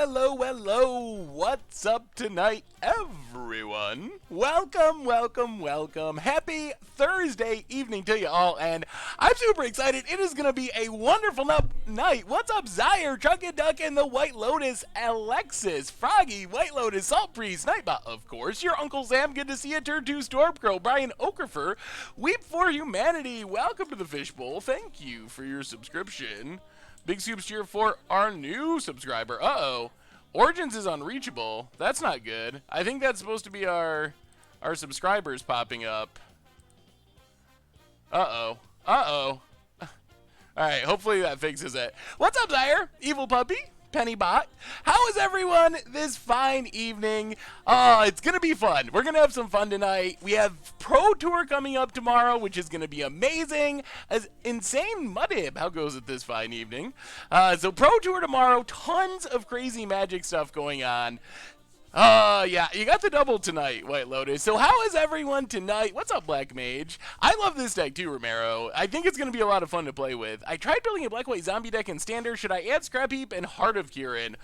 Hello, what's up tonight, everyone? Welcome. Happy Thursday evening to you all, and I'm super excited. It is going to be a wonderful night. What's up, Zyre, Chunkin' Duck, and the White Lotus, Alexis, Froggy, White Lotus, Salt Priest, Nightbot, of course, your Uncle Sam, good to see you, Turn 2, Stormcrow, Brian Okafer, Weep for Humanity, welcome to the Fishbowl, thank you for your subscription. Big soups cheer for our new subscriber. Origins is unreachable. That's not good. I think that's supposed to be our subscribers popping up. Alright, hopefully that fixes it. What's up, Zyre? Evil Puppy? Pennybot. How is everyone this fine evening? It's going to be fun. We're going to have some fun tonight. We have Pro Tour coming up tomorrow, which is going to be amazing. As Insane Mudib, how goes it this fine evening? So Pro Tour tomorrow, tons of crazy magic stuff going on. Yeah, you got the double tonight, White Lotus. So how is everyone tonight? What's up, Black Mage? I love this deck too, Romero. I think it's going to be a lot of fun to play with. I tried building a black-white zombie deck in Standard. Should I add Scrap Heap and Heart of Kieran?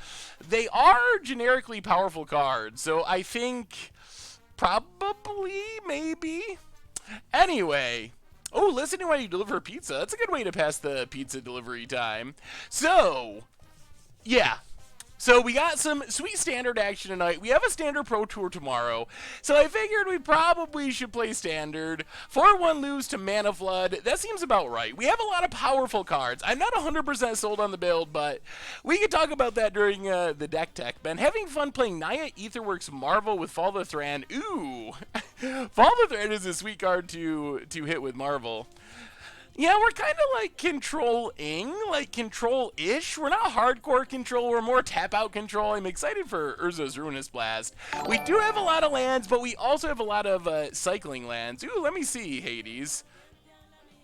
They are generically powerful cards, so I think probably, maybe. Anyway. Oh, listening while you deliver pizza. That's a good way to pass the pizza delivery time. So, yeah. So we got some sweet Standard action tonight. We have a Standard Pro Tour tomorrow. So I figured we probably should play Standard. 4-1 lose to Mana Flood. That seems about right. We have a lot of powerful cards. I'm not 100% sold on the build, but we can talk about that during the deck tech. Been having fun playing Naya Aetherworks Marvel with Fall the Thran. Ooh. Fall the Thran is a sweet card to hit with Marvel. Yeah, we're kind of like control-ing, like control-ish. We're not hardcore control, we're more tap-out control. I'm excited for Urza's Ruinous Blast. We do have a lot of lands, but we also have a lot of cycling lands. Ooh, let me see, Hades.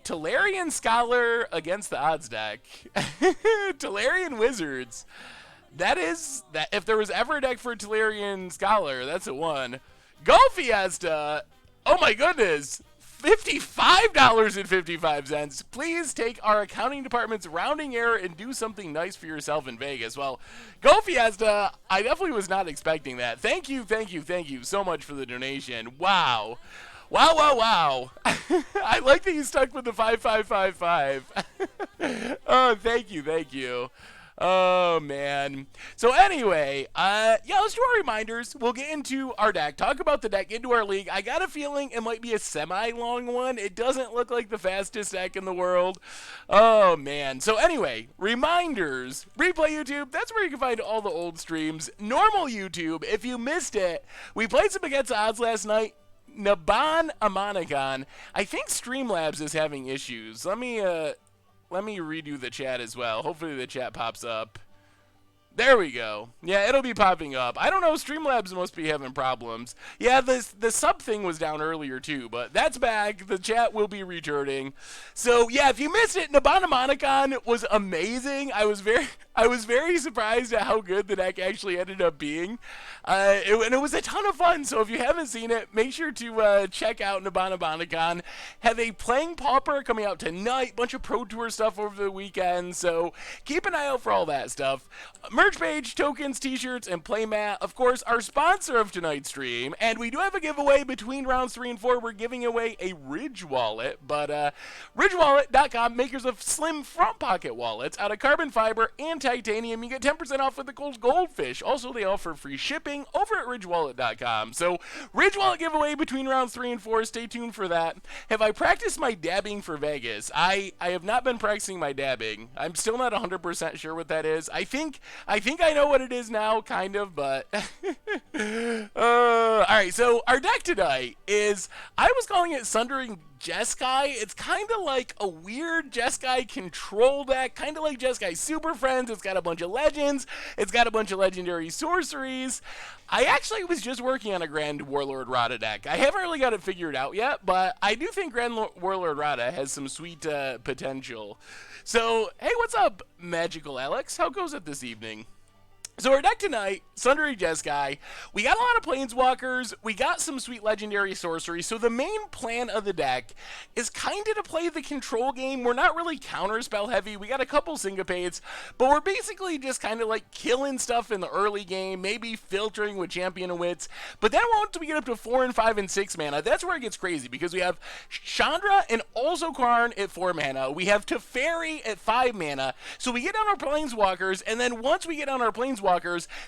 Tolarian Scholar against the odds deck. Tolarian Wizards. That if there was ever a deck for Tolarian Scholar, that's a one. Go Fiesta! Oh my goodness! $55.55. Please take our accounting department's rounding error and do something nice for yourself in Vegas. Well, go Fiesta. I definitely was not expecting that. Thank you so much for the donation. Wow. Wow. I like that you stuck with the 5555. Oh, thank you. Oh, man. So anyway, yeah, let's do our reminders. We'll get into our deck, talk about the deck, into our league. I got a feeling it might be a semi-long one. It doesn't look like the fastest deck in the world. Oh, man. So anyway, reminders. Replay YouTube, that's where you can find all the old streams. Normal YouTube, if you missed it, we played some Against the Odds last night. Naban Amanicon. I think Streamlabs is having issues. Let me redo the chat as well. Hopefully the chat pops up. There we go. Yeah, it'll be popping up. I don't know, Streamlabs must be having problems. Yeah, the sub thing was down earlier too, but that's back. The chat will be returning. So yeah, if you missed it, Nabanamonicon was amazing. I was very surprised at how good the deck actually ended up being. And it was a ton of fun, so if you haven't seen it, make sure to check out Nabanamonicon. Have a Playing Pauper coming out tonight, bunch of Pro Tour stuff over the weekend, so keep an eye out for all that stuff. Merch page, tokens, t-shirts, and playmat, of course, our sponsor of tonight's stream, and we do have a giveaway between rounds 3 and 4. We're giving away a Ridge wallet, but ridgewallet.com, makers of slim front pocket wallets out of carbon fiber and titanium. You get 10% off with the cold goldfish. Also, they offer free shipping over at ridgewallet.com. So, Ridge wallet giveaway between rounds 3 and 4. Stay tuned for that. Have I practiced my dabbing for Vegas? I have not been practicing my dabbing. I'm still not 100% sure what that is. I think I know what it is now, kind of, but alright, so our deck tonight is, I was calling it Sundering Jeskai. It's kind of like a weird Jeskai control deck, kind of like Jeskai Super Friends. It's got a bunch of legends. It's got a bunch of legendary sorceries. I actually was just working on a Grand Warlord Rada deck. I haven't really got it figured out yet, but I do think Grand Warlord Rada has some sweet potential. So, hey, what's up, Magical Alex? How goes it this evening? So our deck tonight, Sundering Jeskai, we got a lot of Planeswalkers, we got some sweet legendary sorcery, so the main plan of the deck is kind of to play the control game. We're not really counterspell heavy, we got a couple syncopates, but we're basically just kind of like killing stuff in the early game, maybe filtering with Champion of Wits, but then once we get up to 4 and 5 and 6 mana, that's where it gets crazy, because we have Chandra and also Karn at 4 mana, we have Teferi at 5 mana, so we get on our Planeswalkers, and then once we get on our Planeswalkers,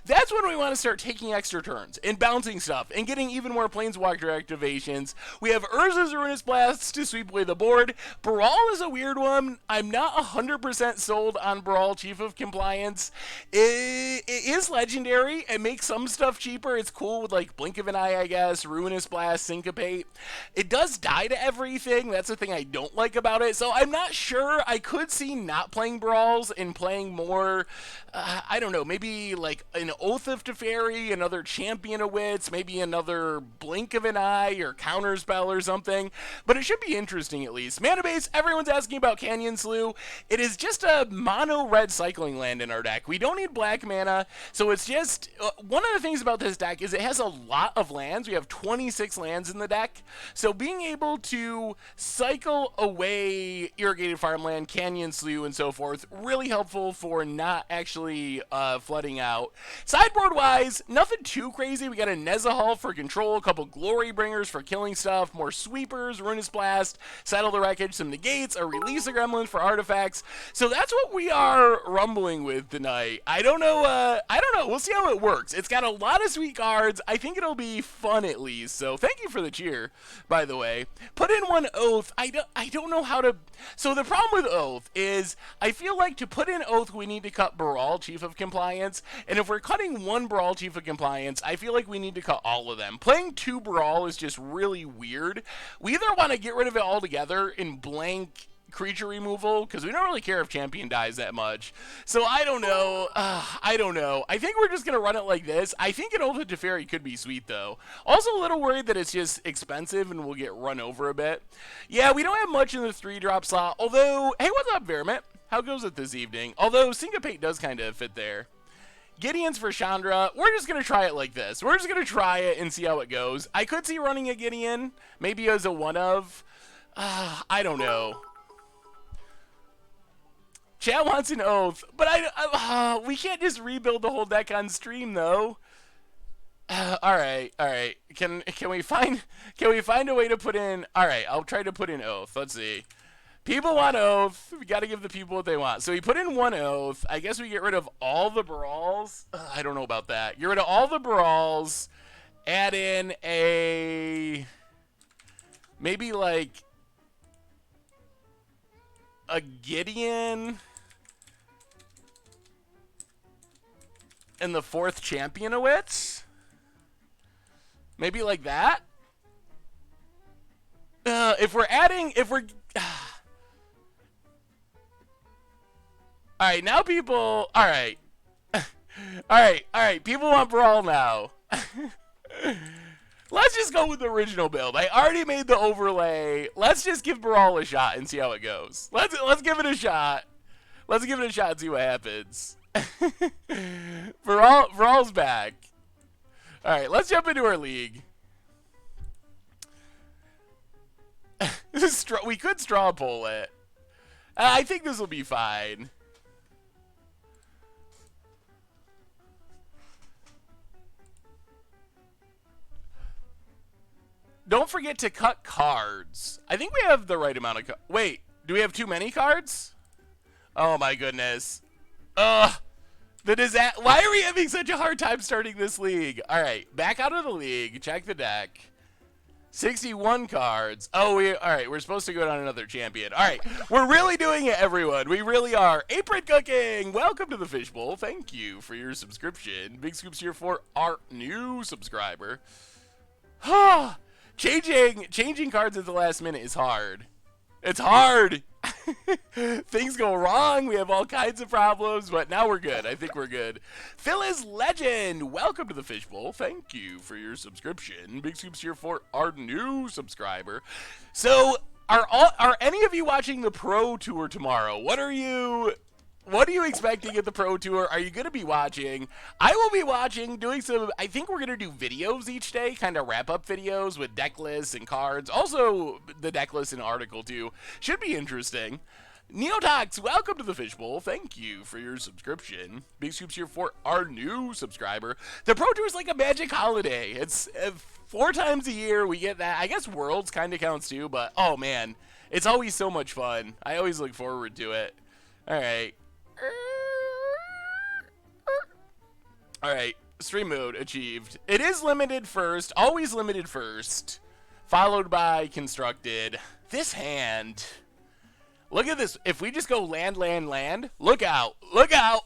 that's when we want to start taking extra turns and bouncing stuff and getting even more Planeswalker activations. We have Urza's Ruinous Blasts to sweep away the board. Brawl is a weird one. I'm not 100% sold on Brawl Chief of Compliance. It is legendary. It makes some stuff cheaper. It's cool with like Blink of an Eye, I guess, Ruinous Blast, Syncopate. It does die to everything. That's the thing I don't like about it. So I'm not sure. I could see not playing Brawls and playing more, I don't know, maybe like an Oath of Teferi, another Champion of Wits, maybe another Blink of an Eye or Counterspell or something, but it should be interesting at least. Mana base, everyone's asking about Canyon Slough. It is just a mono red cycling land in our deck. We don't need black mana, so it's just, one of the things about this deck is it has a lot of lands. We have 26 lands in the deck, so being able to cycle away Irrigated Farmland, Canyon Slough, and so forth, really helpful for not actually flooding out. Sideboard wise, nothing too crazy. We got a Nezahal for control, a couple Glory Bringers for killing stuff, more Sweepers, Ruinous Blast, Settle the Wreckage, some Negates, a Release of Gremlins for artifacts. So that's what we are rumbling with tonight. I don't know. We'll see how it works. It's got a lot of sweet cards. I think it'll be fun at least. So thank you for the cheer, by the way. Put in one Oath. I don't know how to. So the problem with Oath is I feel like to put in Oath we need to cut Brawl Chief of Compliance. And if we're cutting one Brawl Chief of Compliance, I feel like we need to cut all of them. Playing 2 Brawl is just really weird. We either want to get rid of it altogether in blank creature removal, because we don't really care if Champion dies that much. So I don't know. I think we're just going to run it like this. I think an Oath of Teferi could be sweet, though. Also a little worried that it's just expensive and we'll get run over a bit. Yeah, we don't have much in the 3-drop slot, although, hey, what's up, Vermint? How goes it this evening? Although Syncopate does kind of fit there. Gideon's for Chandra. We're just going to try it like this. We're just going to try it and see how it goes. I could see running a Gideon, maybe as a one-of. I don't know. Chat wants an Oath, but we can't just rebuild the whole deck on stream, though. All right. Can we find a way to put in? All right, I'll try to put in Oath. Let's see. People want Oath. We got to give the people what they want. So we put in one Oath. I guess we get rid of all the Brawls. I don't know about that. Get rid of all the Brawls. Add in a maybe like a Gideon and the 4th Champion of Wits. Maybe like that. If we're all right, now people. All right, all right. People want Brawl now. Let's just go with the original build. I already made the overlay. Let's just give Brawl a shot and see how it goes. Let's give it a shot. Let's give it a shot and see what happens. Brawl's back. All right, let's jump into our league. We could straw poll it. I think this will be fine. Don't forget to cut cards. I think we have the right amount of cards. Wait, do we have too many cards? Oh my goodness. Why are we having such a hard time starting this league? All right, back out of the league. Check the deck. 61 cards. Oh, all right, we're supposed to go down another champion. All right, we're really doing it, everyone. We really are. Apron Cooking, welcome to the Fishbowl. Thank you for your subscription. Big scoops here for our new subscriber. Changing cards at the last minute is hard. It's hard. Things go wrong. We have all kinds of problems, but now we're good. I think we're good. Phyllis Legend, welcome to the Fishbowl. Thank you for your subscription. Big scoops here for our new subscriber. So, are any of you watching the Pro Tour tomorrow? What are you What are you expecting at the Pro Tour? Are you going to be watching? I will be watching, doing some, I think we're going to do videos each day, kind of wrap-up videos with deck lists and cards. Also, the deck list and article, too. Should be interesting. Neotox, welcome to the Fishbowl. Thank you for your subscription. Big Scoops here for our new subscriber. The Pro Tour is like a magic holiday. It's 4 times a year we get that. I guess Worlds kind of counts, too, but, oh, man. It's always so much fun. I always look forward to it. All right. Alright, stream mode achieved. It is limited first, always limited first, followed by constructed. This hand, look at this. If we just go land, land, land, look out, look out.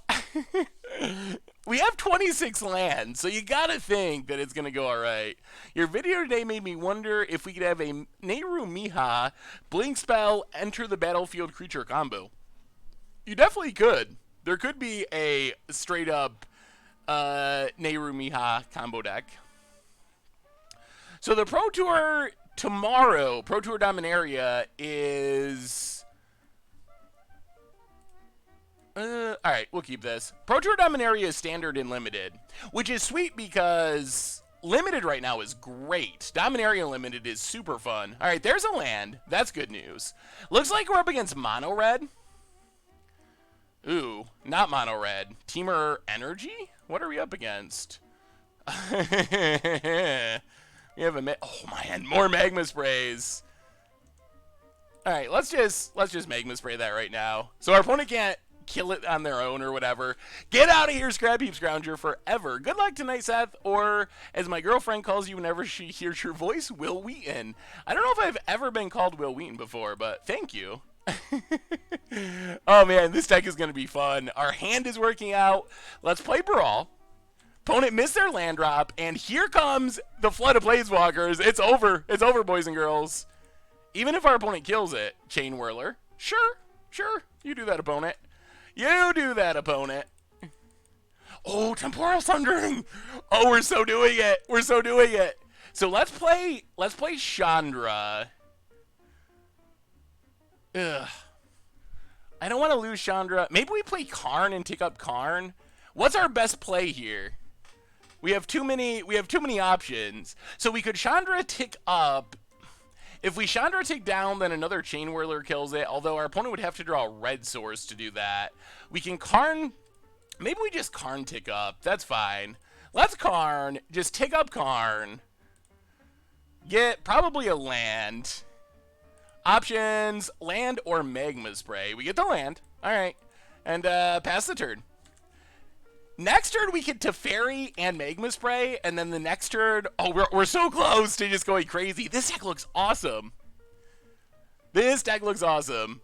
We have 26 lands, so you gotta think that it's gonna go alright. Your video today made me wonder if we could have a Nehru Miha blink spell enter the battlefield creature combo. You definitely could. There could be a straight up Nehru Miha combo deck. So the Pro Tour tomorrow, Pro Tour Dominaria is... Alright, we'll keep this. Pro Tour Dominaria is standard and limited, which is sweet because limited right now is great. Dominaria limited is super fun. Alright, there's a land. That's good news. Looks like we're up against mono red. Ooh, not mono red. Teamer Energy? What are we up against? We have a oh man, more magma sprays. All right, let's just magma spray that right now. So our opponent can't kill it on their own or whatever. Get out of here, Scrap Heap Scrounger forever. Good luck tonight, Seth, or as my girlfriend calls you whenever she hears your voice, Will Wheaton. I don't know if I've ever been called Will Wheaton before, but thank you. Oh man, this deck is going to be fun. Our hand is working out. Let's play Brawl. Opponent missed their land drop, and here comes the flood of Planeswalkers. It's over. It's over, boys and girls. Even if our opponent kills it, Chain Whirler. Sure, sure. You do that, opponent. You do that, opponent. Oh, Temporal Sundering. Oh, we're so doing it. We're so doing it. So let's play Chandra. Ugh. I don't want to lose Chandra. Maybe we play Karn and take up Karn. What's our best play here? We have too many options. So we could Chandra tick up. If we Chandra tick down, then another Chain Whirler kills it, although our opponent would have to draw a red source to do that. We can Karn. Maybe we just Karn tick up. That's fine. Let's Karn. Just tick up Karn. Get probably a land. Options, land or magma spray. We get the land. All right. And pass the turn. Next turn, we get Teferi and magma spray. And then the next turn, oh, we're so close to just going crazy. This deck looks awesome. This deck looks awesome.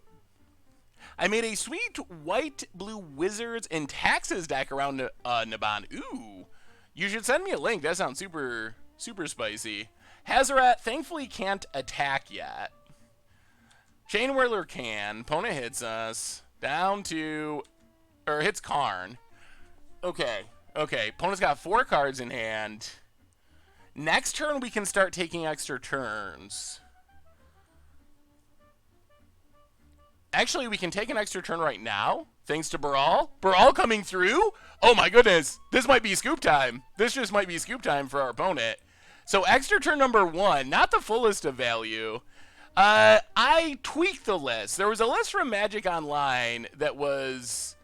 I made a sweet white-blue Wizards and Taxes deck around Naban. Ooh. You should send me a link. That sounds super, super spicy. Hazaret thankfully can't attack yet. Chain Whirler can. Opponent hits us. Down to... Or hits Karn. Okay. Okay. Opponent's got 4 cards in hand. Next turn, we can start taking extra turns. Actually, we can take an extra turn right now. Thanks to Baral. Baral coming through? Oh my goodness. This might be scoop time. This just might be scoop time for our opponent. So extra turn number 1. Not the fullest of value. I tweaked the list. There was a list from Magic Online that was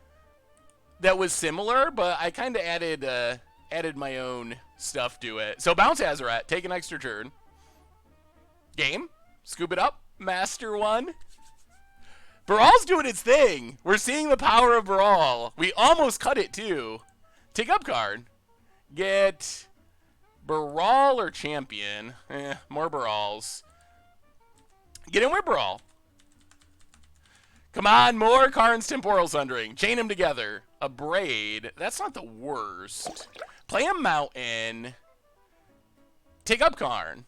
similar, but I kind of added my own stuff to it. So bounce Hazaret, take an extra turn. Game, scoop it up, master 1. Baral's doing its thing. We're seeing the power of Baral. We almost cut it too. Take up card. Get Baral or Champion. More Barals. Get in with Brawl. Come on, more Karn's Temporal Sundering. Chain them together. A Braid. That's not the worst. Play a Mountain. Take up Karn.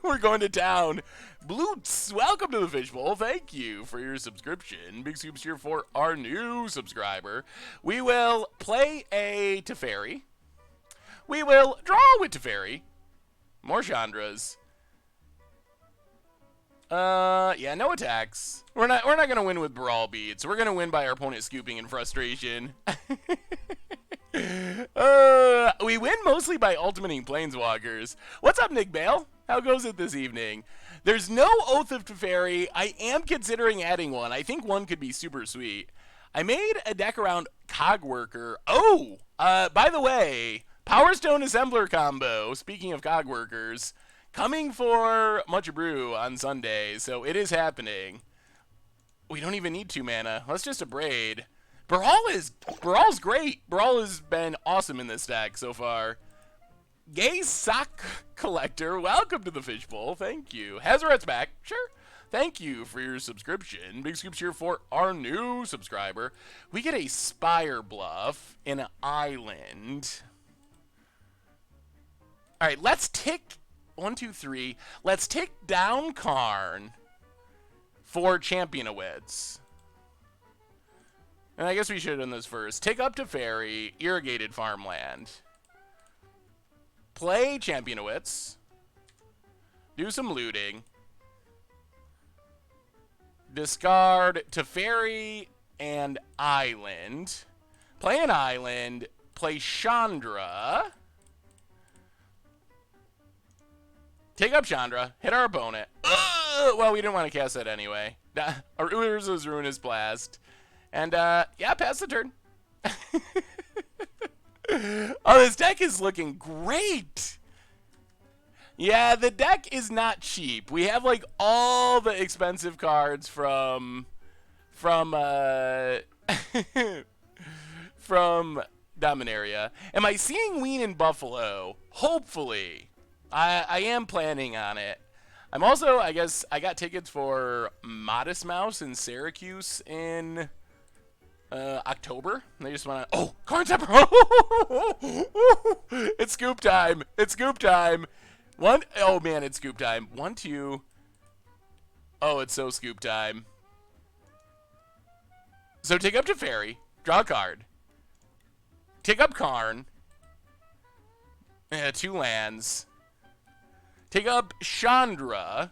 We're going to town. Bloots, welcome to the Fishbowl. Thank you for your subscription. Big Scoops here for our new subscriber. We will play a Teferi. We will draw with Teferi. More Chandras. Yeah, no attacks. We're not gonna win with Brawl Beats. We're gonna win by our opponent scooping in frustration. We win mostly by ultimating Planeswalkers. What's up, Nick Bale? How goes it this evening? There's no Oath of Teferi. I am considering adding one. I think one could be super sweet. I made a deck around Cogworker. Oh, by the way, Power Stone Assembler combo, speaking of Cogworkers, coming for Much Brew on Sunday, so it is happening. We don't even need 2 mana. Let's just Abrade. Brawl's great. Brawl has been awesome in this deck so far. Gay Sock Collector, welcome to the Fishbowl. Thank you. Hazaret's back. Sure. Thank you for your subscription. Big scoops here for our new subscriber. We get a Spire Bluff in an island. All right, let's tick 1, 2, 3. Let's tick down Karn for Champion of Wits. And I guess we should have done this first. Tick up to Fairy, Irrigated Farmland. Play Champion of Wits. Do some looting. Discard Teferi and Island. Play an Island. Play Chandra. Take up Chandra. Hit our opponent. Well, we didn't want to cast that anyway. Urza's Ruinous Blast. And, yeah, pass the turn. Oh, this deck is looking great. Yeah, the deck is not cheap. We have, like, all the expensive cards from Dominaria. Am I seeing Ween in Buffalo? Hopefully. I am planning on it. I'm also, I guess, I got tickets for Modest Mouse in Syracuse in October. They just want to... Oh, Karn Temper! It's scoop time. It's scoop time. Oh, man, it's scoop time. 1, 2. Oh, it's so scoop time. So take up to Fairy. Draw a card. Take up Karn. 2 lands. Take up Chandra.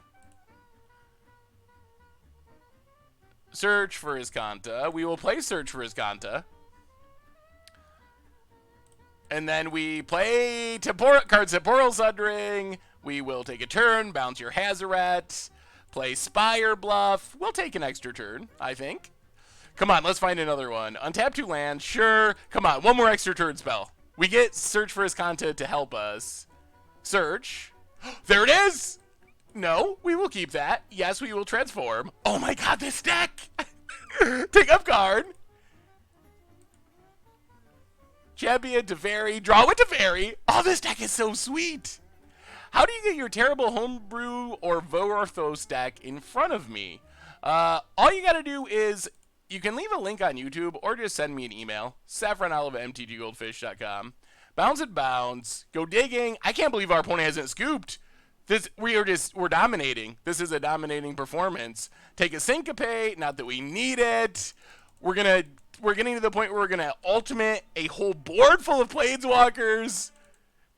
Search for Iskanta. We will play Search for Iskanta. And then we play cards Temporal Sundering. We will take a turn, bounce your Hazaret, play Spire Bluff. We'll take an extra turn, I think. Come on, let's find another one. Untap 2 lands, sure. Come on, one more extra turn spell. We get Search for Iskanta to help us. Search. There it is! No, we will keep that. Yes, we will transform. Oh my god, this deck! Take up card. Champion Teferi. Draw with Teferi. Oh, this deck is so sweet. How do you get your terrible homebrew or Vorthos deck in front of me? All you gotta do is, you can leave a link on YouTube or just send me an email. saffronolive@mtggoldfish.com. Bounce and bounce. Go digging. I can't believe our opponent hasn't scooped. We're dominating. This is a dominating performance. Take a Syncope. Not that we need it. We're getting to the point where we're gonna ultimate a whole board full of Planeswalkers.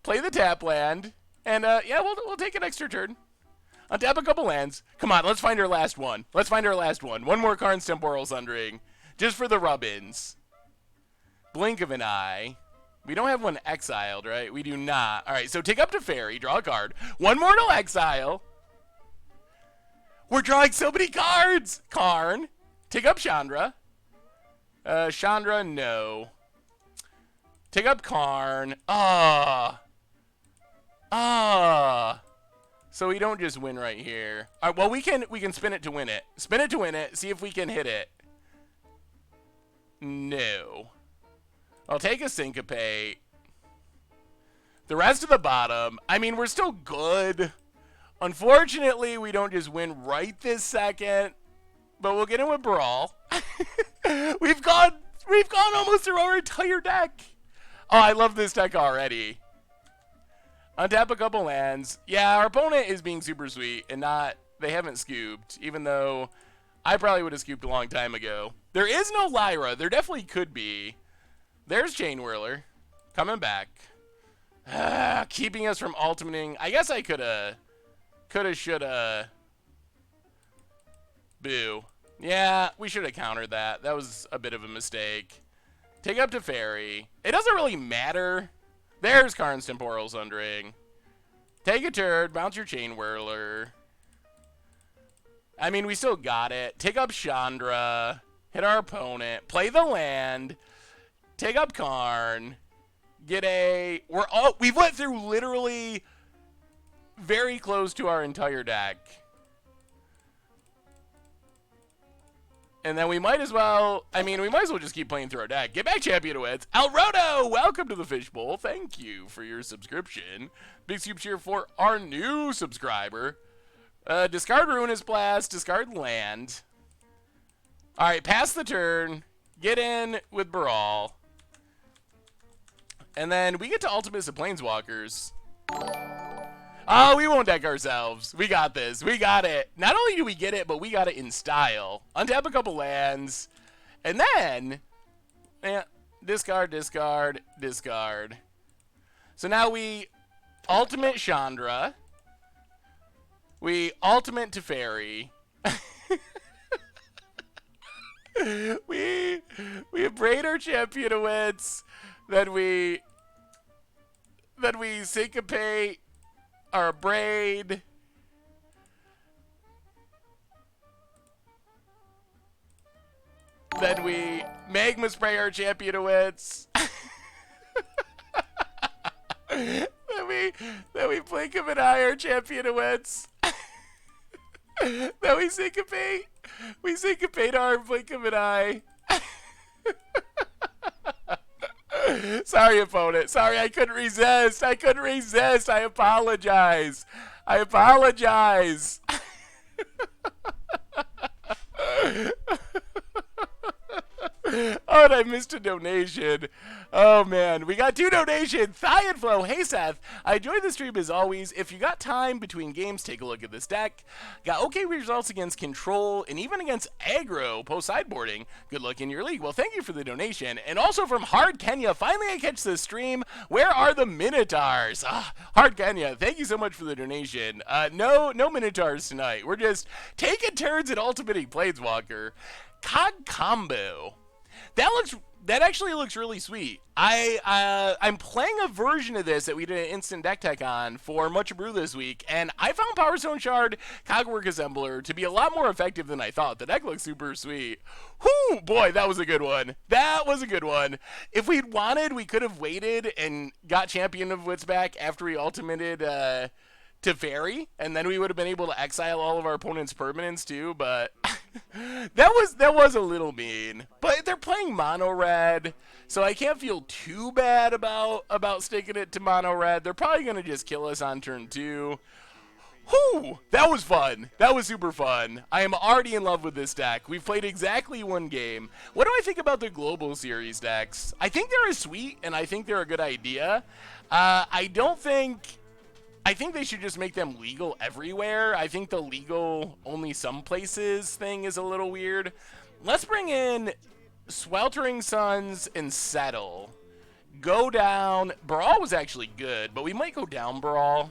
Play the tap land, and yeah, we'll take an extra turn. Untap a couple lands. Come on, let's find our last one. Let's find our last one. One more Karn's Temporal Sundering, just for the rub-ins. Blink of an eye. We don't have one exiled, right? We do not. All right, so take up to Fairy, draw a card. One Mortal Exile. We're drawing so many cards. Karn. Take up Chandra. Chandra, no. Take up Karn. So we don't just win right here. All right, well, we can spin it to win it. Spin it to win it. See if we can hit it. No. I'll take a Syncope. The rest of the bottom, I mean, we're still good. Unfortunately, we don't just win right this second, but we'll get in with Brawl. We've gone almost through our entire deck. Oh, I love this deck already. Untap a couple lands. Yeah, our opponent is being super sweet and they haven't scooped, even though I probably would have scooped a long time ago. There is no Lyra. There definitely could be. There's Chain Whirler coming back. Keeping us from ultimating. I guess I coulda, shoulda. Boo. Yeah, we should have countered that. That was a bit of a mistake. Take up to Fairy. It doesn't really matter. There's Karn's Temporal Sundering. Take a turn. Bounce your Chain Whirler. I mean, we still got it. Take up Chandra. Hit our opponent. Play the land. Take up Karn. Get a... We've went through literally very close to our entire deck. And then we might as well... I mean, we might as well just keep playing through our deck. Get back, Champion Wits. Alrodo, welcome to the Fishbowl. Thank you for your subscription. Big super cheer for our new subscriber. Discard Ruinous Blast. Discard Land. Alright, pass the turn. Get in with Brawl. And then we get to Ultimates of Planeswalkers. Oh, we won't deck ourselves. We got this. We got it. Not only do we get it, but we got it in style. Untap a couple lands. And then... discard, discard, discard. So now we Ultimate Chandra. We Ultimate Teferi. we braid our Champion of Wits. Then we syncopate our braid. Then we magma spray our Champion of Wits. then we blink of an eye our Champion of Wits. Then we syncopate. We syncopate our blink of an eye. Sorry, opponent. Sorry, I couldn't resist. I couldn't resist. I apologize. I apologize. Oh, and I missed a donation. Oh, man. We got 2 donations. Thigh and Flow. Hey, Seth. I enjoyed the stream as always. If you got time between games, take a look at this deck. Got okay results against Control and even against Aggro post-sideboarding. Good luck in your league. Well, thank you for the donation. And also from Hard Kenya. Finally, I catch the stream. Where are the Minotaurs? Hard Kenya, thank you so much for the donation. No Minotaurs tonight. We're just taking turns at Ultimating Planeswalker. Cog Combo. That actually looks really sweet. I'm playing a version of this that we did an instant deck tech on for Much Brew this week, and I found Power Stone Shard Cogwork Assembler to be a lot more effective than I thought. The deck looks super sweet. Whoo, boy, that was a good one. That was a good one. If we'd wanted, we could have waited and got Champion of Wits back after we ultimated Teferi, and then we would have been able to exile all of our opponent's permanents too, but that was a little mean. But they're playing mono red, so I can't feel too bad about sticking it to mono red. They're probably gonna just kill us on turn 2. Whew, that was fun. That was super fun. I am already in love with this deck. We've played exactly 1 game. What do I think about the Global Series decks? I think they're sweet, and I think they're a good idea. I think they should just make them legal everywhere. I think the legal only some places thing is a little weird. Let's bring in Sweltering Suns and Settle. Go down. Brawl was actually good, but we might go down Brawl.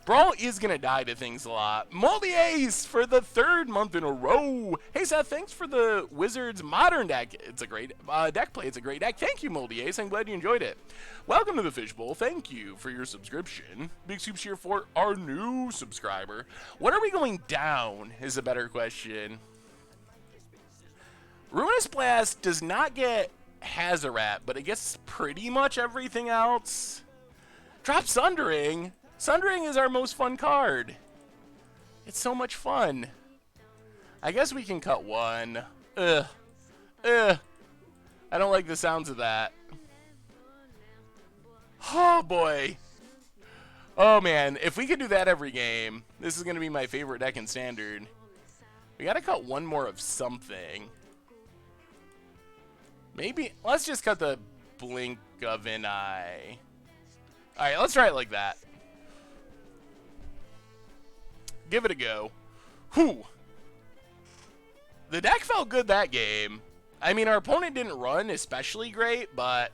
Brawl is going to die to things a lot. Moldy Ace for the 3rd month in a row. Hey, Seth, thanks for the Wizards Modern deck. It's a great deck play. It's a great deck. Thank you, Moldy Ace. I'm glad you enjoyed it. Welcome to the Fishbowl. Thank you for your subscription. Big super cheer for our new subscriber. What are we going down is a better question. Ruinous Blast does not get Hazarat, but it gets pretty much everything else. Drop Sundering. Sundering is our most fun card. It's so much fun. I guess we can cut 1. Ugh. I don't like the sounds of that. Oh, boy. Oh, man. If we could do that every game, this is going to be my favorite deck in Standard. We got to cut 1 more of something. Maybe. Let's just cut the blink of an eye. All right, let's try it like that. Give it a go. Whew. The deck felt good that game. I mean, our opponent didn't run especially great, but...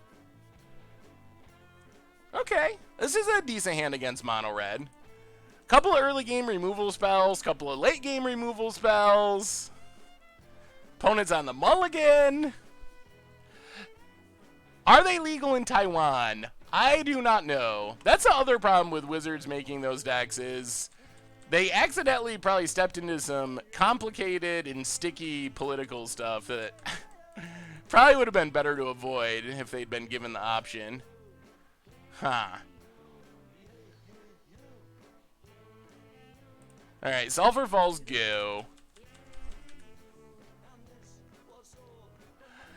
Okay. This is a decent hand against mono red. Couple of early game removal spells, couple of late game removal spells. Opponents on the mulligan. Are they legal in Taiwan? I do not know. That's the other problem with Wizards making those decks is they accidentally probably stepped into some complicated and sticky political stuff that probably would have been better to avoid if they'd been given the option. Huh. Alright, Sulphur Falls go.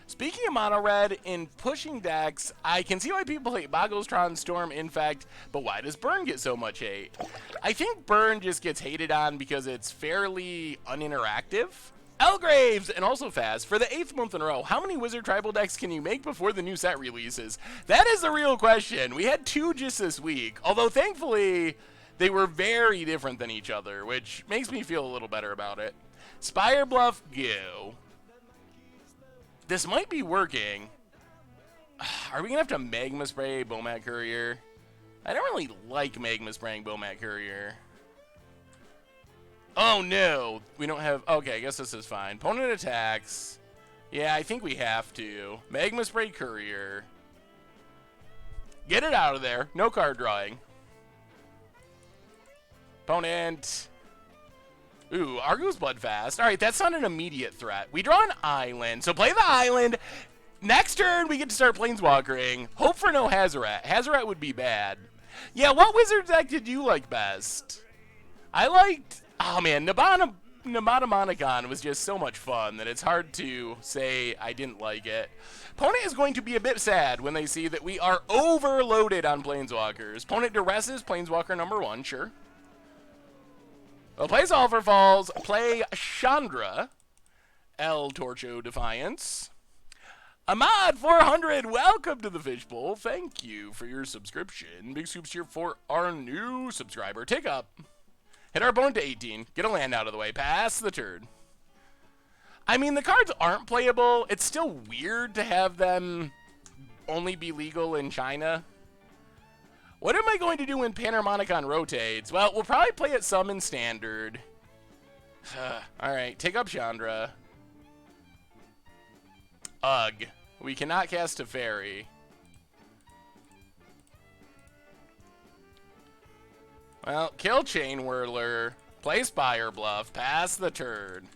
Speaking of mono red, in pushing decks, I can see why people hate Bogglestron, Storm, Infect, but why does Burn get so much hate? I think Burn just gets hated on because it's fairly uninteractive. Elgraves, and also fast, for the 8th month in a row, how many Wizard Tribal decks can you make before the new set releases? That is the real question. We had 2 just this week, although thankfully they were very different than each other, which makes me feel a little better about it. Spire Bluff, go. This might be working. Are we going to have to Magma Spray Bomat Courier? I don't really like Magma Spraying Bomat Courier. Oh, no. We don't have... Okay, I guess this is fine. Opponent attacks. Yeah, I think we have to. Magma Spray Courier. Get it out of there. No card drawing. Opponent... Ooh, Argo's Bloodfast. All right, that's not an immediate threat. We draw an island, so play the island. Next turn, we get to start Planeswalkering. Hope for no Hazoret. Hazoret would be bad. Yeah, what Wizard deck did you like best? I liked... Oh, man, Nabatamonicon was just so much fun that it's hard to say I didn't like it. Opponent is going to be a bit sad when they see that we are overloaded on Planeswalkers. Opponent duresses Planeswalker number 1, sure. Well, play Sulphur Falls, play Chandra, El Torcho Defiance. Ahmad 400, welcome to the Fishbowl. Thank you for your subscription. Big scoops here for our new subscriber. Take up. Hit our opponent to 18. Get a land out of the way. Pass the turn. I mean, the cards aren't playable. It's still weird to have them only be legal in China. What am I going to do when Panharmonicon rotates? Well, we'll probably play it some in Standard. Alright, take up Chandra. Ugh. We cannot cast a fairy. Well, kill Chain Whirler. Play Spire Bluff. Pass the turn.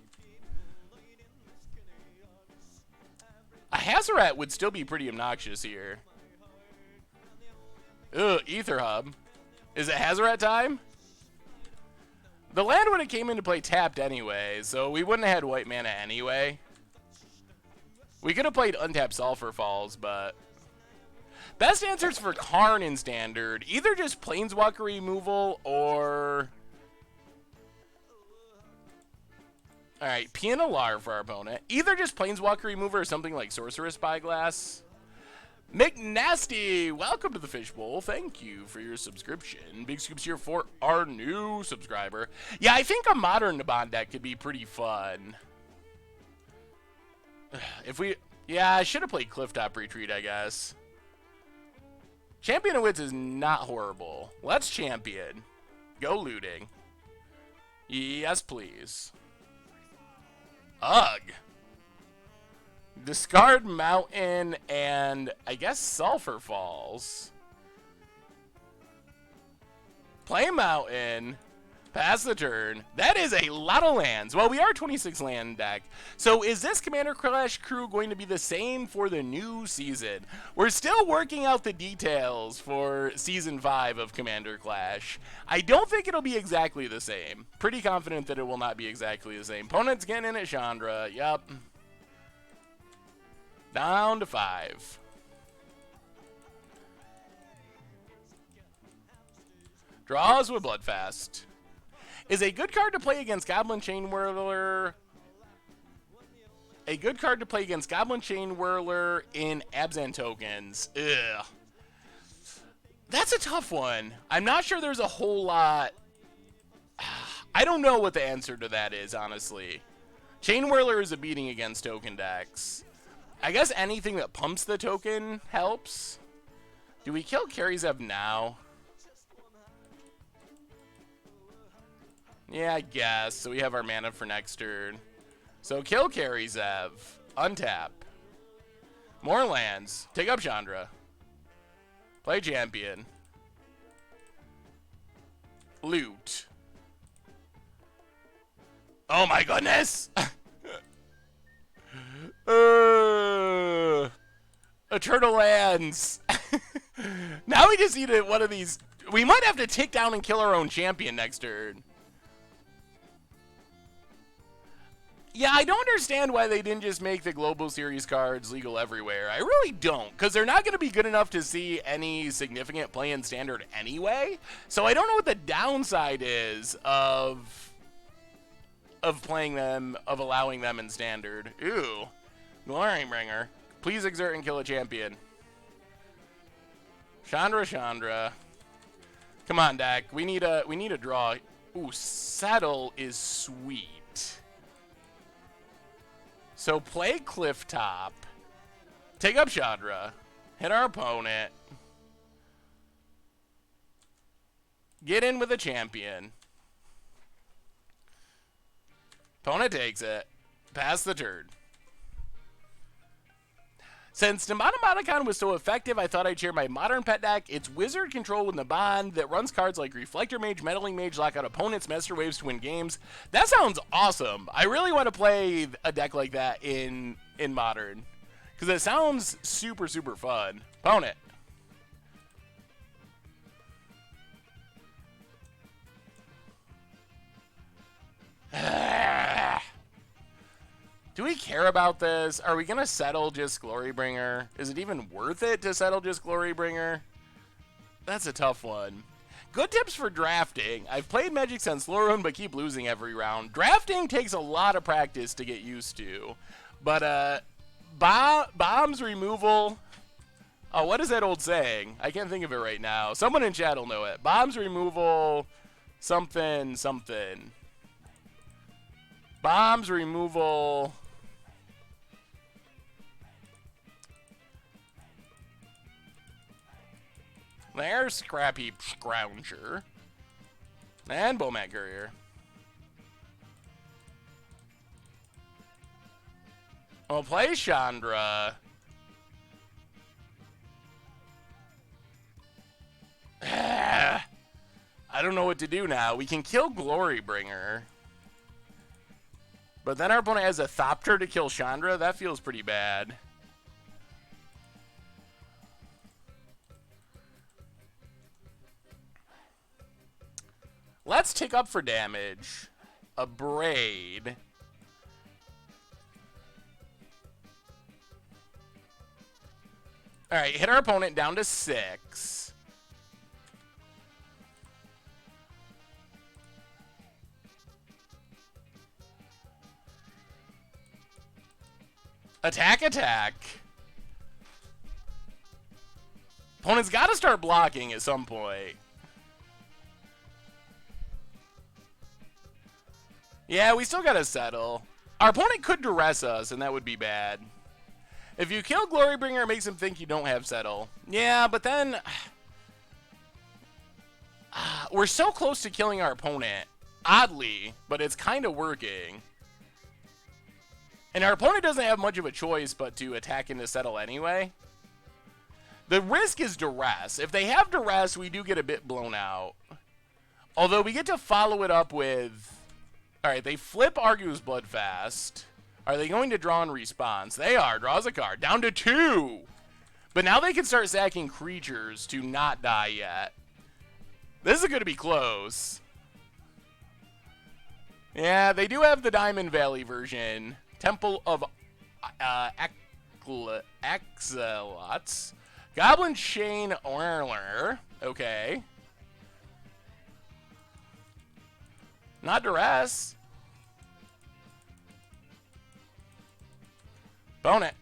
A Hazoret would still be pretty obnoxious here. Ugh, Ether Hub. Is it Hazoret time? The land would have came into play tapped anyway, so we wouldn't have had white mana anyway. We could have played untapped Sulphur Falls, but... Best answers for Karn in Standard. Either just Planeswalker removal or... Alright, Piano Lar for our opponent. Either just Planeswalker remover or something like Sorcerous Spyglass. McNasty, welcome to the Fishbowl. Thank you for your subscription. Big scoops here for our new subscriber. Yeah, I think a modern Naban deck could be pretty fun. If we... Yeah, I should have played Clifftop Retreat, I guess. Champion of Wits is not horrible. Let's champion. Go looting. Yes, please. Ugh. Discard Mountain and, I guess, Sulphur Falls. Play Mountain. Pass the turn. That is a lot of lands. Well, we are a 26 land deck. So is this Commander Clash crew going to be the same for the new season? We're still working out the details for Season 5 of Commander Clash. I don't think it'll be exactly the same. Pretty confident that it will not be exactly the same. Opponent's getting in at Chandra. Yup. Down to 5. Draws with Bloodfast. Is a good card to play against Goblin Chain Whirler. A good card to play against Goblin Chain Whirler in Abzan tokens. Ugh. That's a tough one. I'm not sure there's a whole lot. I don't know what the answer to that is, honestly. Chain Whirler is a beating against token decks. I guess anything that pumps the token helps. Do we kill Karizev now? Yeah, I guess. So we have our mana for next turn. So kill carry Zev. Untap. More lands. Take up Chandra. Play champion. Loot. Oh my goodness! Eternal lands. Now we just need one of these. We might have to take down and kill our own champion next turn. Yeah, I don't understand why they didn't just make the Global Series cards legal everywhere. I really don't, because they're not going to be good enough to see any significant play in Standard anyway. So I don't know what the downside is of playing them, of allowing them in Standard. Ooh, Glorybringer. Please exert and kill a champion. Chandra. Come on, deck. We need a draw. Ooh, Settle is sweet. So play Clifftop, take up Chandra, hit our opponent, get in with a champion. Opponent takes it, pass the turn. Since Nabotamon was so effective, I thought I'd share my modern pet deck. It's Wizard Control with Naban that runs cards like Reflector Mage, Meddling Mage, lock out opponents, Master Waves to win games. That sounds awesome. I really want to play a deck like that in Modern, because it sounds super, super fun. Opponent. Do we care about this? Are we going to settle just Glorybringer? Is it even worth it to settle just Glorybringer? That's a tough one. Good tips for drafting. I've played Magic since Lorun, but keep losing every round. Drafting takes a lot of practice to get used to. But bombs removal... Oh, what is that old saying? I can't think of it right now. Someone in chat will know it. Bombs removal... something. Bombs removal... There's Scrappy Scrounger. And Bomat Courier. I'll play Chandra. I don't know what to do now. We can kill Glorybringer. But then our opponent has a Thopter to kill Chandra. That feels pretty bad. Let's tick up for damage. A Braid. Alright, hit our opponent down to 6. Attack. Opponent's got to start blocking at some point. Yeah, we still gotta settle. Our opponent could duress us, and that would be bad. If you kill Glorybringer, it makes him think you don't have settle. Yeah, but then... we're so close to killing our opponent. Oddly, but it's kind of working. And our opponent doesn't have much of a choice but to attack into settle anyway. The risk is duress. If they have duress, we do get a bit blown out. Although we get to follow it up with... Alright, they flip Argue's Bloodfast. Are they going to draw in response? They are. Draws a card. Down to 2. But now they can start sacking creatures to not die yet. This is going to be close. Yeah, they do have the Diamond Valley version. Temple of Axelots. Goblin Chain Orler. Okay. Not duress. Opponent.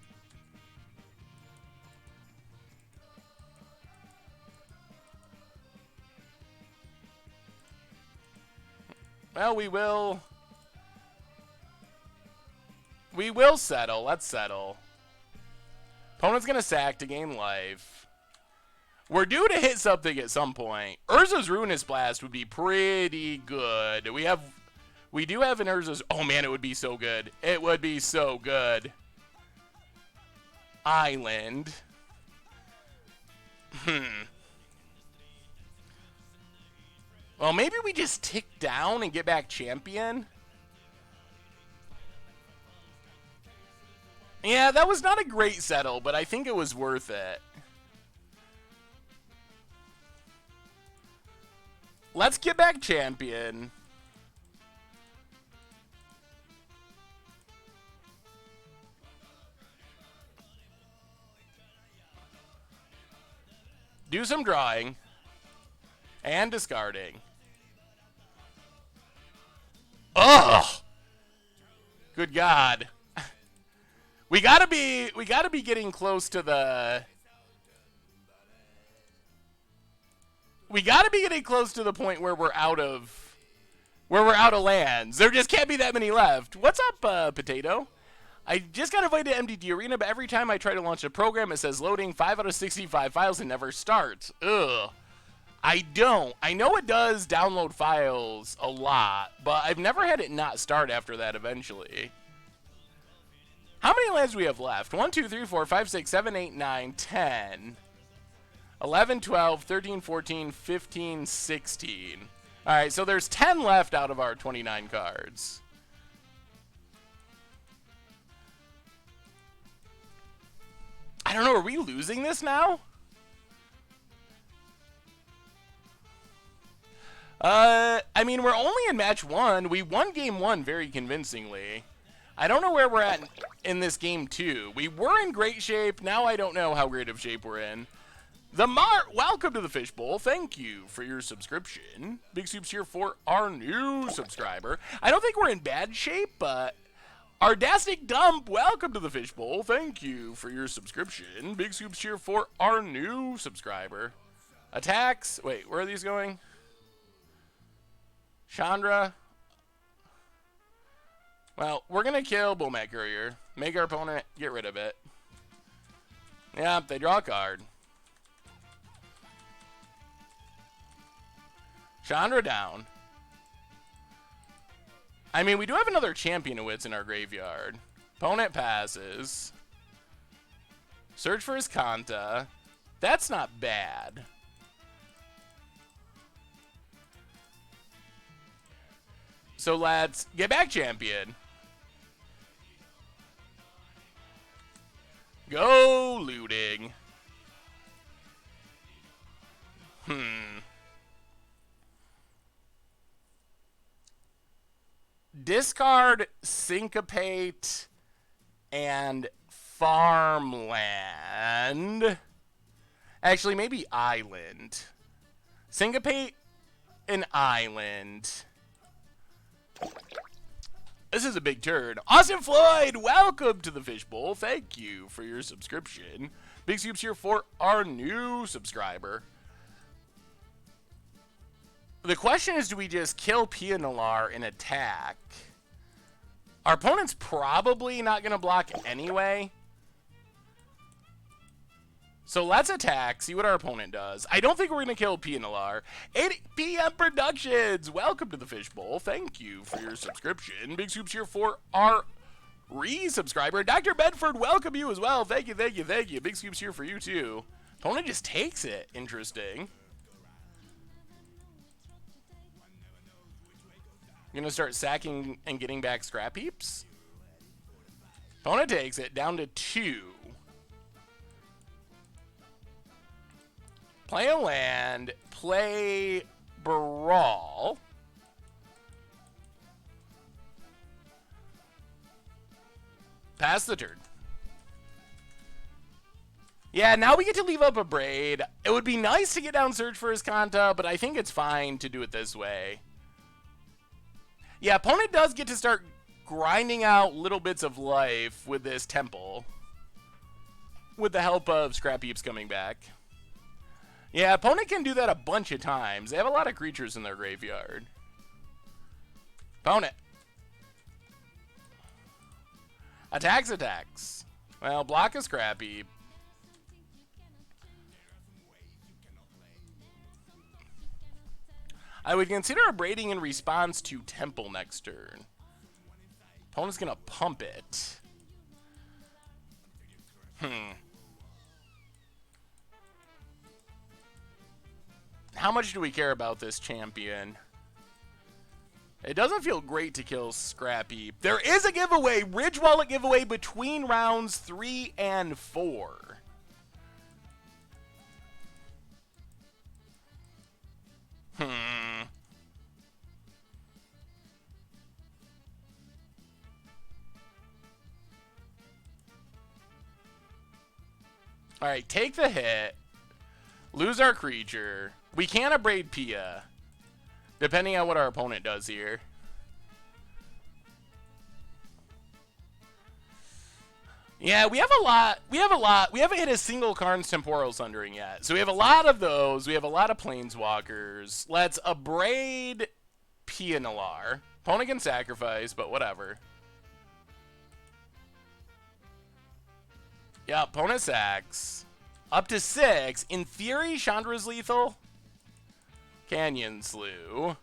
Well, we will settle. Let's settle. Opponent's going to sack to gain life. We're due to hit something at some point. Urza's Ruinous Blast would be pretty good. We do have an Urza's... Oh, man, it would be so good. It would be so good. Island. Well, maybe we just tick down and get back champion. Yeah, that was not a great settle, but I think it was worth it. Let's get back champion. Do some drawing. And discarding. Ugh! Good God. We gotta be getting close to the... We gotta be getting close to the point where we're out of lands. There just can't be that many left. What's up, Potato? I just got invited to MDD Arena, but every time I try to launch a program, it says loading 5 out of 65 files and never starts. Ugh. I know it does download files a lot, but I've never had it not start after that eventually. How many lands do we have left? 1, 2, 3, 4, 5, 6, 7, 8, 9, 10, 11, 12, 13, 14, 15, 16. All right, so there's 10 left out of our 29 cards. I don't know, are we losing this now? I mean, we're only in match 1. We won game 1 very convincingly. I don't know where we're at in this game 2. We were in great shape. Now I don't know how great of shape we're in. The Mart, welcome to the Fishbowl. Thank you for your subscription. Big Soup's here for our new subscriber. I don't think we're in bad shape, but... Ardastic Dump, welcome to the Fishbowl. Thank you for your subscription. Big Soup's here for our new subscriber. Attacks. Wait, where are these going? Chandra. Well, we're going to kill Bullmat Courier. Make our opponent get rid of it. Yeah, they draw a card. Chandra down. I mean, we do have another Champion of Wits in our graveyard. Opponent passes. Search for his Kanta. That's not bad. So let's get back champion. Go looting. Discard, syncopate, and farmland. Actually, maybe island. Syncopate an island. This is a big turn. Austin Floyd, welcome to the Fishbowl. Thank you for your subscription. Big Soup's here for our new subscriber. The question is, do we just kill Pianalar and attack? Our opponent's probably not going to block anyway. So let's attack, see what our opponent does. I don't think we're going to kill Pianalar. 8 PM Productions, welcome to the Fishbowl. Thank you for your subscription. Big Soup's here for our re-subscriber. Dr. Bedford, welcome you as well. Thank you, thank you, thank you. Big Soup's here for you too. Opponent just takes it. Interesting. Gonna start sacking and getting back scrap heaps. Opponent takes it down to 2. Play a land, play Brawl. Pass the turn. Yeah, now we get to leave up a Braid. It would be nice to get down Search for his Kanta, but I think it's fine to do it this way. Yeah, opponent does get to start grinding out little bits of life with this Temple. With the help of scrap heaps coming back. Yeah, opponent can do that a bunch of times. They have a lot of creatures in their graveyard. Opponent. Attacks, attacks. Well, block a scrap heap. I would consider abrading in response to Temple next turn. Opponent's gonna pump it. How much do we care about this champion? It doesn't feel great to kill Scrappy. There is a giveaway, Ridge Wallet giveaway between rounds 3 and 4. Alright, take the hit. Lose our creature. We can abrade Pia, depending on what our opponent does here. Yeah, we have a lot. We haven't hit a single Karn's Temporal Sundering yet. So we have a lot of those. We have a lot of Planeswalkers. Let's abrade Pia Nalar. Opponent can sacrifice, but whatever. Yeah, opponent sacks. Up to 6. In theory, Chandra's lethal. Canyon Slew.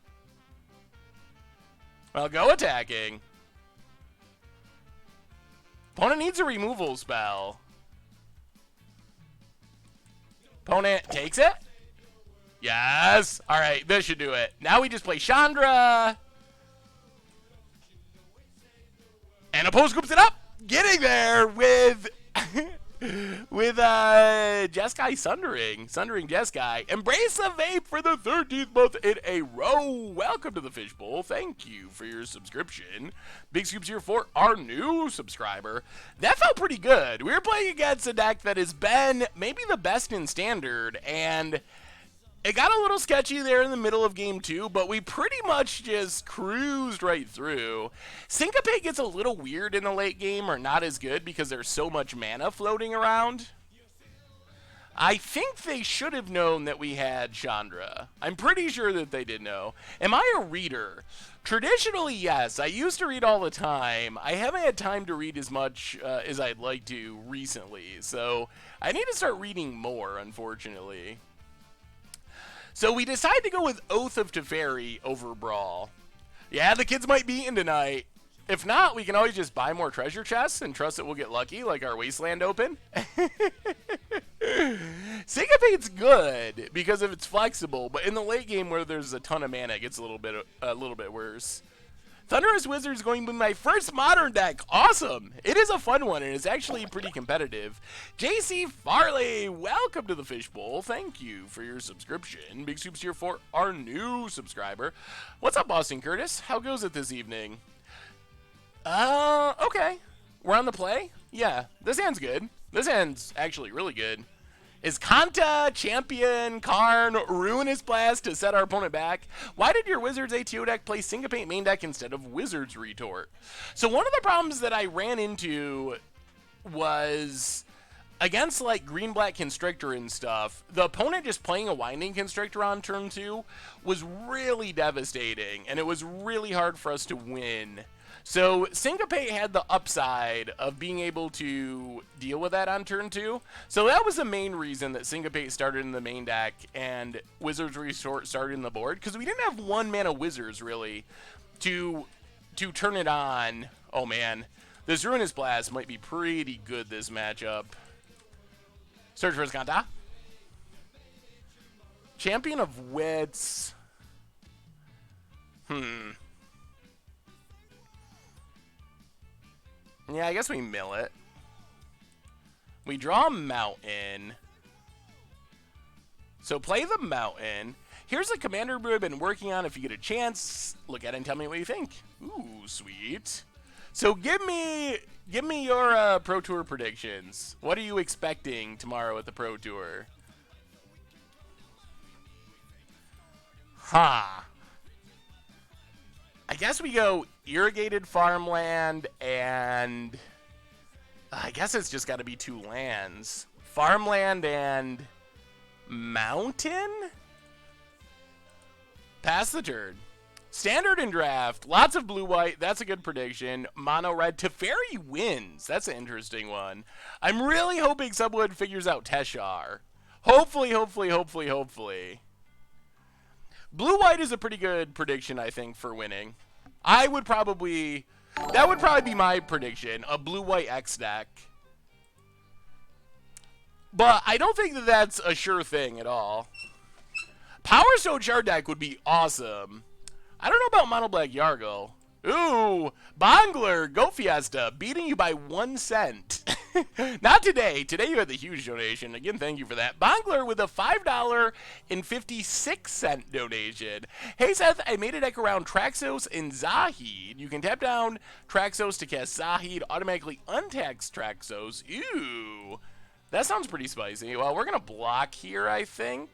Well, go attacking. Opponent needs a removal spell. Opponent takes it. Yes. All right, this should do it. Now we just play Chandra. And opponent scoops it up. Getting there with... with Jeskai Sundering Jeskai. Embrace the vape for the 13th month in a row. Welcome to the Fishbowl. Thank you for your subscription. Big scoops here for our new subscriber. That felt pretty good. We were playing against a deck that has been maybe the best in Standard, and it got a little sketchy there in the middle of game 2, but we pretty much just cruised right through. Syncopate gets a little weird in the late game, or not as good, because there's so much mana floating around. I think they should have known that we had Chandra. I'm pretty sure that they did know. Am I a reader? Traditionally, yes. I used to read all the time. I haven't had time to read as much as I'd like to recently, so I need to start reading more, unfortunately. So we decided to go with Oath of Teferi over Brawl. Yeah, the kids might be eating tonight. If not, we can always just buy more treasure chests and trust that we'll get lucky, like our Wasteland Open. Syncopate's good because if it's flexible, but in the late game where there's a ton of mana, it gets a little bit worse. Thunderous Wizard is going to be my first modern deck. Awesome. It is a fun one, and it's actually pretty competitive. JC Farley, welcome to the Fishbowl. Thank you for your subscription. Big soups here for our new subscriber. What's up, Boston Curtis? How goes it this evening? Okay. We're on the play? Yeah, this hand's good. This hand's actually really good. Is Kanta, Champion, Karn, Ruinous Blast to set our opponent back? Why did your Wizards ATO deck play Syncopate main deck instead of Wizards Retort? So one of the problems that I ran into was against like Green-Black Constrictor and stuff, the opponent just playing a Winding Constrictor on turn 2 was really devastating, and it was really hard for us to win. So Syncopate had the upside of being able to deal with that on turn 2. So that was the main reason that Syncopate started in the main deck and Wizards Resort started in the board, because we didn't have 1 mana Wizards really to turn it on. Oh man, this Ruinous Blast might be pretty good this matchup. Search for Skanta. Champion of Wits. Yeah, I guess we mill it. We draw a Mountain. So play the Mountain. Here's a commander we've been working on. If you get a chance, look at it and tell me what you think. Ooh, sweet. So give me your Pro Tour predictions. What are you expecting tomorrow at the Pro Tour? I guess we go Irrigated Farmland, and I guess it's just got to be 2 lands. Farmland and Mountain? Pass the turn. Standard and Draft. Lots of blue-white. That's a good prediction. Mono-red. Teferi wins. That's an interesting one. I'm really hoping Subwood figures out Teshar. Hopefully. Blue-white is a pretty good prediction, I think, for winning. That would probably be my prediction, a blue-white X deck. But I don't think that that's a sure thing at all. Power Stone Shard deck would be awesome. I don't know about Mono Black Yargle. Ooh, Bongler, Goat Fiesta, beating you by 1 cent. Not today. Today you had the huge donation. Again, thank you for that. Bongler with a $5.56 donation. Hey, Seth, I made a deck around Traxos and Zahid. You can tap down Traxos to cast Zahid, automatically untax Traxos. Ew. That sounds pretty spicy. Well, we're going to block here, I think.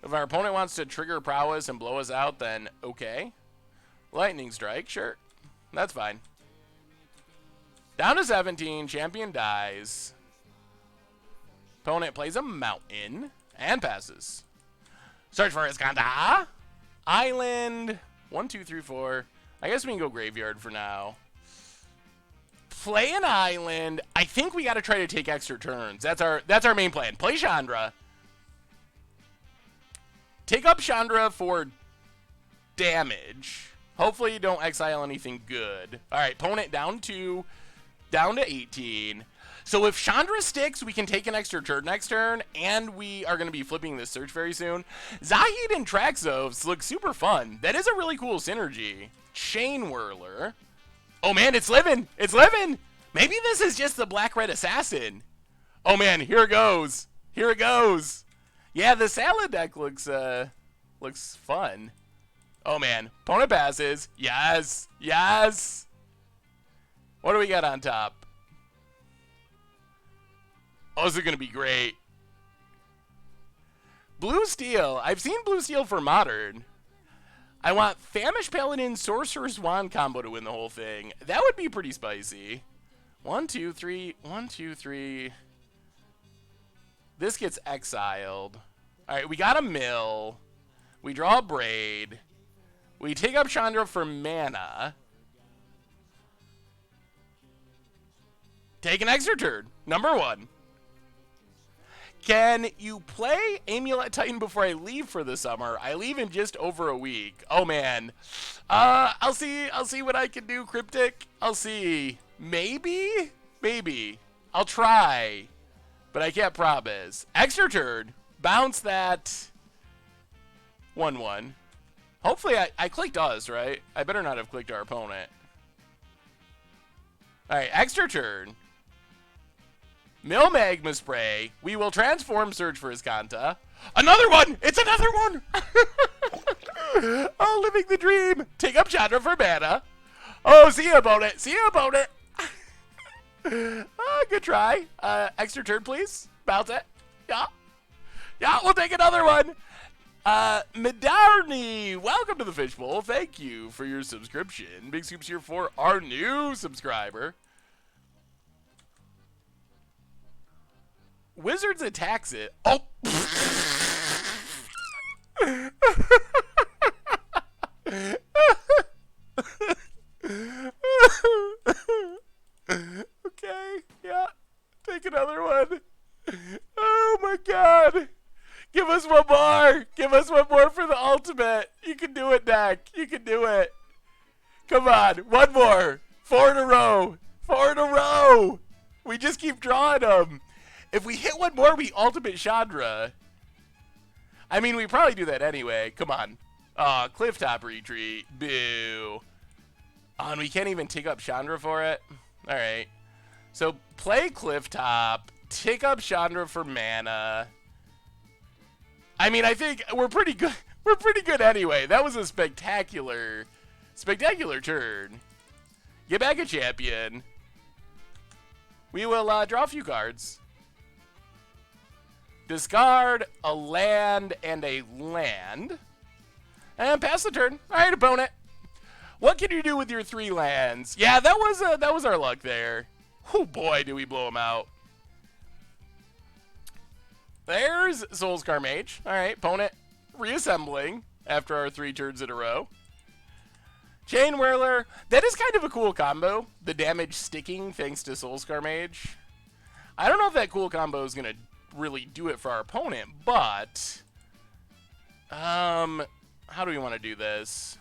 If our opponent wants to trigger prowess and blow us out, then okay. Lightning Strike, sure. That's fine. Down to 17, champion dies. Opponent plays a mountain and passes. Search for Iskanda. Island. 1, 2, 3, 4. I guess we can go graveyard for now. Play an island. I think we got to try to take extra turns. That's our main plan. Play Chandra. Take up Chandra for damage. Hopefully you don't exile anything good. All right, opponent down to 18. So if Chandra sticks, we can take an extra turn next turn, and we are going to be flipping this search very soon. Zahid and Traxos look super fun. That is a really cool synergy. Chain Whirler. Oh man, it's living. It's living. Maybe this is just the black-red assassin. Oh man, here it goes. Here it goes. Yeah, the salad deck looks fun. Oh man, opponent passes. Yes, yes. What do we got on top? Oh, this is gonna be great. Blue Steel. I've seen Blue Steel for Modern. I want Famished Paladin, Sorcerer's Wand combo to win the whole thing. That would be pretty spicy. 1, 2, 3. 1, 2, 3. This gets exiled. All right, we got a mill. We draw a Braid. We take up Chandra for mana. Take an extra turn. Number 1. Can you play Amulet Titan before I leave for the summer? I leave in just over a week. Oh man. I'll see what I can do, Cryptic. I'll see. Maybe? Maybe. I'll try. But I can't promise. Extra turn. Bounce that. 1/1. Hopefully I clicked us, right? I better not have clicked our opponent. Alright, extra turn. Mill Magma Spray. We will transform Search for Iskanta. Another one! It's another one! Oh, living the dream. Take up Chandra for mana. Oh, see you, opponent. See you, opponent. Good try. Extra turn, please. Bounce it. Yeah. Yeah, we'll take another one. Medarni, welcome to the Fishbowl. Thank you for your subscription. Big scoops here for our new subscriber. Wizards attacks it. Oh. Okay, yeah. Take another one. Oh my god. Give us one more. Give us one more for the ultimate. You can do it, Dak. You can do it. Come on. One more. 4 in a row. 4 in a row. We just keep drawing them. If we hit one more, we ultimate Chandra. I mean, we probably do that anyway. Come on. Oh, Clifftop Retreat. Boo. Oh, and we can't even take up Chandra for it? All right. So play Clifftop. Take up Chandra for mana. I mean, I think we're pretty good. We're pretty good anyway. That was a spectacular turn. Get back a champion. We will draw a few cards. Discard a land and a land. And pass the turn. All right, opponent. What can you do with your 3 lands? Yeah, that was our luck there. Oh boy, do we blow them out. There's Soulscar Mage. All right, opponent reassembling after our 3 turns in a row. Chain Whirler. That is kind of a cool combo. The damage sticking thanks to Soulscar Mage. I don't know if that cool combo is going to really do it for our opponent, but How do we want to do this?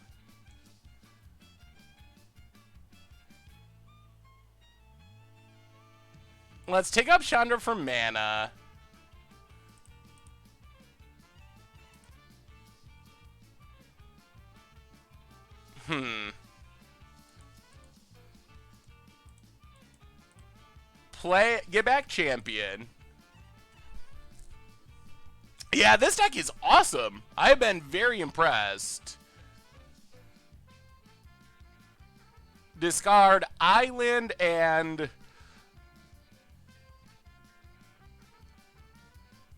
Let's take up Chandra for mana. Get back champion. Yeah, this deck is awesome. I've been very impressed. Discard Island and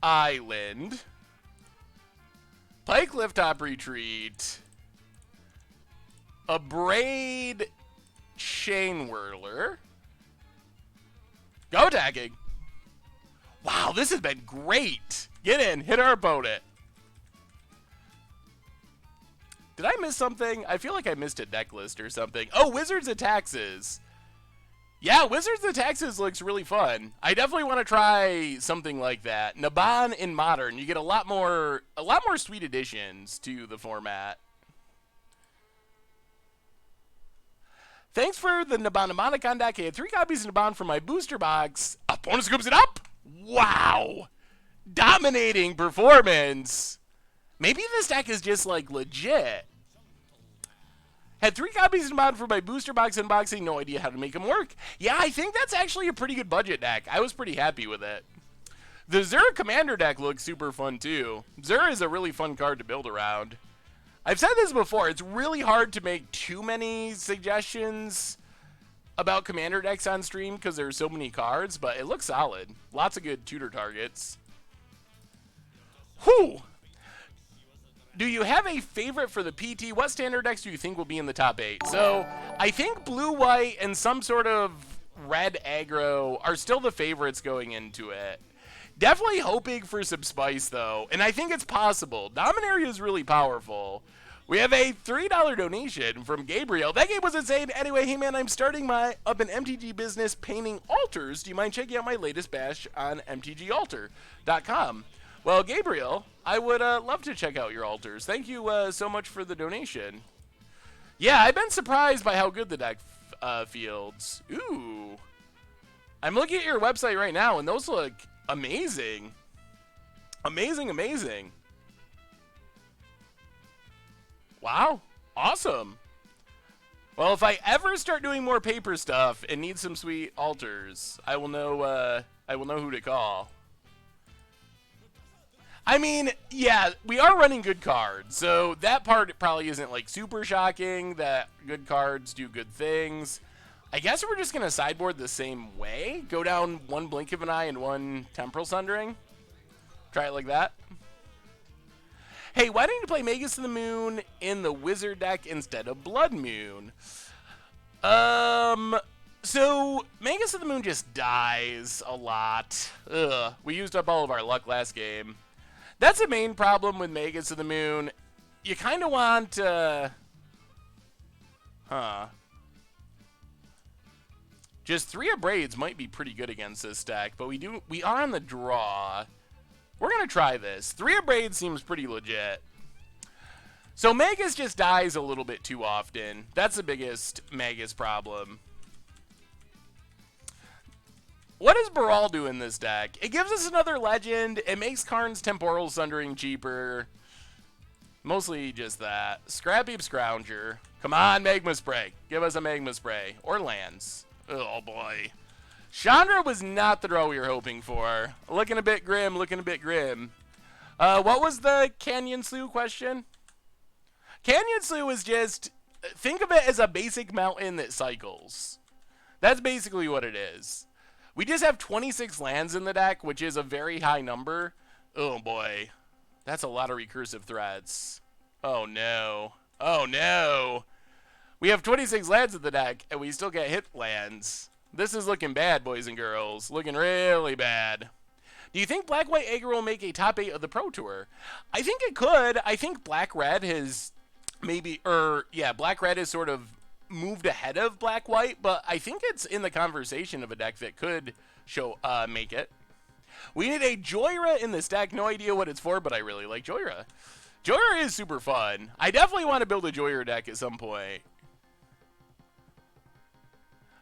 Island. Play Clifftop Retreat. Abrade Chain Whirler. Go tagging. Wow, this has been great. Get in, hit our opponent. Did I miss something? I feel like I missed a deck list or something. Oh, Wizards of Taxes. Yeah, Wizards of Taxes looks really fun. I definitely want to try something like that. Naban in Modern, you get a lot more sweet additions to the format. Thanks for the Naban deck. I had 3 copies of Naban from my booster box. Opponent scoops it up. Wow. Dominating performance. Maybe this deck is just like legit. Had 3 copies of Naban for my booster box unboxing. No idea how to make them work. Yeah, I think that's actually a pretty good budget deck. I was pretty happy with it. The Zur Commander deck looks super fun too. Zur is a really fun card to build around. I've said this before, it's really hard to make too many suggestions about Commander decks on stream because there's so many cards, but it looks solid. Lots of good tutor targets. Whew! Do you have a favorite for the PT? What standard decks do you think will be in the top 8? So, I think blue, white, and some sort of red aggro are still the favorites going into it. Definitely hoping for some spice, though, and I think it's possible. Dominaria is really powerful. We have a $3 donation from Gabriel. That game was insane. Anyway, hey man, I'm starting up an MTG business painting altars. Do you mind checking out my latest bash on mtgaltar.com? Well, Gabriel, I would love to check out your altars. Thank you so much for the donation. Yeah, I've been surprised by how good the deck fields. Ooh. I'm looking at your website right now, and those look amazing. Amazing, amazing. Wow. Awesome. Well, if I ever start doing more paper stuff and need some sweet altars, I will know who to call. I mean, yeah, we are running good cards, so that part probably isn't like super shocking that good cards do good things. I guess we're just going to sideboard the same way. Go down 1 Blink of an Eye and 1 Temporal Sundering. Try it like that. Hey, why don't you play Magus of the Moon in the Wizard deck instead of Blood Moon? So Magus of the Moon just dies a lot. Ugh, we used up all of our luck last game. That's the main problem with Magus of the Moon. You kind of want, just 3 Abrades might be pretty good against this deck, but we are on the draw. We're going to try this. 3 Abrades seems pretty legit. So Magus just dies a little bit too often. That's the biggest Magus problem. What does Baral do in this deck? It gives us another legend. It makes Karn's Temporal Sundering cheaper. Mostly just that. Scrappy Scrounger. Come on, Magma Spray. Give us a Magma Spray. Or lands. Oh, boy. Chandra was not the draw we were hoping for. Looking a bit grim, looking a bit grim. What was the Canyon Slough question? Canyon Slough is just, think of it as a basic mountain that cycles. That's basically what it is. We just have 26 lands in the deck, which is a very high number. Oh boy. That's a lot of recursive threats. Oh no. Oh no. We have 26 lands in the deck, and we still get hit lands. This is looking bad, boys and girls. Looking really bad. Do you think Black-White Aggro will make a top 8 of the Pro Tour? I think it could. I think Black-Red has Black-Red has sort of moved ahead of Black-White, but I think it's in the conversation of a deck that could make it. We need a Joyra in this deck. No idea what it's for, but I really like Joyra. Joyer is super fun. I definitely want to build a Joyer deck at some point.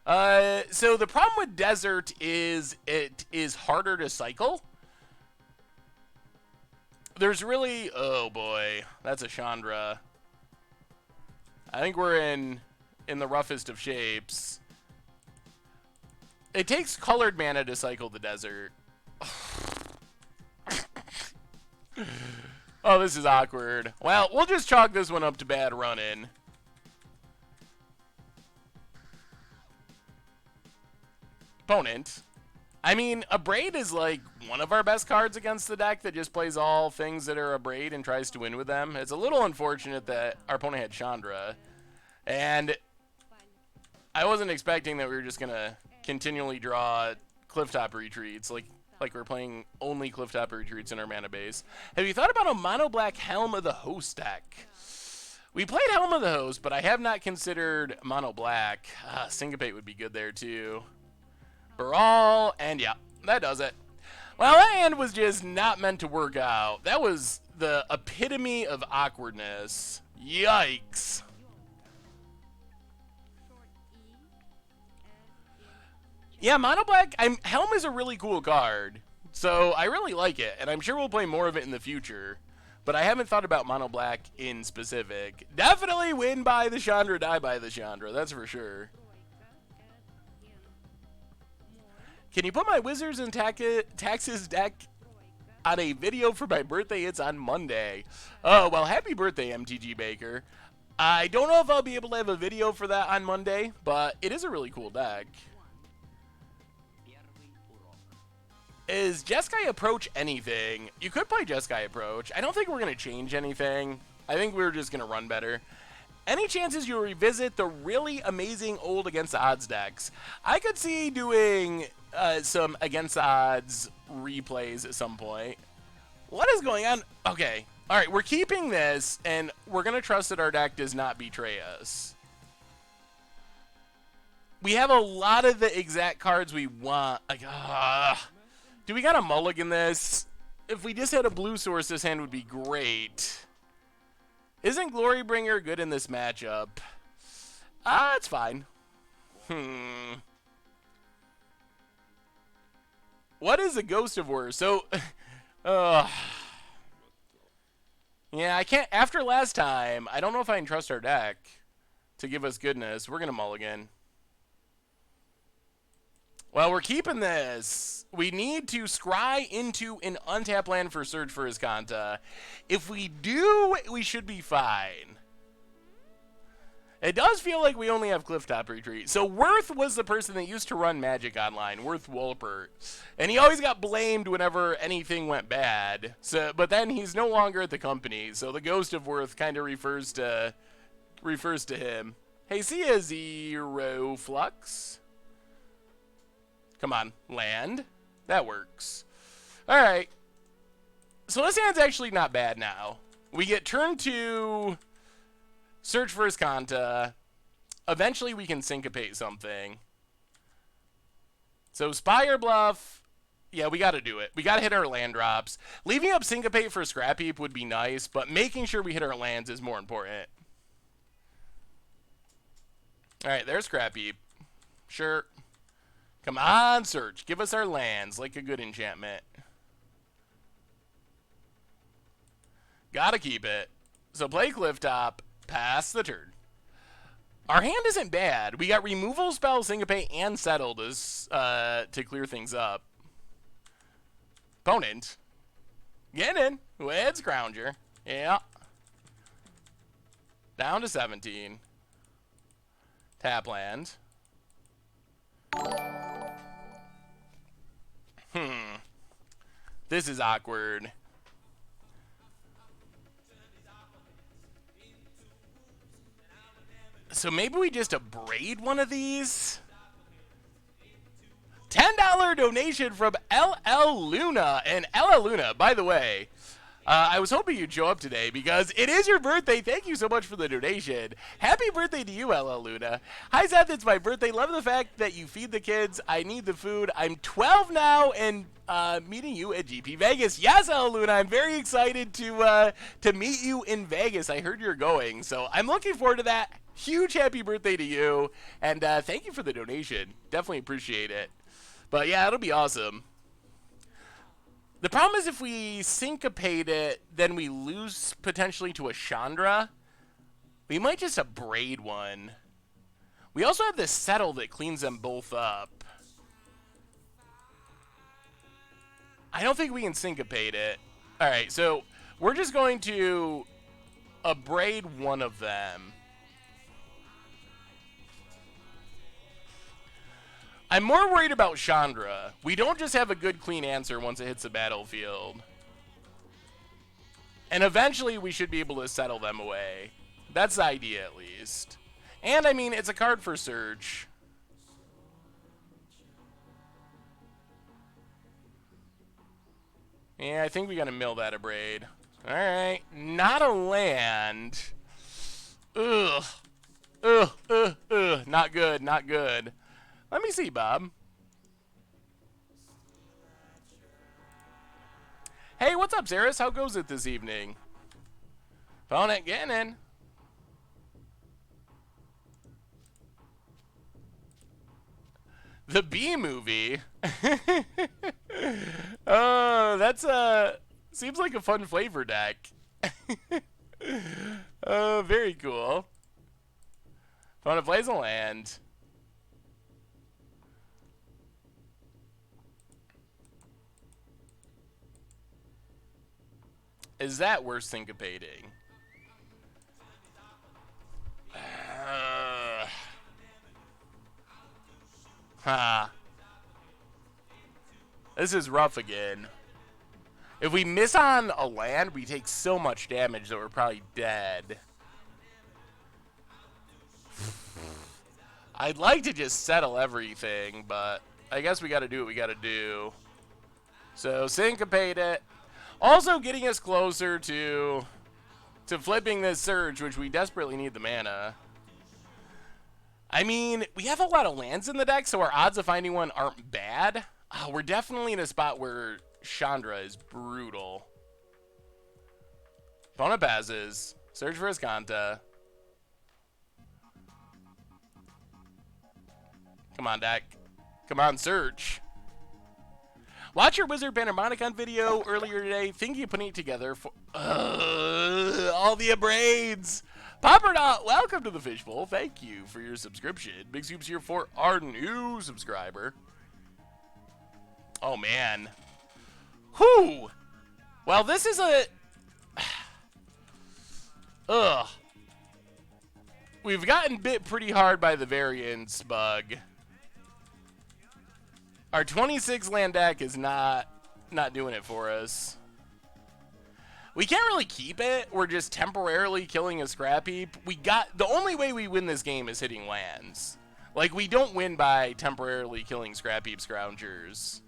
So the problem with Desert is it is harder to cycle. There's really... Oh, boy. That's a Chandra. I think we're in the roughest of shapes. It takes colored mana to cycle the Desert. Oh, this is awkward. Well, we'll just chalk this one up to bad running. Opponent. I mean, Abrade is like one of our best cards against the deck that just plays all things that are Abrade and tries to win with them. It's a little unfortunate that our opponent had Chandra. And I wasn't expecting that we were just going to continually draw Clifftop Retreats like we're playing only Clifftop Retreats in our mana base. Have you thought about a mono-black Helm of the Host deck? We played Helm of the Host, but I have not considered mono-black. Syncopate would be good there too. Baral, and yeah, that does it. Well, that hand was just not meant to work out. That was the epitome of awkwardness. Yikes. Yeah, mono black, Helm is a really cool card, so I really like it, and I'm sure we'll play more of it in the future, but I haven't thought about mono black in specific. Definitely win by the Chandra, die by the Chandra, that's for sure. Can you put my Wizards and Taxes deck on a video for my birthday? It's on Monday. Oh, well, happy birthday, MTG Baker. I don't know if I'll be able to have a video for that on Monday, but it is a really cool deck. Is Jeskai Approach anything? You could play Jeskai Approach. I don't think we're going to change anything. I think we're just going to run better. Any chances you'll revisit the really amazing old Against the Odds decks? I could see doing some Against the Odds replays at some point. What is going on? Okay. All right, we're keeping this, and we're going to trust that our deck does not betray us. We have a lot of the exact cards we want. Like, do we got to mulligan this? If we just had a blue source, this hand would be great. Isn't Glorybringer good in this matchup? It's fine. What is a Ghost of War? So, yeah, I can't. After last time, I don't know if I can trust our deck to give us goodness. We're going to mulligan. Well, we're keeping this. We need to scry into an untapped land for Search for Iskanta. If we do, we should be fine. It does feel like we only have Clifftop Retreat. So Worth was the person that used to run Magic Online, Worth Wolpert. And he always got blamed whenever anything went bad. So, but then he's no longer at the company. So the Ghost of Worth kind of refers to him. Hey, see a Zero Flux. Come on, land. That works. All right. So this hand's actually not bad now. We get turn 2, Search for Iskanta. Eventually we can syncopate something. So Spire Bluff. Yeah, we got to do it. We got to hit our land drops. Leaving up Syncopate for Scrap Heap would be nice, but making sure we hit our lands is more important. All right, there's Scrap Heap. Sure. Come on, Search. Give us our lands like a good enchantment. Gotta keep it. So play Clifftop. Pass the turn. Our hand isn't bad. We got removal spell, Syncopate, and Settle to clear things up. Opponent. Get in. With Scrounger. Yeah. Down to 17. Tap land. This is awkward. So maybe we just abrade one of these? $10 donation from LL Luna. And LL Luna, by the way, I was hoping you'd show up today because it is your birthday. Thank you so much for the donation. Happy birthday to you, LL Luna. Hi, Seth. It's my birthday. Love the fact that you feed the kids. I need the food. I'm 12 now and meeting you at GP Vegas. Yes, LL Luna. I'm very excited to meet you in Vegas. I heard you're going, so I'm looking forward to that. Huge happy birthday to you, and thank you for the donation. Definitely appreciate it. But yeah, it'll be awesome. The problem is if we syncopate it, then we lose potentially to a Chandra. We might just abrade one. We also have this settle that cleans them both up. I don't think we can syncopate it. Alright, so we're just going to abrade one of them. I'm more worried about Chandra. We don't just have a good, clean answer once it hits the battlefield. And eventually we should be able to settle them away. That's the idea, at least. And, I mean, it's a card for Surge. Yeah, I think we gotta mill that abrade. Alright, not a land. Ugh. Ugh, ugh, ugh. Not good, not good. Let me see, Bob. Hey, what's up, Zaris? How goes it this evening? Phone it, getting in. The B movie. Oh, that's seems like a fun flavor deck. Oh, very cool. Phone it plays a land. Is that worth syncopating? This is rough again. If we miss on a land, we take so much damage that we're probably dead. I'd like to just settle everything, but I guess we gotta do what we gotta do. So syncopate it. Also getting us closer to flipping this Surge, which we desperately need the mana. I mean, we have a lot of lands in the deck, so our odds of finding one aren't bad. We're definitely in a spot where Chandra is brutal. Opponent passes. Search for Escanta. Come on, deck. Come on, search. Watch your Wizard Panharmonicon video earlier today. Think you putting it together for all the abrades. Popperdot, welcome to the Fishbowl. Thank you for your subscription. Big Scoops here for our new subscriber. Oh, man. Whew. Well, this is a... Ugh. We've gotten bit pretty hard by the variance bug. Our 26 land deck is not doing it for us. We can't really keep it. We're just temporarily killing a scrap heap. The only way we win this game is hitting lands. Like, we don't win by temporarily killing scrap heap scroungers.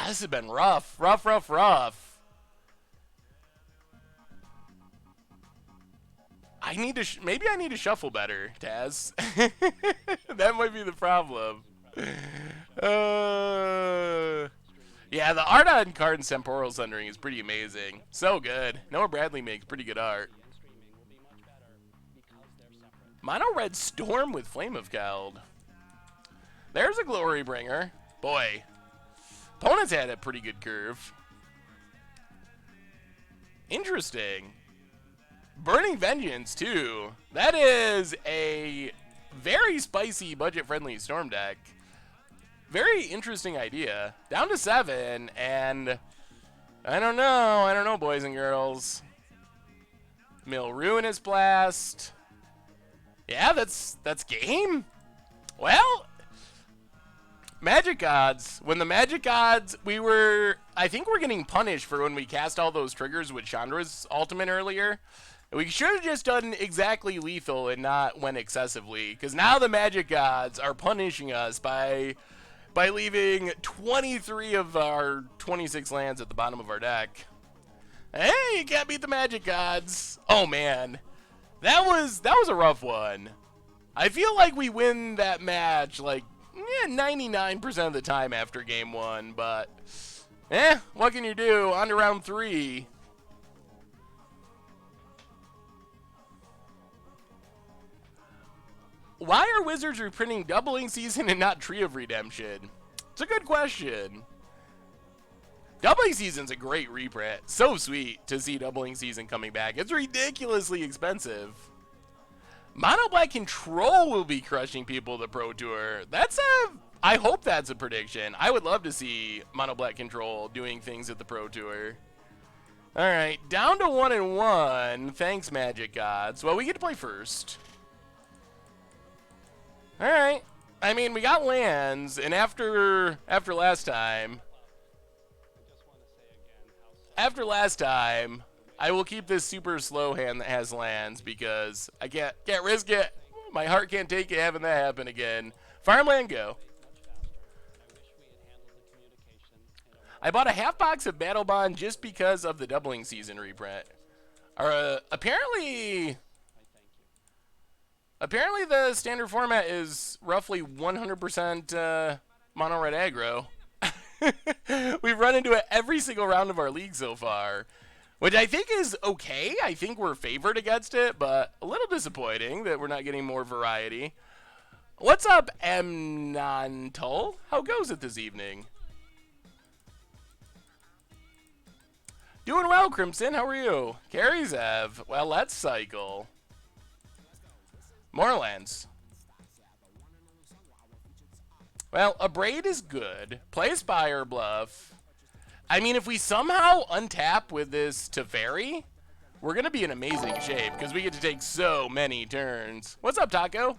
This has been rough. Rough, rough, rough. Maybe I need to shuffle better, Taz. That might be the problem. Yeah, the art on card in Temporal Sundering is pretty amazing. So good. Noah Bradley makes pretty good art. Mono Red Storm with Flame of Geld. There's a Glory Bringer. Boy. Opponents had a pretty good curve. Interesting. Burning Vengeance, too. That is a very spicy, budget-friendly Storm deck. Very interesting idea. Down to 7, and I don't know, boys and girls. Mill Ruinous Blast. Yeah, that's game. Well, Magic Gods. When the Magic Gods, I think we're getting punished for when we cast all those triggers with Chandra's ultimate earlier. We should have just done exactly lethal and not went excessively, because now the Magic Gods are punishing us by by leaving 23 of our 26 lands at the bottom of our deck. Hey, you can't beat the Magic Gods. Oh man, that was a rough one. I feel like we win that match like 99% of the time after game 1, but what can you do? On to round 3. Why are Wizards reprinting Doubling Season and not Tree of Redemption? It's a good question. Doubling Season's a great reprint. So sweet to see Doubling Season coming back. It's ridiculously expensive. Mono Black Control will be crushing people at the Pro Tour. I hope that's a prediction. I would love to see Mono Black Control doing things at the Pro Tour. Alright, down to 1-1. Thanks, Magic Gods. Well, we get to play first. Alright. I mean, we got lands, and after last time, I will keep this super slow hand that has lands because I can't risk it. My heart can't take it having that happen again. Farmland, go. I bought a half box of Battle Bond just because of the Doubling Season reprint. Apparently the standard format is roughly 100% mono red aggro. We've run into it every single round of our league so far, which I think is okay. I think we're favored against it, but a little disappointing that we're not getting more variety. What's up, Mnontol? How goes it this evening? Doing well, Crimson. How are you? Carries Ev. Well, let's cycle. More lands. Well, a Braid is good. Play Spire Bluff. I mean, if we somehow untap with this Teferi, we're going to be in amazing shape because we get to take so many turns. What's up, Taco?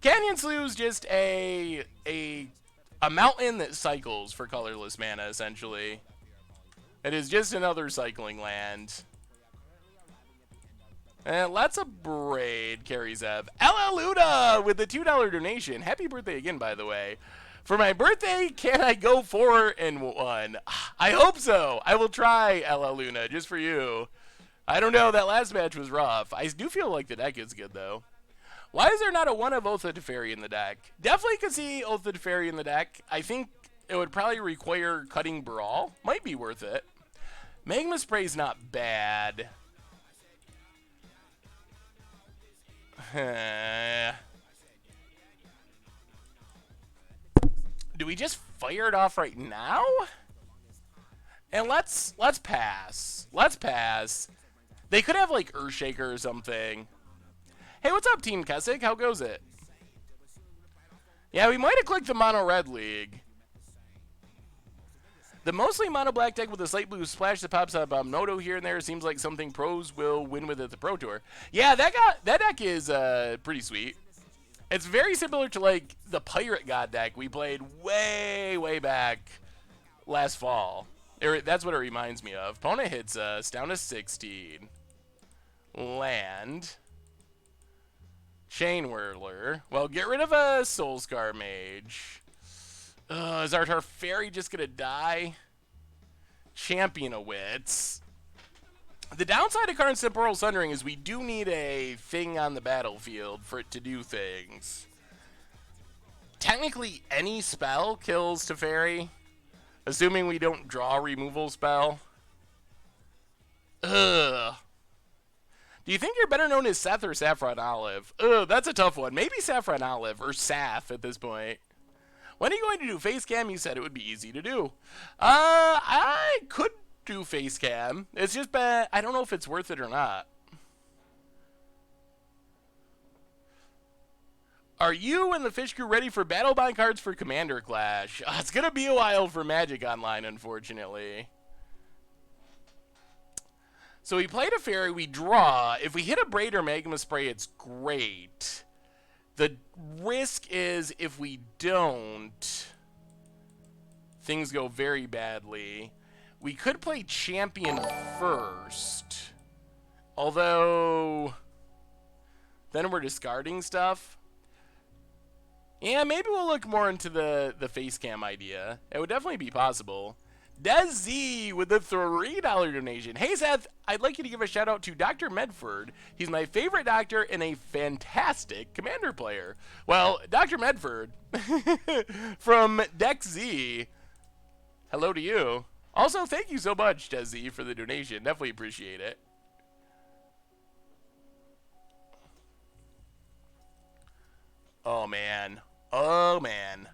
Canyon Slew's just a mountain that cycles for colorless mana, essentially. It is just another cycling land. And let's a Braid, carries Ev. LL Luna with the $2 donation. Happy birthday again, by the way. For my birthday, can I go 4-1? I hope so. I will try, LL Luna, just for you. I don't know, that last match was rough. I do feel like the deck is good, though. Why is there not a 1 of Oath of Teferi in the deck? Definitely could see Oath of Teferi in the deck. I think it would probably require cutting Brawl. Might be worth it. Magma Spray's not bad. Do we just fire it off right now? And let's pass. Let's pass. They could have like Earthshaker or something. Hey, what's up, Team Kessick? How goes it? Yeah, we might have clicked the Mono Red League. The mostly mono black deck with a slight blue splash that pops up Noto here and there seems like something pros will win with at the Pro Tour. Yeah, that deck is pretty sweet. It's very similar to like the Pirate God deck we played way back last fall. That's what it reminds me of. Opponent hits us down to 16. Land. Chain Whirler. Well, get rid of a Soulscar Mage. Is our Teferi just gonna die? Champion of Wits. The downside of current Temporal Sundering is we do need a thing on the battlefield for it to do things. Technically, any spell kills Teferi, assuming we don't draw a removal spell. Ugh. Do you think you're better known as Seth or Saffron Olive? Ugh, that's a tough one. Maybe Saffron Olive, or Saf at this point. When are you going to do face cam? You said it would be easy to do. I could do face cam. It's just bad. I don't know if it's worth it or not. Are you and the Fish Crew ready for Battle Bond cards for Commander Clash? It's going to be a while for Magic Online, unfortunately. So we played a Fairy, we draw. If we hit a Braid or Magma Spray, it's great. The risk is if we don't, things go very badly. We could play Champion first. Although, then we're discarding stuff. Yeah, maybe we'll look more into the face cam idea. It would definitely be possible. Des Z with the $3 donation. Hey Seth, I'd like you to give a shout out to Dr. Medford. He's my favorite doctor and a fantastic commander player. Well, Dr. Medford from Deck Z, hello to you. Also, thank you so much, Des Z, for the donation. Definitely appreciate it. Oh man. Oh man.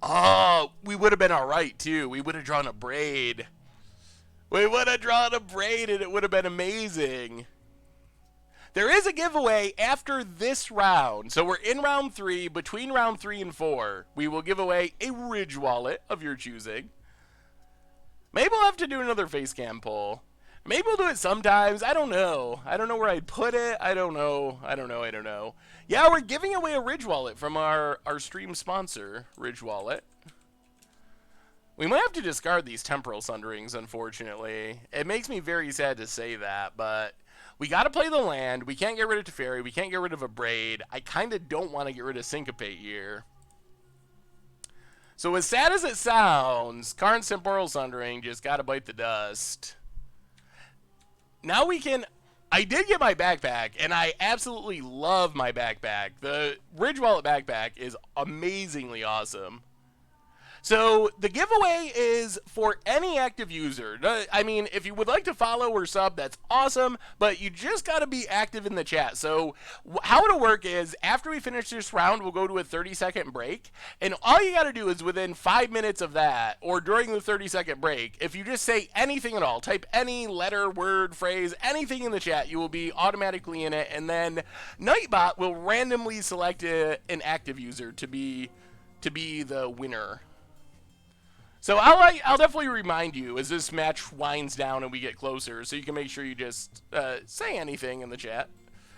Oh, we would have been alright too. We would have drawn a braid. We would have drawn a braid and it would have been amazing. There is a giveaway after this round. So we're in round 3. Between round 3 and 4, we will give away a Ridge wallet of your choosing. Maybe we'll have to do another face cam poll. Maybe we'll do it sometimes. I don't know. I don't know where I'd put it. I don't know. Yeah, we're giving away a Ridge wallet from our stream sponsor, Ridge Wallet. We might have to discard these temporal sunderings, unfortunately. It makes me very sad to say that, but we got to play the land. We can't get rid of Teferi. We can't get rid of a braid. I kind of don't want to get rid of Syncopate here. So as sad as it sounds, Karn's temporal sundering just got to bite the dust. Now we can... I did get my backpack, and I absolutely love my backpack. The Ridge Wallet backpack is amazingly awesome. So the giveaway is for any active user. I mean, if you would like to follow or sub, that's awesome, but you just got to be active in the chat. So how it'll work is after we finish this round, we'll go to a 30-second break, and all you got to do is within 5 minutes of that, or during the 30-second break, if you just say anything at all, type any letter, word, phrase, anything in the chat, you will be automatically in it, and then Nightbot will randomly select an active user to be the winner. So I'll definitely remind you as this match winds down and we get closer, so you can make sure you just say anything in the chat.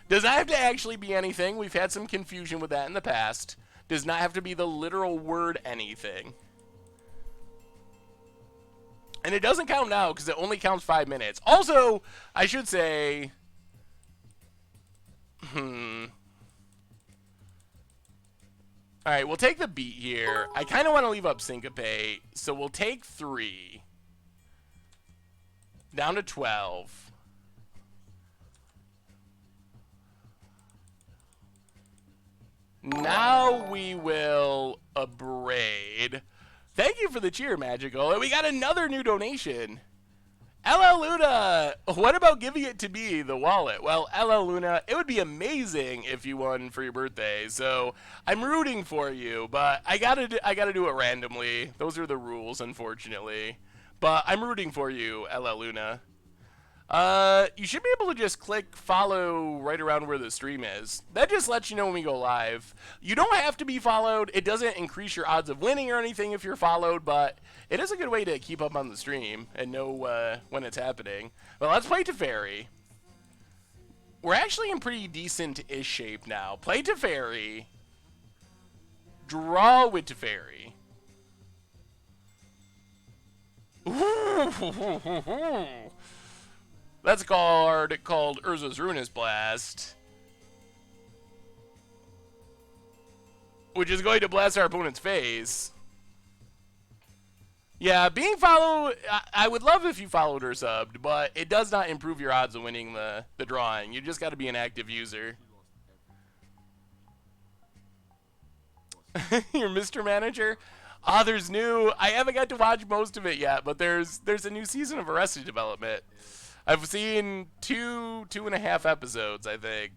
Does not have to actually be anything. We've had some confusion with that in the past. Does not have to be the literal word anything. And it doesn't count now because it only counts 5 minutes. Also, I should say... Alright, we'll take the beat here. I kind of want to leave up Syncopate, so we'll take 3. Down to 12. Now we will abrade. Thank you for the cheer, Magical. And we got another new donation. LL Luna, what about giving it to me, the wallet? Well, LL Luna, it would be amazing if you won for your birthday. So I'm rooting for you, but I gotta do it randomly. Those are the rules, unfortunately. But I'm rooting for you, LL Luna. You should be able to just click follow right around where the stream is. That just lets you know when we go live. You don't have to be followed. It doesn't increase your odds of winning or anything if you're followed, but it is a good way to keep up on the stream and know when it's happening. Well, let's play Teferi. We're actually in pretty decent-ish shape now. Play Teferi. Draw with Teferi. That's a card called Urza's Ruinous Blast, which is going to blast our opponent's face. Yeah, being followed, I would love if you followed or subbed, but it does not improve your odds of winning the drawing. You just got to be an active user. You're Mr. Manager? Ah, there's new. I haven't got to watch most of it yet, but there's a new season of Arrested Development. I've seen two and a half episodes, I think.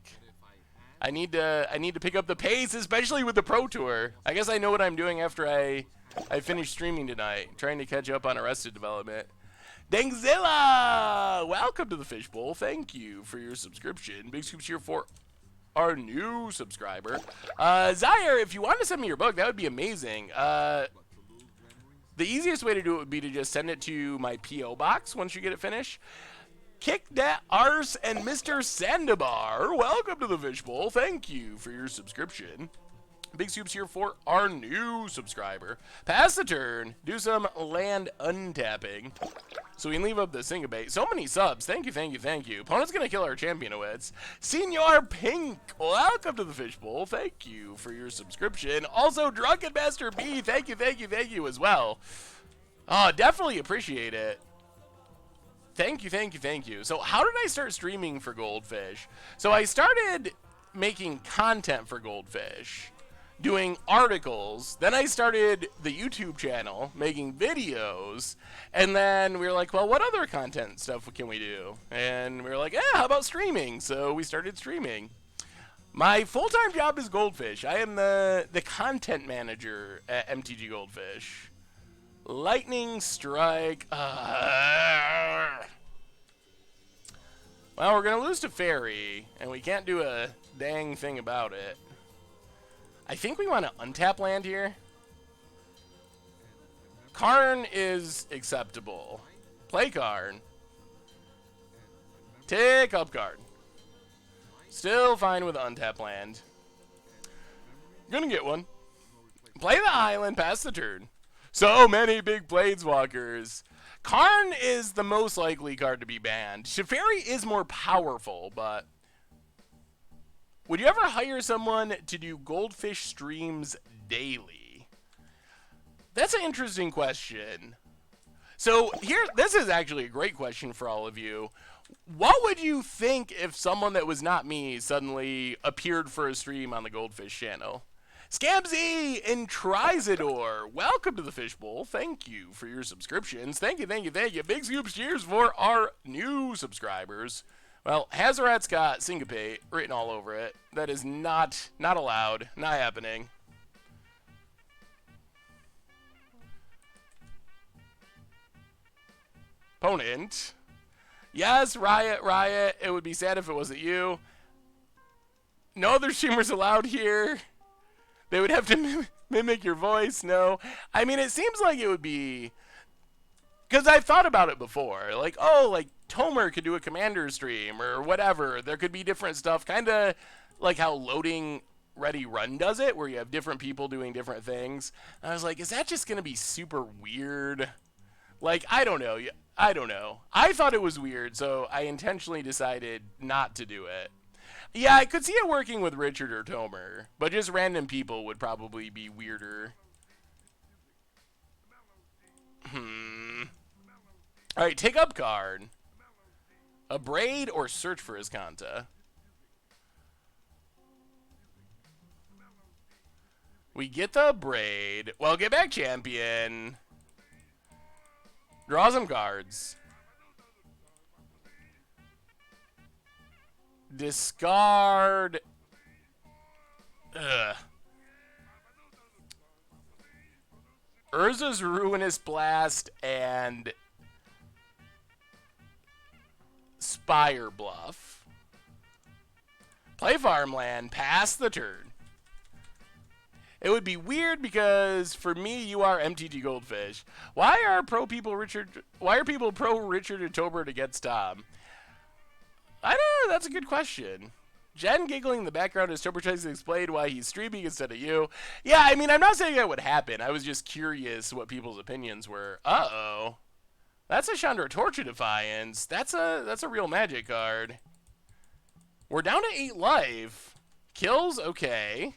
I need to pick up the pace, especially with the Pro Tour. I guess I know what I'm doing after I finish streaming tonight, trying to catch up on Arrested Development. Dangzilla! Welcome to the Fishbowl. Thank you for your subscription. Big scoops here for our new subscriber. Zaire, if you want to send me your book, that would be amazing. The easiest way to do it would be to just send it to my P.O. box once you get it finished. Kick that arse and Mr. Sandabar, welcome to the Fishbowl. Thank you for your subscription. Big soups here for our new subscriber. Pass the turn. Do some land untapping. So we can leave up the syncopate. So many subs. Thank you, thank you, thank you. Opponent's going to kill our champion of wits. Senor Pink, welcome to the fishbowl. Thank you for your subscription. Also, Drunken Master B, thank you, thank you, thank you as well. Oh, definitely appreciate it. Thank you, thank you, thank you. So how did I start streaming for Goldfish? So I started making content for Goldfish, doing articles. Then I started the YouTube channel, making videos. And then we were like, well, what other content stuff can we do? And we were like, how about streaming? So we started streaming. My full-time job is Goldfish. I am the content manager at MTG Goldfish. Lightning Strike. Well, we're going to lose to Fairy, and we can't do a dang thing about it. I think we want to untap land here. Karn is acceptable. Play Karn. Take up Karn. Still fine with untap land. Gonna get one. Play the island, pass the turn. So many big Planeswalkers. Karn is the most likely card to be banned. Teferi is more powerful, but... would you ever hire someone to do Goldfish streams daily? That's an interesting question. So here, this is actually a great question for all of you. What would you think if someone that was not me suddenly appeared for a stream on the Goldfish channel? Scabsy and Trizador, welcome to the Fishbowl. Thank you for your subscriptions. Thank you, thank you, thank you. Big scoops cheers for our new subscribers. Well, Hazarat's got Syncopate written all over it. That is not allowed, not happening. Opponent. Yes, Riot, Riot. It would be sad if it wasn't you. No other streamers allowed here. They would have to mimic your voice. No. I mean, it seems like it would be... because I've thought about it before. Like, oh, like, Tomer could do a commander stream or whatever. There could be different stuff. Kind of like how Loading Ready Run does it, where you have different people doing different things. And I was like, is that just going to be super weird? Like, I don't know. I don't know. I thought it was weird, so I intentionally decided not to do it. Yeah, I could see it working with Richard or Tomer, but just random people would probably be weirder. Alright, take up card. Abrade or search for Iskanta. We get the Abrade. Well, get back champion. Draw some cards. Discard. Urza's Ruinous Blast and Spire Bluff. Play Farmland, pass the turn. It would be weird because for me, you are MTG Goldfish. Why are people pro Richard and Tobert against Tom? I don't know. That's a good question. Jen giggling in the background as Tobert tries to explain why he's streaming instead of you. Yeah, I mean, I'm not saying that would happen. I was just curious what people's opinions were. Uh-oh. That's a Chandra Torture Defiance. That's a real Magic card. We're down to 8 life. Kills, okay.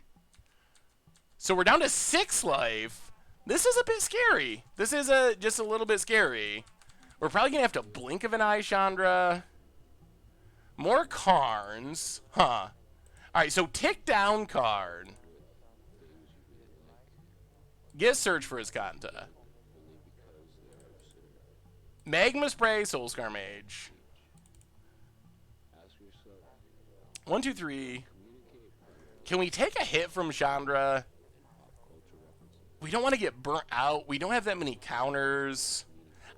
So we're down to 6 life. This is a bit scary. This is just a little bit scary. We're probably going to have to blink of an eye, Chandra. More Karns. Huh. Alright, so tick down card. Get search for Iskanta. Magma Spray, Soulscar Mage. 1, 2, 3. Can we take a hit from Chandra? We don't want to get burnt out. We don't have that many counters.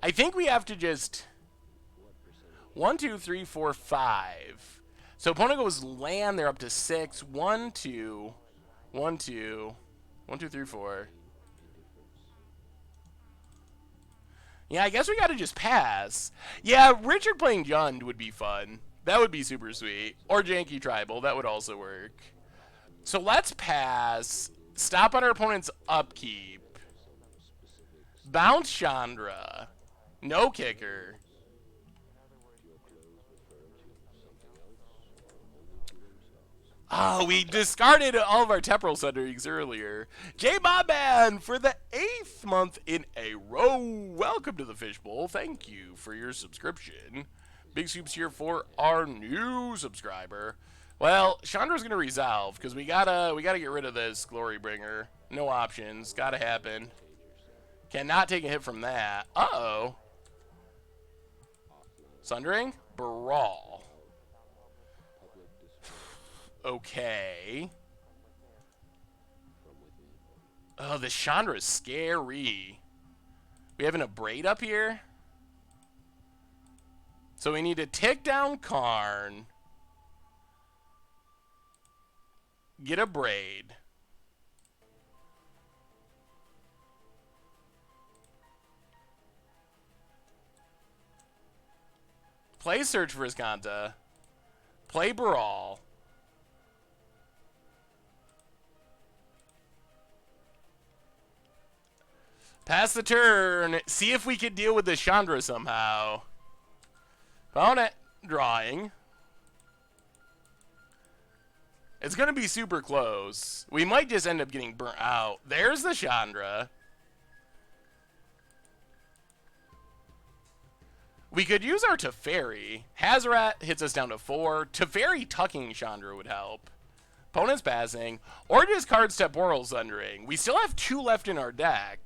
I think we have to just... 1, 2, 3, 4, 5. So opponent goes land. They're up to 6. 1, 2. 1, 2. 1, 2, 3, 4. Yeah, I guess we got to just pass. Yeah, Richard playing Jund would be fun. That would be super sweet. Or Janky Tribal. That would also work. So let's pass. Stop on our opponent's upkeep. Bounce Chandra. No kicker. Oh, we discarded all of our temporal sunderings earlier. J Bobman for the 8th month in a row. Welcome to the Fishbowl. Thank you for your subscription. Big soups here for our new subscriber. Well, Chandra's gonna resolve because we gotta get rid of this Glory Bringer. No options. Gotta happen. Cannot take a hit from that. Uh-oh. Sundering? Brawl. Okay. Oh, the Chandra is scary. We have an Abrade up here. So we need to tick down Karn. Get a Braid. Play Search for Iskanta. Play Brawl. Pass the turn. See if we can deal with the Chandra somehow. Opponent drawing. It's going to be super close. We might just end up getting burnt out. There's the Chandra. We could use our Teferi. Hazaret hits us down to 4. Teferi tucking Chandra would help. Opponent's passing. Or just card Temporal Sundering. We still have 2 left in our deck.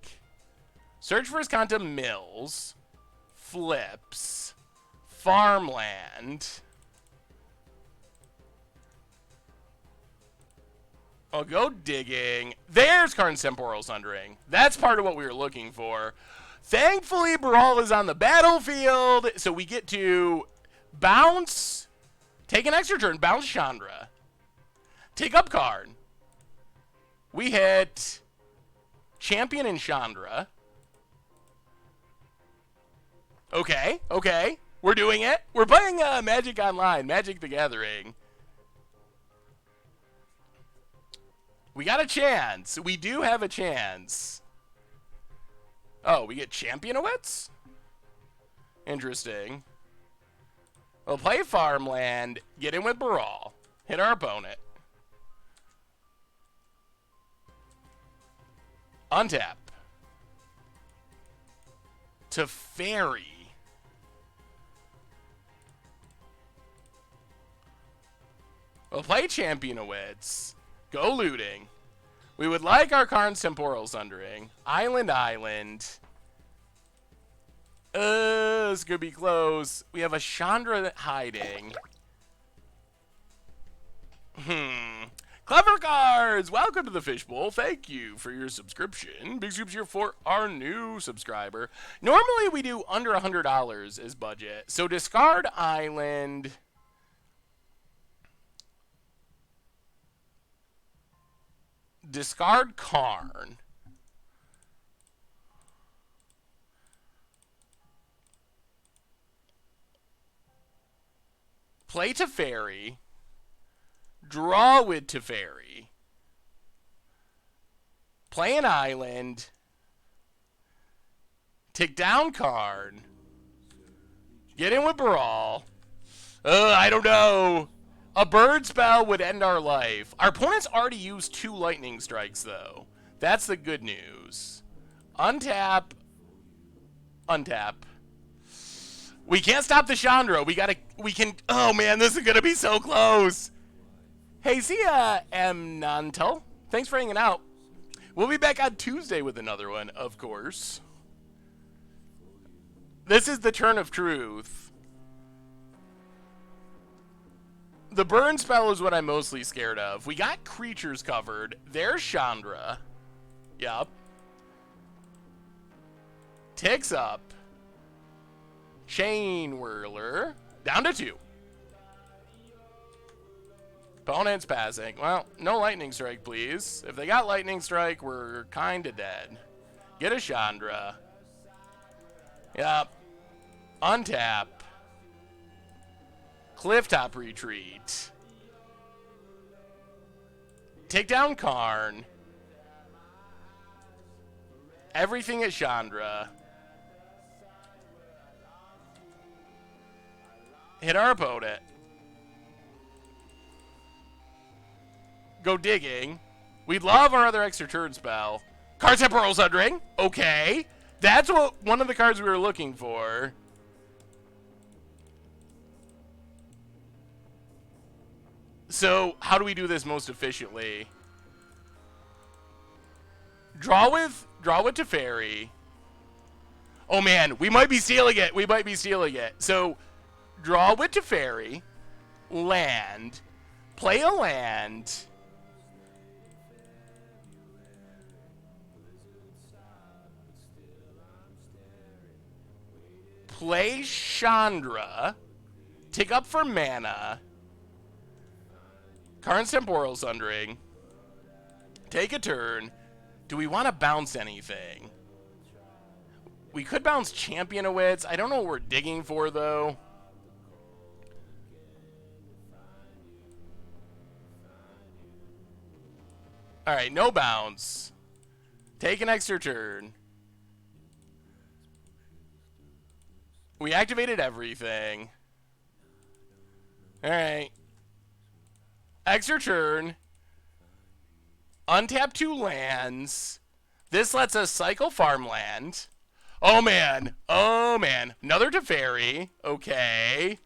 Search for Iskanta Mills. Flips. Farmland. I'll go digging. There's Karn's Temporal Sundering. That's part of what we were looking for. Thankfully, Brawl is on the battlefield, so we get to bounce, take an extra turn, bounce Chandra, take up Karn. We hit Champion and Chandra. Okay, okay. We're doing it. We're playing Magic Online, Magic the Gathering. We got a chance. We do have a chance. Oh, we get Championowitz? Interesting. We'll play Farmland, get in with Brawl, hit our opponent. Untap. Teferi. We'll play Championowitz. Go looting. We would like our Karn's Temporal Sundering. Island, Island. This could be close. We have a Chandra hiding. Clever Cards! Welcome to the Fishbowl. Thank you for your subscription. Big soups here for our new subscriber. Normally we do under $100 as budget. So discard Island. Discard Karn. Play Teferi. Draw with Teferi. Play an island. Take down Karn. Get in with Brawl. I don't know. A bird spell would end our life. Our opponent's already used 2 lightning strikes, though. That's the good news. Untap. Untap. We can't stop the Chandra. We can. Oh man, this is gonna be so close. Hey, see ya, M. Nantel. Thanks for hanging out. We'll be back on Tuesday with another one, of course. This is the turn of truth. The burn spell is what I'm mostly scared of. We got creatures covered. There's Chandra. Yup. Ticks up. Chain Whirler. Down to 2. Opponent's passing. Well, no Lightning Strike, please. If they got Lightning Strike, we're kinda dead. Get a Chandra. Yup. Untap. Clifftop Retreat. Take down Karn. everything at Chandra. Hit our opponent. Go digging. We love our other extra turn spell. Card Temporal Sundering. Okay. That's what one of the cards we were looking for. So, how do we do this most efficiently? Draw with Teferi. Oh man, we might be stealing it. We might be stealing it. So, draw with Teferi. Land. Play a land. Play Chandra. Take up for mana. Karn's Temporal Sundering. Take a turn. Do we want to bounce anything? We could bounce Champion of Wits. I don't know what we're digging for, though. Alright, no bounce. Take an extra turn. We activated everything. Alright. Extra turn. Untap 2 lands. This lets us cycle farmland. Oh man. Oh man. Another Teferi. Okay.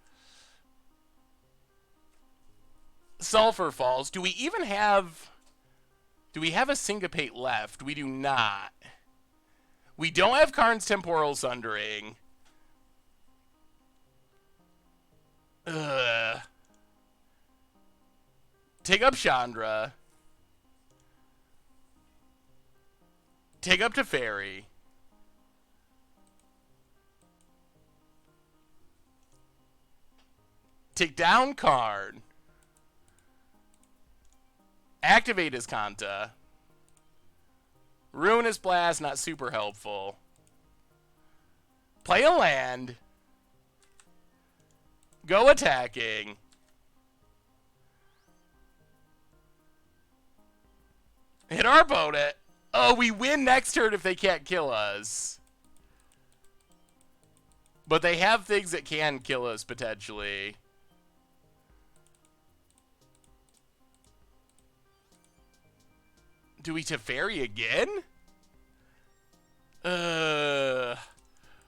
Sulfur Falls. Do we even have... Do we have a Syncopate left? We do not. We don't have Karn's Temporal Sundering. Ugh. Take up Chandra. Take up Teferi. Take down Karn. Activate his Kanta. Ruinous Blast, not super helpful. Play a land. Go attacking. Hit our opponent. Oh, we win next turn if they can't kill us. But they have things that can kill us, potentially. Do we Teferi again?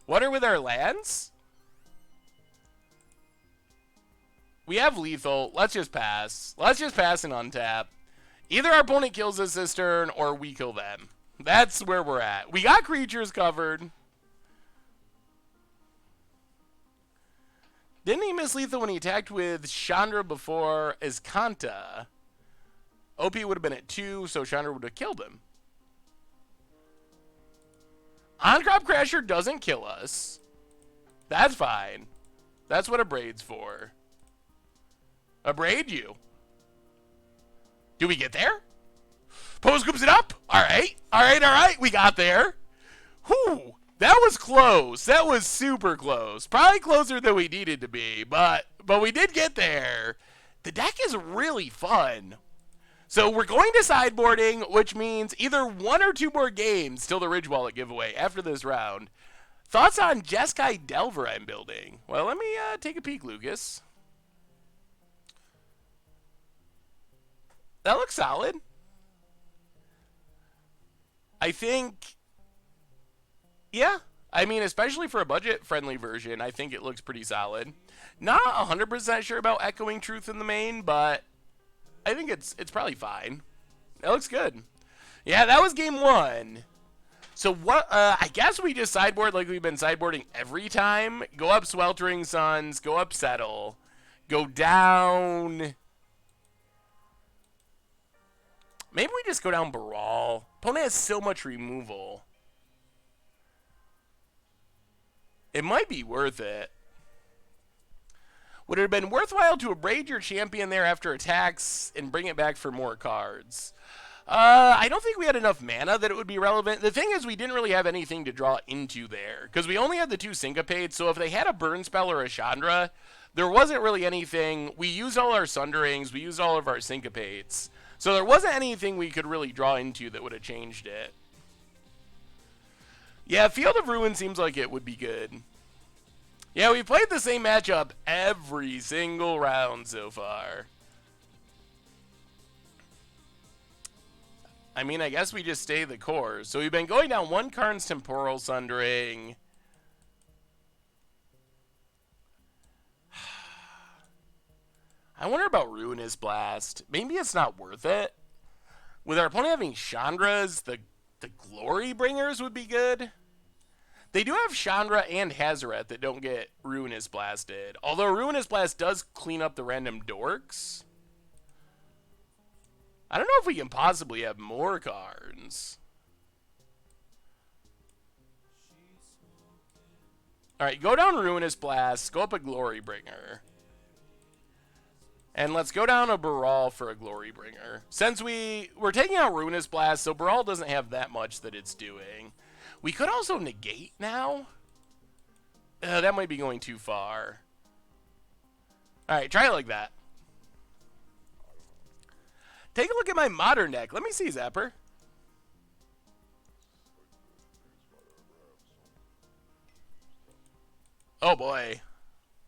What are with our lands? We have lethal. Let's just pass. Let's just pass and untap. Either our opponent kills us this turn, or we kill them. That's where we're at. We got creatures covered. Didn't he miss lethal when he attacked with Chandra before as Kanta? OP would have been at 2, so Chandra would have killed him. On-Crop Crasher doesn't kill us. That's fine. That's what Abraid's for. Abraid you. Do we get there? Pose scoops it up. All right. All right. All right. We got there. Whew. That was close. That was super close. Probably closer than we needed to be, but we did get there. The deck is really fun. So we're going to sideboarding, which means either 1 or 2 more games till the Ridge Wallet giveaway after this round. Thoughts on Jeskai Delver I'm building? Well, let me take a peek, Lucas. That looks solid. I think, yeah. I mean, especially for a budget-friendly version, I think it looks pretty solid. Not 100% sure about Echoing Truth in the main, but I think it's probably fine. That looks good. Yeah, that was game 1. So what? I guess we just sideboard like we've been sideboarding every time. Go up Sweltering Suns. Go up Settle. Go down. Maybe we just go down Baral. Opponent has so much removal. It might be worth it. Would it have been worthwhile to abrade your champion there after attacks and bring it back for more cards? I don't think we had enough mana that it would be relevant. The thing is, we didn't really have anything to draw into there, because we only had the 2 Syncopates, so if they had a Burn Spell or a Chandra, there wasn't really anything. We used all our Sunderings, we used all of our Syncopates, so there wasn't anything we could really draw into that would have changed it. Yeah, Field of Ruin seems like it would be good. Yeah, we played the same matchup every single round so far. I mean, I guess we just stay the course. So we've been going down one Karn's Temporal Sundering. I wonder about Ruinous Blast. Maybe it's not worth it. With our opponent having Chandra's, the Glory Bringers would be good. They do have Chandra and Hazoret that don't get Ruinous Blasted. Although Ruinous Blast does clean up the random dorks. I don't know if we can possibly have more cards. Alright, go down Ruinous Blast, go up a Glory Bringer. And let's go down a Baral for a Glory Bringer. Since we're taking out Ruinous Blast, so Baral doesn't have that much that it's doing. We could also negate now. That might be going too far. Alright, try it like that. Take a look at my modern deck. Let me see, Zapper. Oh boy.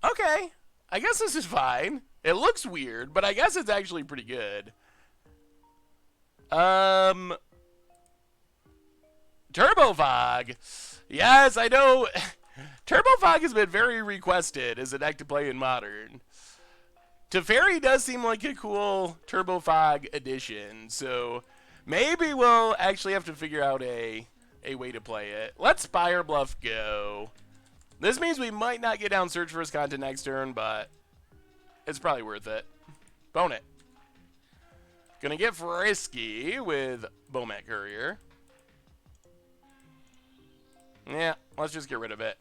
Okay. I guess this is fine. It looks weird, but I guess it's actually pretty good. Turbo Fog. Yes, I know. Turbo Fog has been very requested as a deck to play in Modern. Teferi does seem like a cool Turbo Fog addition, so maybe we'll actually have to figure out a way to play it. Let Spire Bluff go. This means we might not get down Search for Escanta next turn, but it's probably worth it. Bone it. Gonna get frisky with Bomet Courier. Yeah, let's just get rid of it.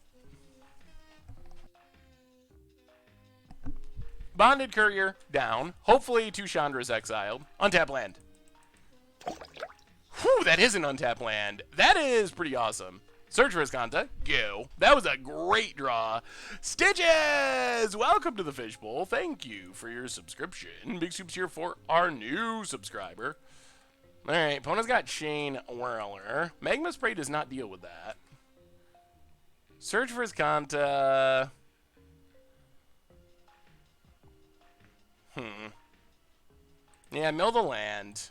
Bonded Courier, down. Hopefully 2 Chandras exiled. Untap land. Whew, that is an untap land. That is pretty awesome. Search for Escanta, go. That was a great draw. Stitches! Welcome to the Fishbowl. Thank you for your subscription. Big soups here for our new subscriber. Alright, opponent's got Shane Whirler. Magma Spray does not deal with that. Search for Escanta. Yeah, mill the land.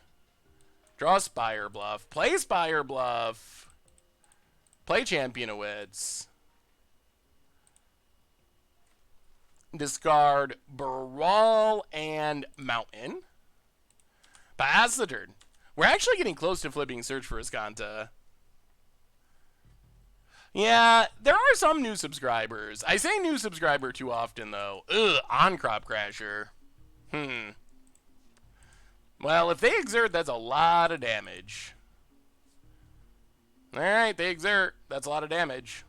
Draw Spire Bluff. Play Spire Bluff. Play Champion of Wits. Discard Baral and Mountain. Pass the turn. We're actually getting close to flipping Search for Escanta. Yeah, there are some new subscribers. I say new subscriber too often, though. Ugh, on Crop Crasher. Well, if they exert, that's a lot of damage. Alright, they exert. That's a lot of damage.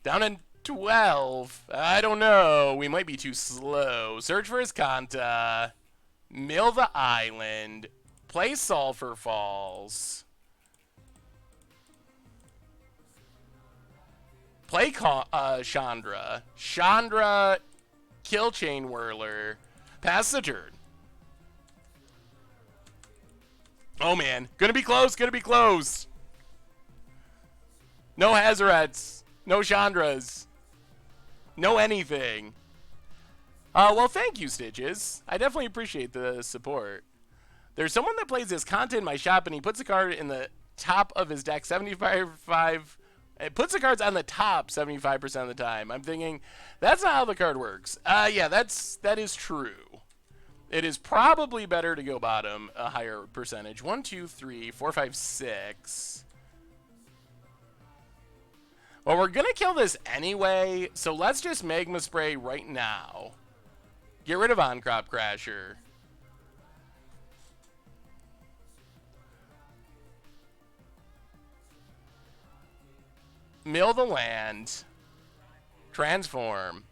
Down in 12. I don't know. We might be too slow. Search for Escanta. Mill the island. Play Sulphur Falls. Play Chandra. Chandra, kill Chain Whirler. Pass the turn. Oh man, gonna be close, gonna be close. No Hazarets, no Chandras, no anything. Well, thank you, Stitches. I definitely appreciate the support. There's someone that plays this content in my shop, and he puts a card in the top of his deck 75. It puts the cards on the top 75% of the time. I'm thinking, that's not how the card works. Yeah, that is true. It is probably better to go bottom a higher percentage. 1, 2, 3, 4, 5, 6. Well, we're going to kill this anyway, so let's just Magma Spray right now. Get rid of On-Crop Crasher. Mill the land. Transform.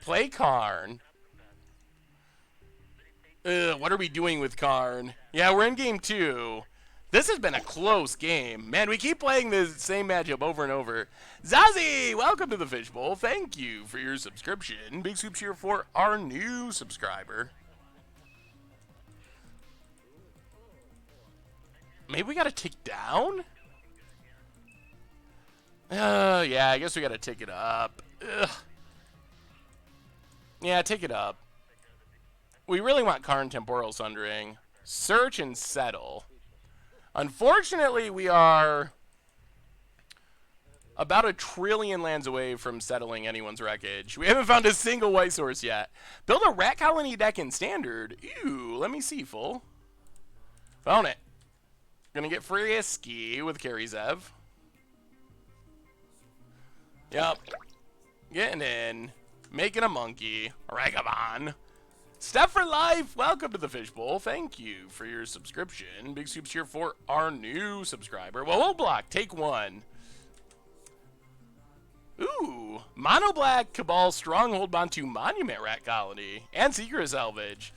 Play Karn. Ugh, what are we doing with Karn? Yeah, we're in game 2. This has been a close game. Man, we keep playing the same matchup over and over. Zazie, welcome to the Fishbowl. Thank you for your subscription. Big soup cheer for our new subscriber. Maybe we got to tick down? Yeah, I guess we got to tick it up. Ugh. Yeah, tick it up. We really want Karn Temporal Sundering. Search and settle. Unfortunately, we are about 1 trillion lands away from settling anyone's wreckage. We haven't found a single white source yet. Build a rat colony deck in standard. Ew, let me see, full. Found it. Gonna get frisky with Karizev. Yep. Getting in. Making a monkey. Ragabon. Step for Life, welcome to the Fishbowl. Thank you for your subscription. Big soups here for our new subscriber. Well, we'll block. Take 1. Ooh. Mono Black Cabal Stronghold Bantu Monument Rat Colony. And Secret Salvage.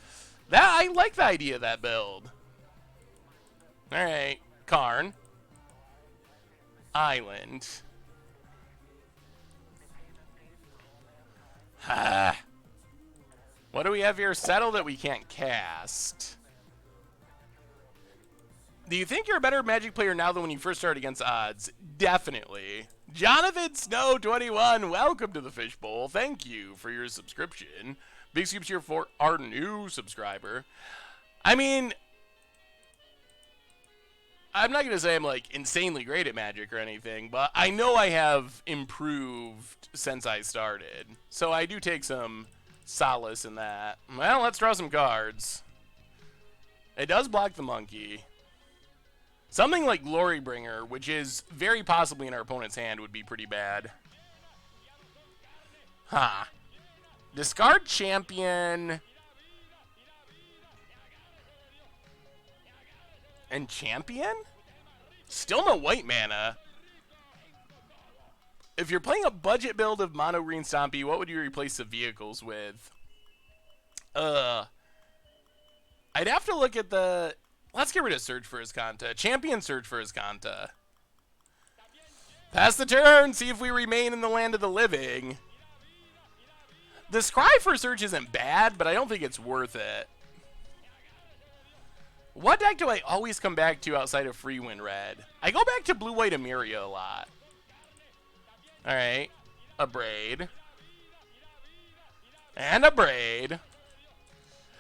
I like the idea of that build. Alright. Karn. Island. Ah. What do we have here? Settle that we can't cast. Do you think you're a better Magic player now than when you first started against odds? Definitely. Jonathan Snow 21, welcome to the Fishbowl. Thank you for your subscription. Big soups here for our new subscriber. I mean, I'm not going to say I'm like insanely great at Magic or anything, but I know I have improved since I started. So I do take some solace in that. Well, let's draw some cards. It does block the monkey. Something like Glorybringer, which is very possibly in our opponent's hand, would be pretty bad. Huh. Discard champion. And champion? Still no white mana. If you're playing a budget build of Mono Green Stompy, what would you replace the vehicles with? I'd have to look at the... Let's get rid of Search for Azcanta. Champion Search for Azcanta. Pass the turn. See if we remain in the land of the living. The Scry for Search isn't bad, but I don't think it's worth it. What deck do I always come back to outside of Freewind Red? I go back to Blue-White Emiria a lot. Alright. A Braid. And a Braid.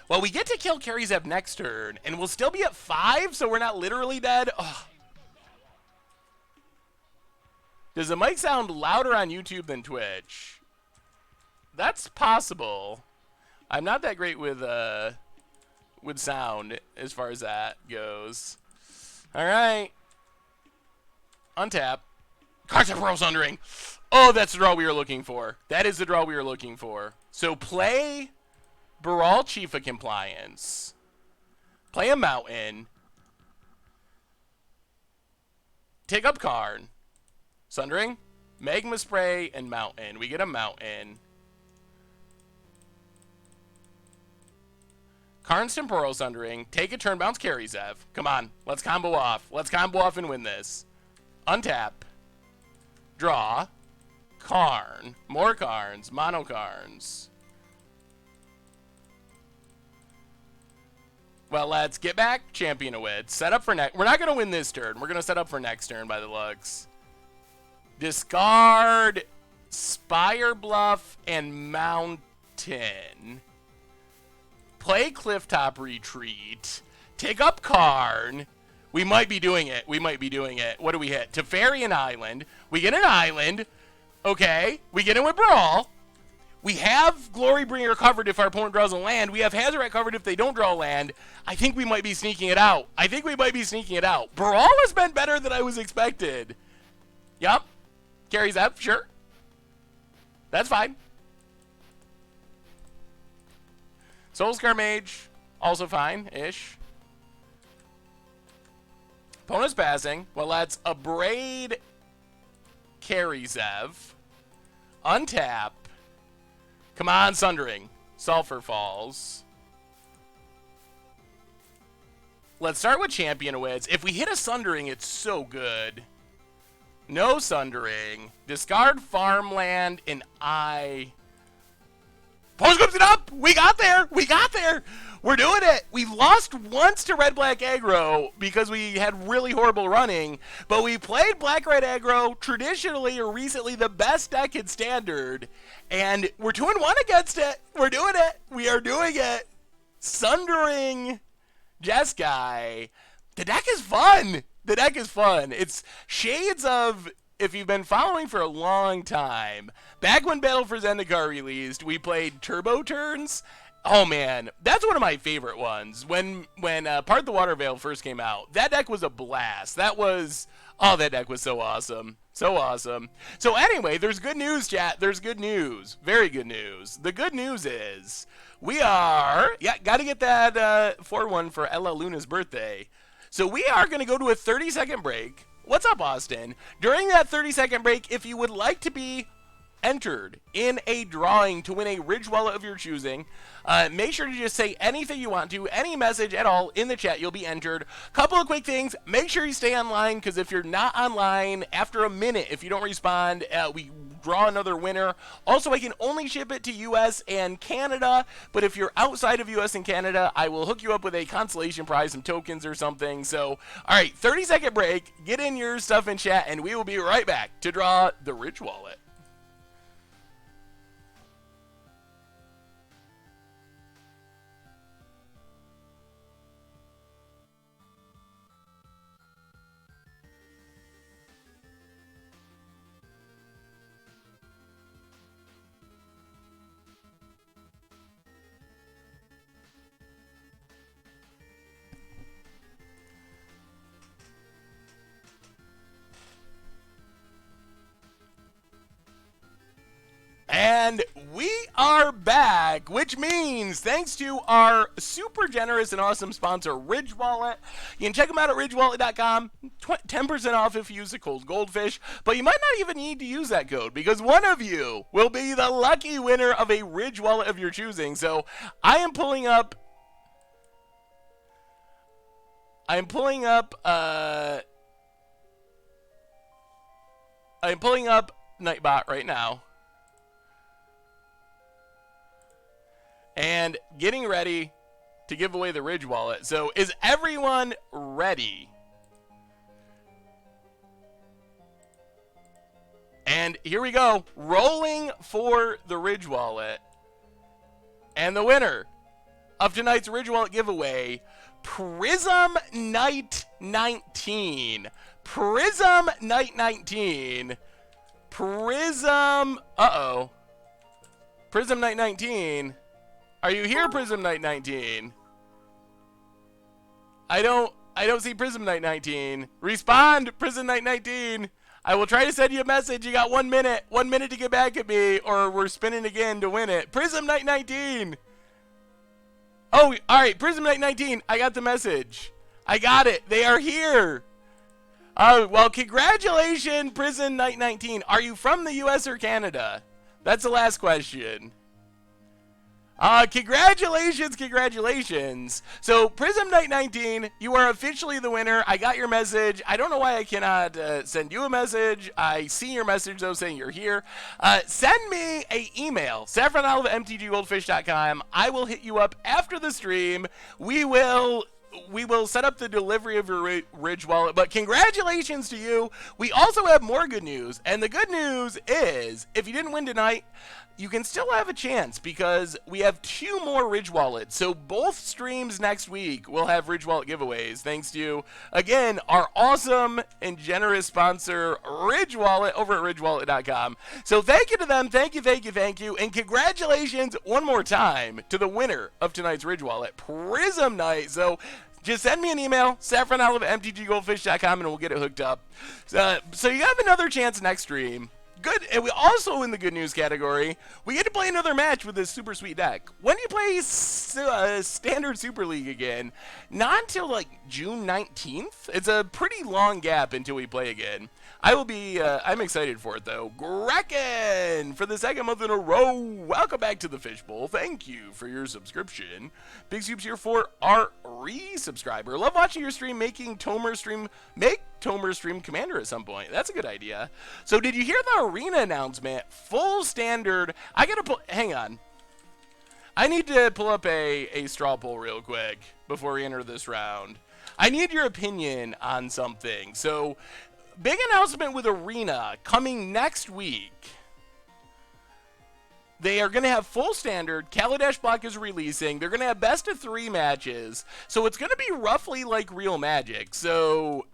Well, we get to kill Karizev next turn, and we'll still be at 5, so we're not literally dead. Ugh. Does the mic sound louder on YouTube than Twitch? That's possible. I'm not that great with sound as far as that goes. Alright. Untap. Cards of Pearl Sundering. Oh, that's the draw we were looking for. That is the draw we were looking for. So play Baral Chief of Compliance. Play a Mountain. Take up Karn. Sundering. Magma Spray and Mountain. We get a Mountain. Karn's Temporal Sundering. Take a turn, bounce Karizev. Come on. Let's combo off. Let's combo off and win this. Untap. Draw. Karn. More Karns. Mono Karns. Well, let's get back. Champion a Wit. Set up for next. We're not going to win this turn. We're going to set up for next turn by the looks. Discard Spire Bluff and Mountain. Play Clifftop Retreat. Take up Karn. We might be doing it. We might be doing it. What do we hit? Teferi an island. We get an island. Okay. We get in with Brawl. We have Glorybringer covered if our opponent draws a land. We have Hazoret covered if they don't draw a land. I think we might be sneaking it out. I think we might be sneaking it out. Brawl has been better than I was expected. Yup. Carries up. Sure. That's fine. Soulscar Mage. Also fine-ish. Opponent's passing. Well, let's Abrade Karizev. Untap. Come on, Sundering. Sulfur Falls. Let's start with Champion Wits. If we hit a Sundering, it's so good. No Sundering. Discard Farmland, and Post Scooped it up! We got there! We got there! We're doing it! We lost once to Red-Black Aggro because we had really horrible running, but we played Black-Red Aggro, traditionally or recently the best deck in Standard, and we're 2-1 against it! We're doing it! We are doing it! Sundering Jeskai. The deck is fun! The deck is fun. It's shades of, if you've been following for a long time, back when Battle for Zendikar released, we played Turbo Turns. Oh man, that's one of my favorite ones. When Part the Water Veil first came out, that deck was a blast. That deck was so awesome. So awesome. So anyway, there's good news, chat. There's good news. Very good news. The good news is we are, got to get that 4-1 for Ella Luna's birthday. So we are going to go to a 30-second break. What's up, Austin? During that 30-second break, if you would like to be entered in a drawing to win a Ridge Wallet of your choosing, make sure to just say anything you want to, any message at all in the chat, you'll be entered. Couple of quick things. Make sure you stay online, because if you're not online, after a minute, if you don't respond, we draw another winner. Also, I can only ship it to US and Canada, but if you're outside of US and Canada, I will hook you up with a consolation prize, some tokens or something. So, alright, 30-second break, get in your stuff in chat, and we will be right back to draw the Ridge Wallet. And we are back, which means thanks to our super generous and awesome sponsor, Ridge Wallet. You can check them out at ridgewallet.com. 10% off if you use the code Goldfish. But you might not even need to use that code, because one of you will be the lucky winner of a Ridge Wallet of your choosing. So I am pulling up Nightbot right now. And getting ready to give away the Ridge Wallet. So is everyone ready? And here we go. Rolling for the Ridge Wallet. And the winner of tonight's Ridge Wallet giveaway, Prism Knight 19. Prism Knight 19. Prism Knight 19. Are you here, Prism Knight 19? I don't see Prism Knight 19. Respond, Prism Knight 19. I will try to send you a message. You got 1 minute. 1 minute to get back at me, or we're spinning again to win it. Prism Knight 19. Oh, all right, Prism Knight 19. I got the message. I got it. They are here. Well, congratulations, Prism Knight 19. Are you from the U.S. or Canada? That's the last question. Congratulations. So, Prism Knight 19, you are officially the winner. I got your message. I don't know why I cannot send you a message. I see your message, though, saying you're here. Send me an email, saffronolive@mtggoldfish.com. I will hit you up after the stream. We will set up the delivery of your Ridge Wallet, but congratulations to you. We also have more good news, and the good news is, if you didn't win tonight, you can still have a chance, because we have 2 more Ridge Wallets. So both streams next week will have Ridge Wallet giveaways, thanks to, again, our awesome and generous sponsor, Ridge Wallet, over at ridgewallet.com. So thank you to them, thank you, and congratulations one more time to the winner of tonight's Ridge Wallet, Prism Knight. So just send me an email, saffronolive@mtggoldfish.com, and we'll get it hooked up. So you have another chance next stream Good, and we also in the good news category, we get to play another match with this super sweet deck. When do you play Standard Super League again? Not until like June 19th. It's a pretty long gap until we play again. I will be, I'm excited for it though. Grecken, for the second month in a row, welcome back to the Fishbowl. Thank you for your subscription. Big Soup's here for our re-subscriber. Love watching your stream, make Tomer stream Commander at some point. That's a good idea. So did you hear the arena announcement? Full standard. I gotta pull, hang on. I need to pull up a straw poll real quick before we enter this round. I need your opinion on something. So, big announcement with Arena coming next week. They are going to have full standard. Kaladesh Block is releasing. They're going to have best of 3 matches. So it's going to be roughly like Real Magic. So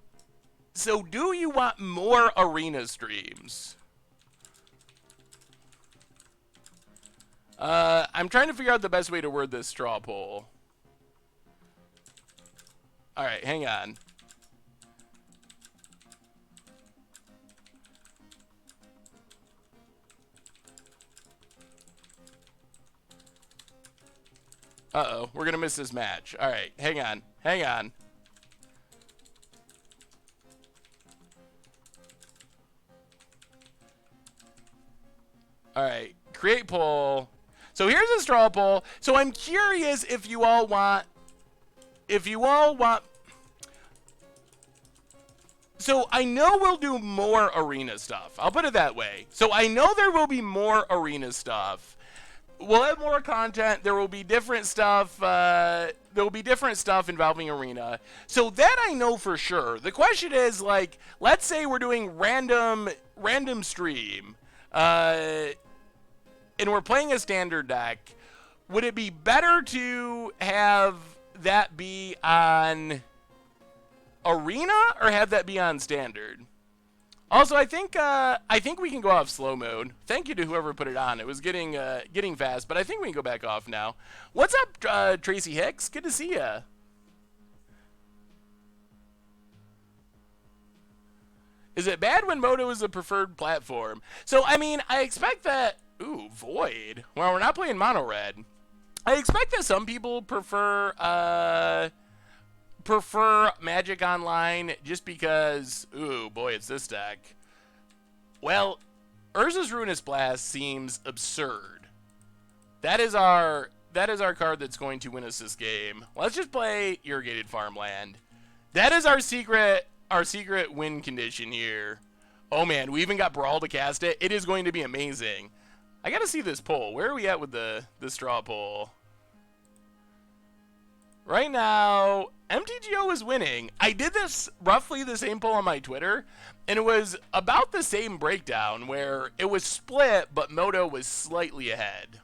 do you want more Arena streams? I'm trying to figure out the best way to word this straw poll. All right, hang on. Uh-oh, we're going to miss this match. All right, hang on. Hang on. All right, create poll. So here's a straw poll. So I'm curious if you all want... So I know we'll do more arena stuff. I'll put it that way. So I know there will be more arena stuff. We'll have more content. There will be different stuff. There will be different stuff involving arena. So that I know for sure. The question is, like, let's say we're doing random stream, and we're playing a standard deck. Would it be better to have that be on arena or have that be on standard? Also, I think we can go off slow mode. Thank you to whoever put it on. It was getting fast, but I think we can go back off now. What's up, Tracy Hicks? Good to see ya. Is it bad when Moto is the preferred platform? So, I mean, I expect that... Ooh, Void. Well, we're not playing mono red. I expect that some people prefer Magic Online just because, ooh, boy, it's this deck. Well, Urza's Ruinous Blast seems absurd. That is our card that's going to win us this game. Let's just play Irrigated Farmland. That is our secret win condition here. Oh man, we even got Brawl to cast it. It is going to be amazing. I gotta see this poll. Where are we at with the straw poll? Right now, MTGO is winning. I did this roughly the same poll on my Twitter, and it was about the same breakdown where it was split, but Moto was slightly ahead.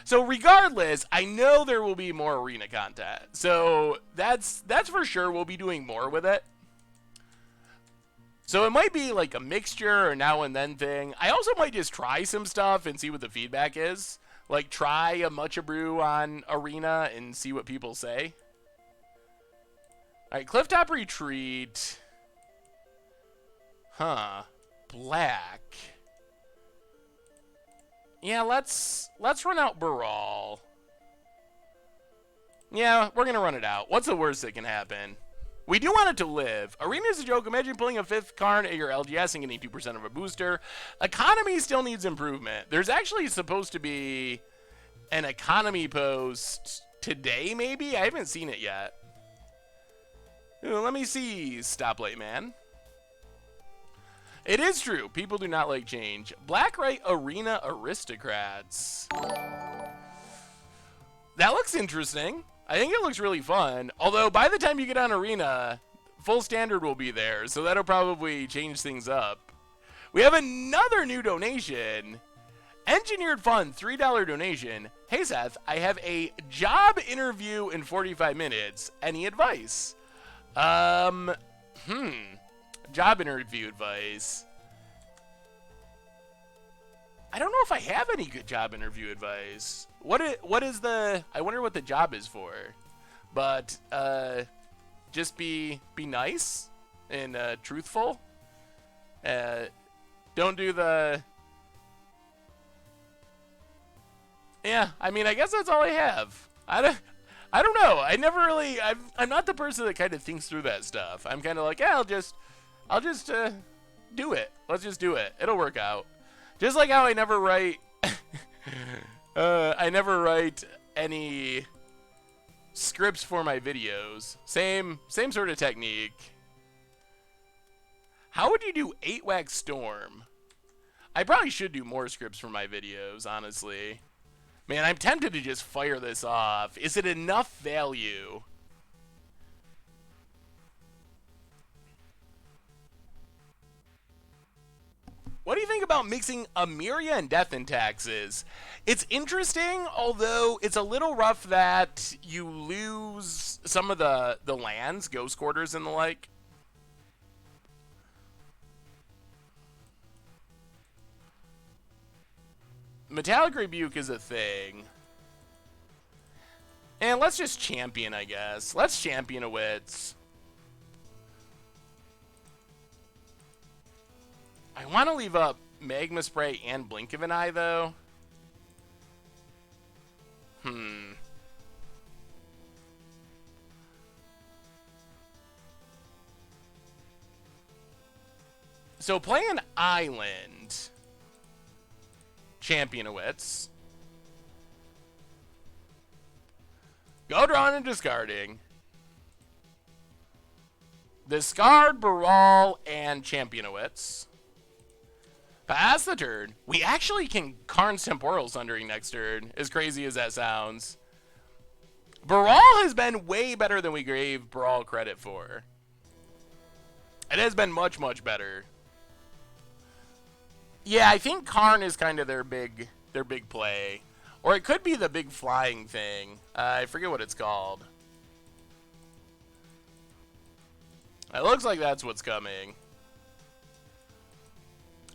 So regardless, I know there will be more arena content. So that's for sure. We'll be doing more with it. So it might be like a mixture or now and then thing. I also might just try some stuff and see what the feedback is. Like, try a Mucha Brew on Arena and see what people say. Alright, Clifftop Retreat. Huh. Black. Yeah, let's run out Baral. Yeah, we're gonna run it out. What's the worst that can happen? We do want it to live. Arena is a joke. Imagine pulling a 5th card at your LGS and getting 2% of a booster. Economy still needs improvement. There's actually supposed to be an economy post today, maybe? I haven't seen it yet. Ooh, let me see, Stoplight Man. It is true. People do not like change. Black-Right Arena Aristocrats. That looks interesting. I think it looks really fun. Although, by the time you get on Arena, full standard will be there, so that'll probably change things up. We have another new donation. Engineered Fun, $3 donation. Hey, Seth, I have a job interview in 45 minutes. Any advice? Job interview advice. I don't know if I have any good job interview advice. What is the... I wonder what the job is for. But, just be nice and truthful. Don't do the... Yeah, I mean, I guess that's all I have. I don't know. I never really... I'm not the person that kind of thinks through that stuff. I'm kind of like, yeah, I'll just do it. Let's just do it. It'll work out. Just like how I never write... I never write any scripts for my videos. Same sort of technique. How would you do 8-Wax Storm? I probably should do more scripts for my videos, honestly. Man, I'm tempted to just fire this off. Is it enough value? What do you think about mixing Emiria and Death and Taxes? It's interesting, although it's a little rough that you lose some of the lands, Ghost Quarters and the like. Metallic Rebuke is a thing. And let's just champion, I guess. Let's champion a Wits. I want to leave up Magma Spray and Blink of an Eye, though. So play an Island. Champion of Wits. Go drawing and discarding. Discard, Baral, and Champion of Wits. Pass the turn. We actually can Karn's Temporal Sundering next turn, as crazy as that sounds. Baral has been way better than we gave Baral credit for. It has been much, much better. Yeah, I think Karn is kind of their big play. Or it could be the big flying thing. I forget what it's called. It looks like that's what's coming.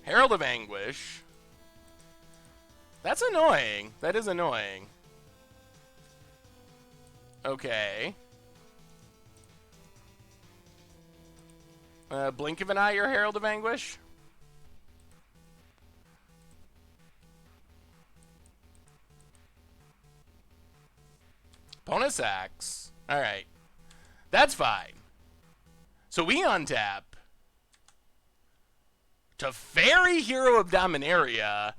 Herald of Anguish. That's annoying. That is annoying. Okay. Blink of an Eye or Herald of Anguish? Opponent sacks. Alright. That's fine. So we untap. Teferi, Hero of Dominaria.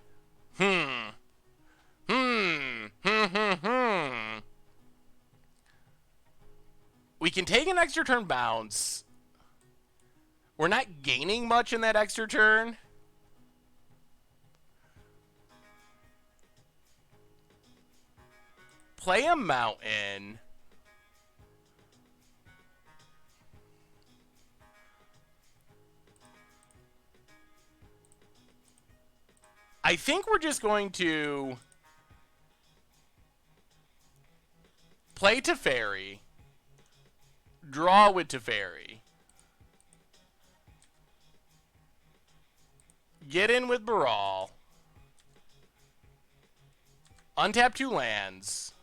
We can take an extra turn bounce. We're not gaining much in that extra turn. Play a mountain. I think we're just going to play Teferi, draw with Teferi, get in with Baral, untap 2 lands,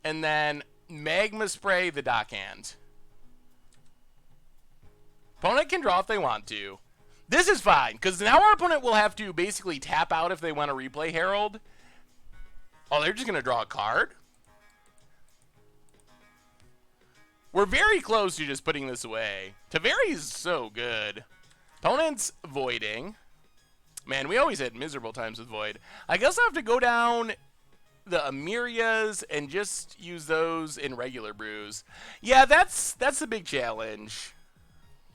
and then Magma Spray the Dockhand. Opponent can draw if they want to. This is fine, because now our opponent will have to basically tap out if they want to replay Herald. Oh, they're just going to draw a card? We're very close to just putting this away. Teferi is so good. Opponent's voiding. Man, we always had miserable times with Void. I guess I'll have to go down the Emirias and just use those in regular brews. Yeah, that's the big challenge.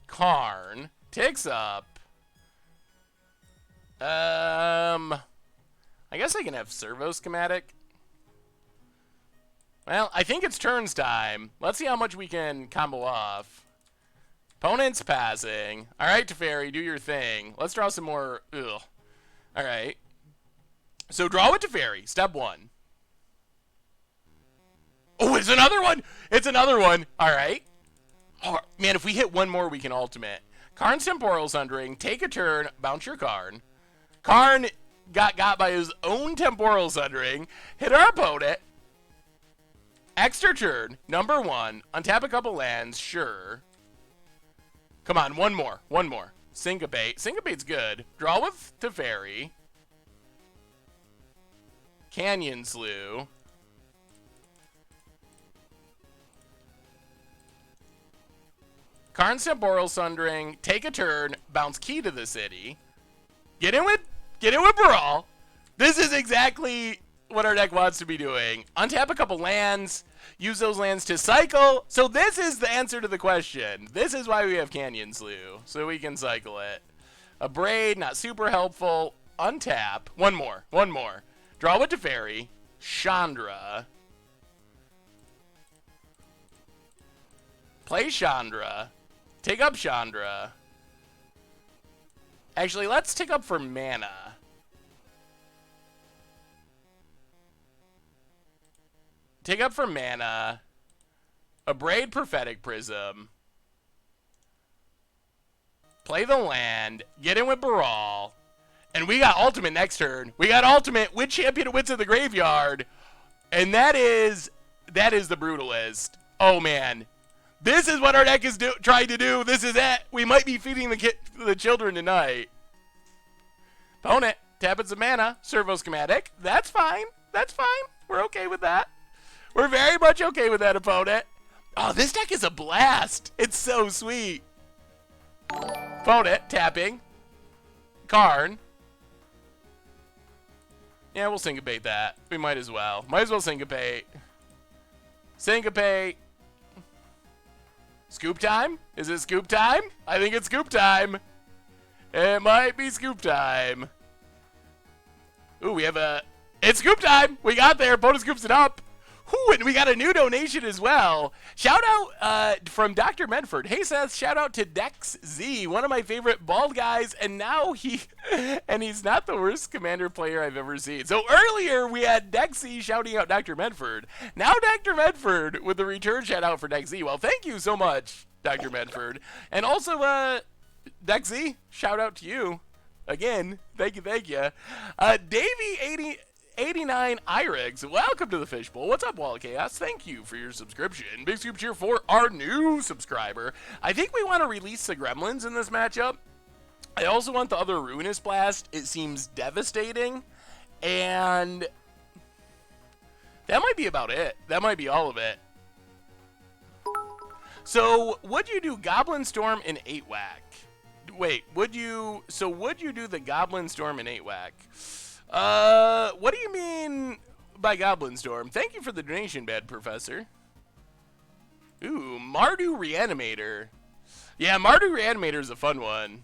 Karn takes up. I guess I can have Servo Schematic. Well, I think it's turns time. Let's see how much we can combo off. Opponent's passing. All right, Teferi, do your thing. Let's draw some more. Ugh. All right. So draw with Teferi. Step 1. Oh, it's another one. It's another one. All right. Oh, man, if we hit one more, we can ultimate. Karn's Temporal Sundering. Take a turn. Bounce your Karn. Karn got by his own Temporal Sundering. Hit our opponent. Extra turn. Number 1. Untap a couple lands. Sure. Come on, one more. One more. Syncopate. Syncopate's good. Draw with Teferi. Canyon Slough. Karn Temporal Sundering. Take a turn. Bounce Key to the city. Get in with Brawl. This is exactly what our deck wants to be doing. Untap a couple lands. Use those lands to cycle. So this is the answer to the question. This is why we have Canyon Slough. So we can cycle it. A Braid, not super helpful. Untap. One more. One more. Draw with Teferi. Chandra. Play Chandra. Take up Chandra. Actually, let's take up for mana. Take up for mana. A Braid Prophetic Prism. Play the land. Get in with Baral. And we got ultimate next turn. We got ultimate with Champion of Wits of the Graveyard. And that is the Brutalist. Oh, man. This is what our deck is trying to do. This is it. We might be feeding the children tonight. Opponent, tapping some mana. Servo Schematic. That's fine. That's fine. We're okay with that. We're very much okay with that, opponent. Oh, this deck is a blast. It's so sweet. Opponent, tapping. Karn. Yeah, we'll syncopate that. We might as well. Might as well syncopate. Syncopate. Scoop time? Is it scoop time? I think it's scoop time. It might be scoop time. Ooh, we have a... It's scoop time! We got there. Opponent scoops it up. Ooh, and we got a new donation as well. Shout out from Dr. Medford. Hey, Seth, shout out to Dex Z, one of my favorite bald guys, and now he's not the worst commander player I've ever seen. So earlier we had Dex Z shouting out Dr. Medford. Now Dr. Medford with the return shout out for Dex Z. Well, thank you so much, Dr. Medford. And also, Dex Z, shout out to you. Again, thank you. Davey 89 Irix, welcome to the Fishbowl. What's up, Wall of Chaos? Thank you for your subscription. Big super cheer for our new subscriber. I think we want to release the Gremlins in this matchup. I also want the other Ruinous Blast. It seems devastating. And that might be about it. That might be all of it. So, would you do Goblin Storm and 8-Whack? Wait, would you do the Goblin Storm and 8-Whack? What do you mean by Goblin Storm? Thank you for the donation, Bad Professor. Ooh, Mardu Reanimator. Yeah, Mardu Reanimator is a fun one.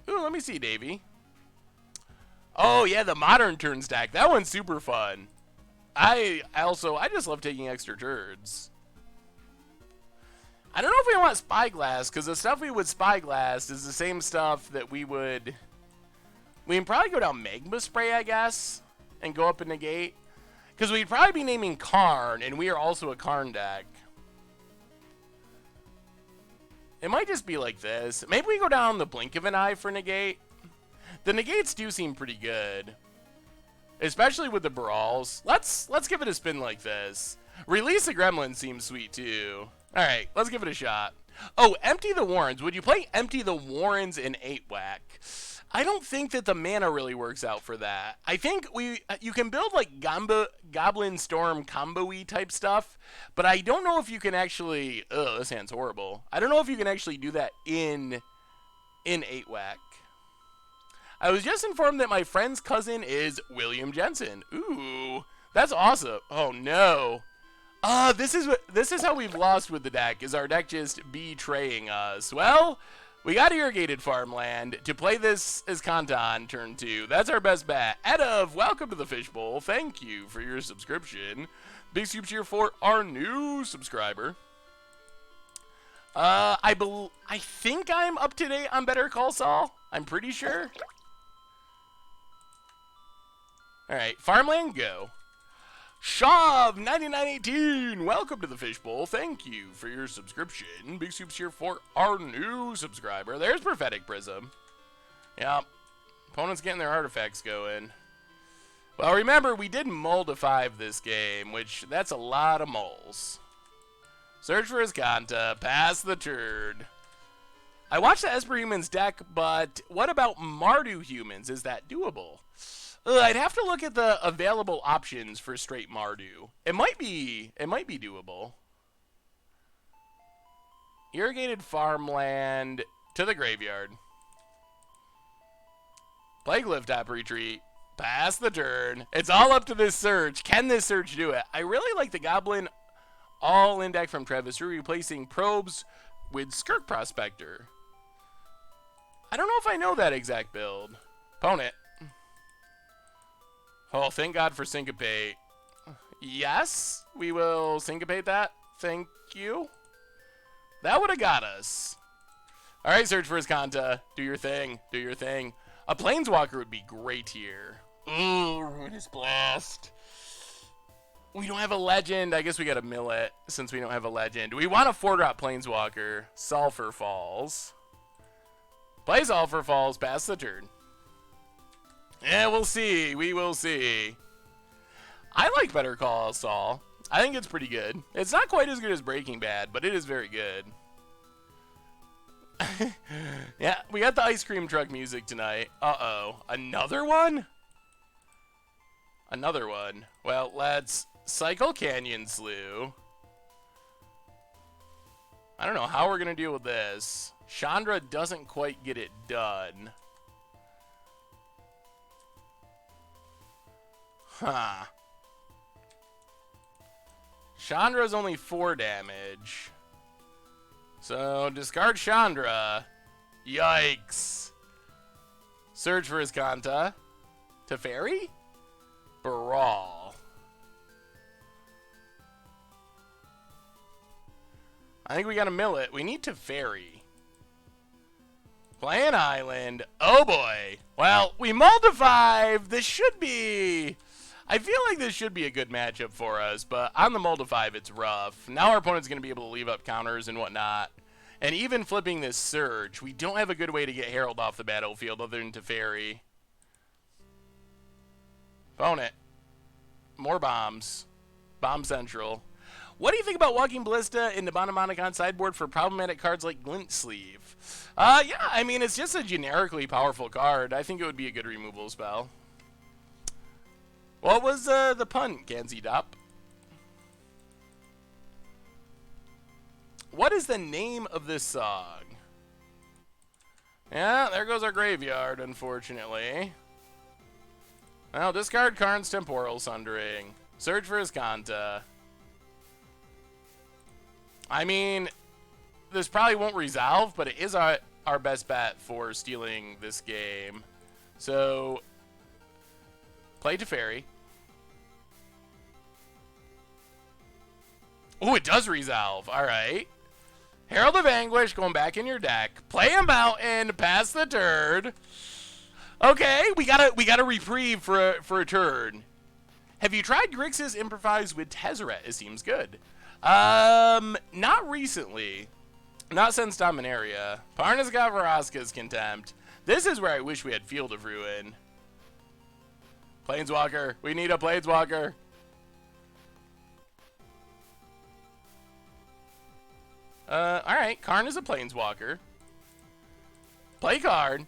Ooh, let me see, Davey. Oh, yeah, the Modern Turn stack. That one's super fun. I just love taking extra turns. I don't know if we want Spyglass, because the stuff we would Spyglass is the same stuff that we would... We can probably go down Magma Spray, I guess, and go up and negate. Because we'd probably be naming Karn, and we are also a Karn deck. It might just be like this. Maybe we go down the Blink of an Eye for negate. The negates do seem pretty good. Especially with the Brawls. Let's give it a spin like this. Release the Gremlin seems sweet, too. Alright, let's give it a shot. Oh, Empty the Warrens. Would you play Empty the Warrens in 8-Whack? I don't think that the mana really works out for that. I think you can build like Goblin Storm combo-y type stuff, but I don't know if you can actually... Ugh, this hand's horrible. I don't know if you can actually do that in 8-Whack. I was just informed that my friend's cousin is William Jensen. Ooh, that's awesome. Oh, no. This is how we've lost with the deck, is our deck just betraying us. Well, we got Irrigated Farmland to play this as Kantan turn 2. That's our best bet. Edav, welcome to the Fishbowl. Thank you for your subscription. Big super cheer for our new subscriber. I think I'm up to date on Better Call Saul. I'm pretty sure. Alright, Farmland, go. Shav9918, welcome to the Fishbowl. Thank you for your subscription. Big super cheer for our new subscriber. There's Prophetic Prism. Yep. Opponents getting their artifacts going. Well, remember, we did mull to 5 this game, which that's a lot of mulls. Search for his Kanta. Pass the turn. I watched the Esper Humans deck, but what about Mardu Humans? Is that doable? I'd have to look at the available options for straight Mardu. It might be doable. Irrigated farmland to the graveyard. Play Clifftop Retreat. Pass the turn. It's all up to this Surge. Can this Surge do it? I really like the Goblin all-in deck from Travis, replacing Probes with Skirk Prospector. I don't know if I know that exact build. Opponent. Oh, thank God for Syncopate. Yes, we will Syncopate that. Thank you. That would have got us. All right, search for his Kanta. Do your thing. Do your thing. A Planeswalker would be great here. Ooh, Ruinous Blast. We don't have a legend. I guess we got to mill it since we don't have a legend. We want a 4-drop Planeswalker. Sulfur Falls. Play Sulfur Falls. Pass the turn. Yeah, we'll see. We will see. I like Better Call Saul. I think it's pretty good. It's not quite as good as Breaking Bad, but it is very good. Yeah, we got the ice cream truck music tonight. Uh-oh. Another one? Another one. Well, let's cycle Canyon Slew. I don't know how we're going to deal with this. Chandra doesn't quite get it done. Huh. Chandra's only 4 damage. So, discard Chandra. Yikes. Search for his Kanta. Teferi? Brawl. I think we gotta mill it. We need Teferi. Play an island. Oh boy. Well, we multiply. This should be... I feel like this should be a good matchup for us, but on the multi-5, it's rough. Now our opponent's going to be able to leave up counters and whatnot. And even flipping this Surge, we don't have a good way to get Herald off the battlefield other than Teferi. Opponent. More bombs. Bomb Central. What do you think about Walking Ballista into Monomonic sideboard for problematic cards like Glint Sleeve? Yeah, I mean, it's just a generically powerful card. I think it would be a good removal spell. What was the pun, Gansy Dop? What is the name of this song? Yeah, there goes our graveyard, unfortunately. Well, discard Karn's Temporal Sundering. Search for his Kanta. I mean, this probably won't resolve, but it is our best bet for stealing this game. So... play Teferi. Oh, it does resolve. All right. Herald of Anguish going back in your deck. Play a mountain. Pass the turn. Okay, we got a reprieve for a turn. Have you tried Grixis Improvise with Tezzeret? It seems good. Not recently. Not since Dominaria. Parna's got Vraska's Contempt. This is where I wish we had Field of Ruin. Planeswalker. We need a Planeswalker. Alright. Karn is a Planeswalker. Play card.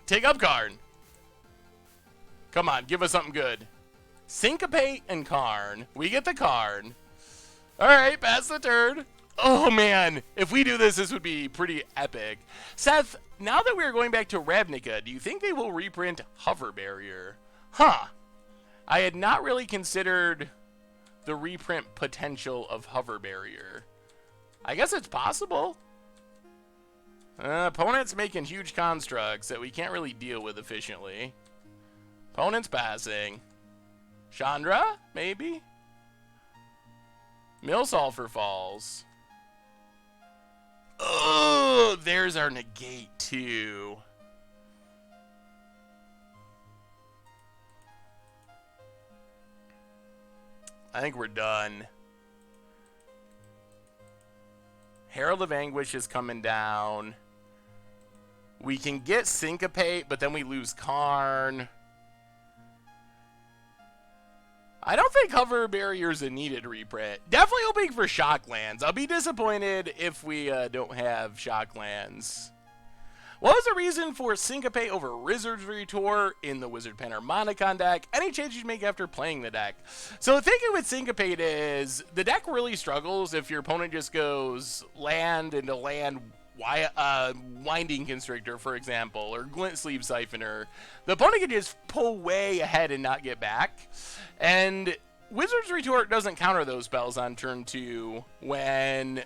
Take up Karn. Come on, give us something good. Syncopate and Karn. We get the Karn. Alright, pass the turn. Oh man, if we do this, this would be pretty epic. Seth, now that we're going back to Ravnica, do you think they will reprint Hover Barrier? Huh. I had not really considered the reprint potential of Hover Barrier. I guess it's possible. Opponent's making huge constructs that we can't really deal with efficiently. Opponent's passing. Chandra, maybe? Mill Sulfur Falls. Oh, there's our negate too. I think we're done. Herald of Anguish is coming down. We can get Syncopate, but then we lose Karn. I don't think Hover Barrier's a needed reprint. Definitely hoping for Shocklands. I'll be disappointed if we don't have Shocklands. What was the reason for Syncopate over Wizard's Retort in the Wizard Panharmonicon deck? Any change you make after playing the deck? So the thinking with Syncopate is the deck really struggles if your opponent just goes land into land, Winding Constrictor, for example, or Glint Sleeve Siphoner. The opponent can just pull way ahead and not get back. And Wizard's Retort doesn't counter those spells on turn 2 when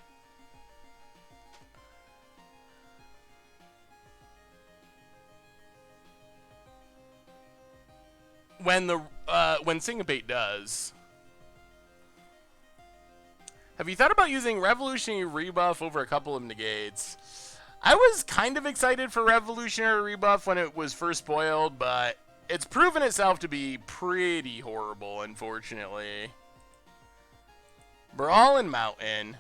Syncopate does. Have you thought about using Revolutionary Rebuff over a couple of negates? I was kind of excited for Revolutionary Rebuff when it was first spoiled, but it's proven itself to be pretty horrible, unfortunately. Brawl and Mountain.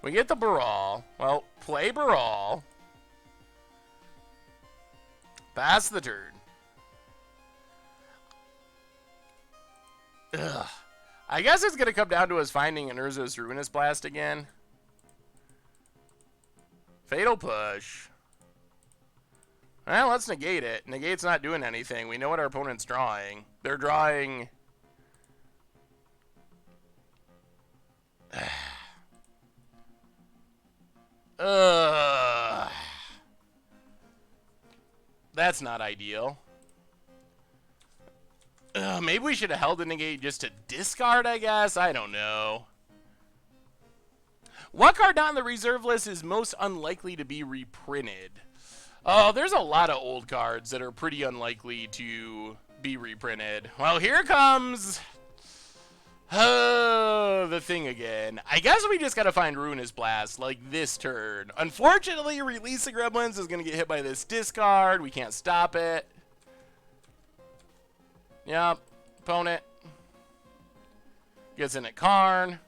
We get the Brawl. Well, play Brawl. Pass the turn. Ugh. I guess it's going to come down to us finding an Urza's Ruinous Blast again. Fatal Push. Well, let's negate it. Negate's not doing anything. We know what our opponent's drawing. They're drawing... That's not ideal. Maybe we should have held the negate just to discard, I guess. I don't know. What card not in the reserve list is most unlikely to be reprinted? Oh, there's a lot of old cards that are pretty unlikely to be reprinted. Well, here comes the thing again. I guess we just gotta find Ruinous Blast, like this turn. Unfortunately, Release the Gremlins is gonna get hit by this discard. We can't stop it. Yep, opponent gets in at Karn.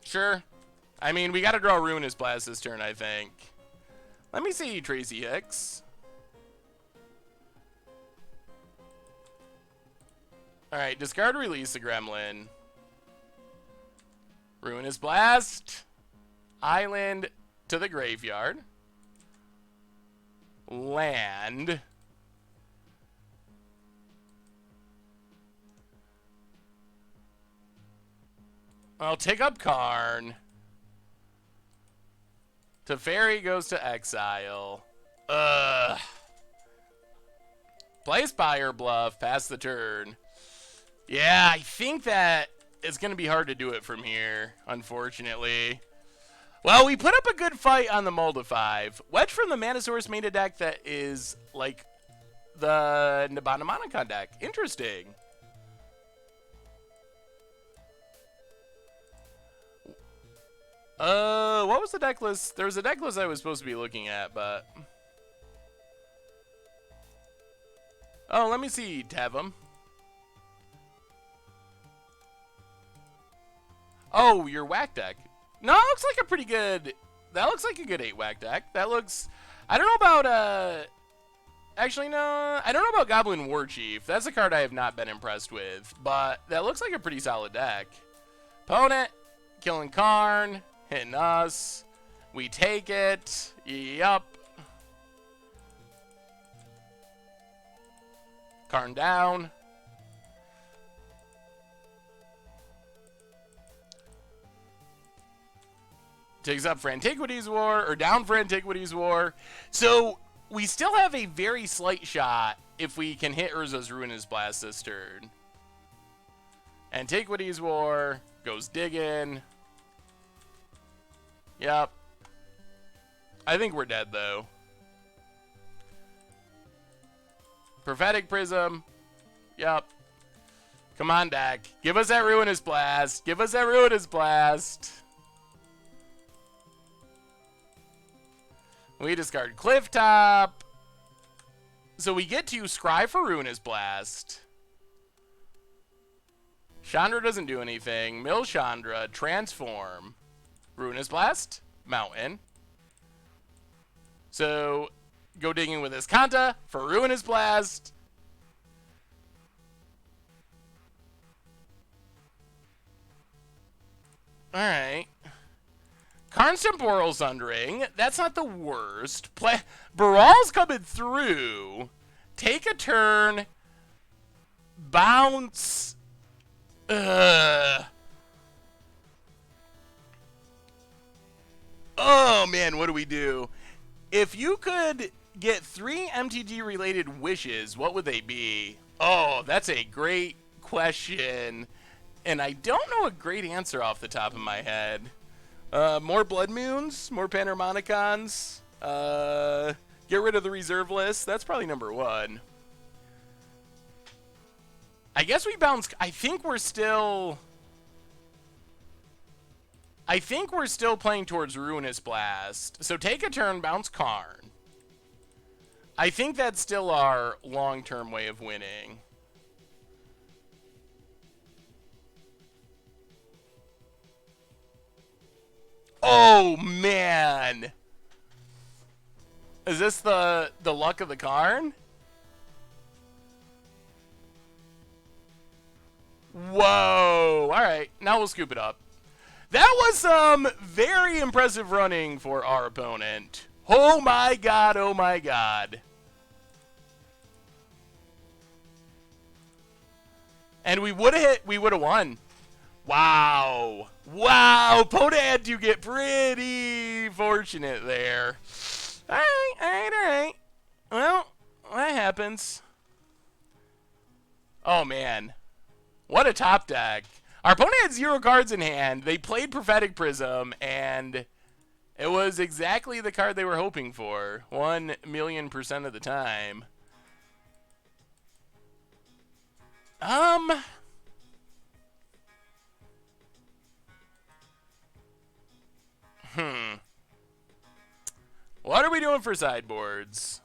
Sure. I mean, we got to draw Ruinous Blast this turn, I think. Let me see Tracy Hicks. Alright, discard, release the Gremlin. Ruinous Blast. Island to the graveyard. Land. I'll take up Karn. Teferi goes to exile. Play Spire Bluff. Pass the turn. Yeah, I think that it's going to be hard to do it from here, unfortunately. Well, we put up a good fight on the Molda 5. Wedge from the Manosaurus made a deck that is like the Panharmonicon deck. Interesting. What was the deck list? There was a deck list I was supposed to be looking at, but... Oh, let me see, Tevim. Oh, your whack deck. No, it looks like a pretty good... That looks like a good 8 whack deck. That looks... I don't know about, Actually, no. I don't know about Goblin Warchief. That's a card I have not been impressed with. But that looks like a pretty solid deck. Opponent. Killing Karn. Hitting us. We take it. Yup. Karn down. Takes up for Antiquities War, or down for Antiquities War. So, we still have a very slight shot if we can hit Urza's Ruinous Blast this turn. Antiquities War, goes digging. Yep. I think we're dead, though. Prophetic Prism. Yep. Come on, deck. Give us that Ruinous Blast. Give us that Ruinous Blast. We discard Cliff Top. So we get to scry for Ruinous Blast. Chandra doesn't do anything. Mill Chandra. Transform. Ruinous Blast. Mountain. So go digging with his Kanta for Ruinous Blast. Alright. Karn's Temporal Sundering. That's not the worst. Baral's coming through. Take a turn. Bounce. Oh, man, what do we do? If you could get 3 MTG-related wishes, what would they be? Oh, that's a great question. And I don't know a great answer off the top of my head. More Blood Moons, more Panharmonicons, get rid of the reserve list. That's probably number 1. I guess we bounce. I think we're still playing towards Ruinous Blast. So take a turn, bounce Karn. I think that's still our long-term way of winning. Oh, man. Is this the luck of the Karn? Whoa. All right. Now we'll scoop it up. That was some very impressive running for our opponent. Oh, my God. Oh, my God. And we would have won. Wow. Wow. Opponent had to get pretty fortunate there. All right. Well, that happens. Oh, man. What a top deck. Our opponent had 0 cards in hand. They played Prophetic Prism, and it was exactly the card they were hoping for. 1,000,000% of the time. What are we doing for sideboards?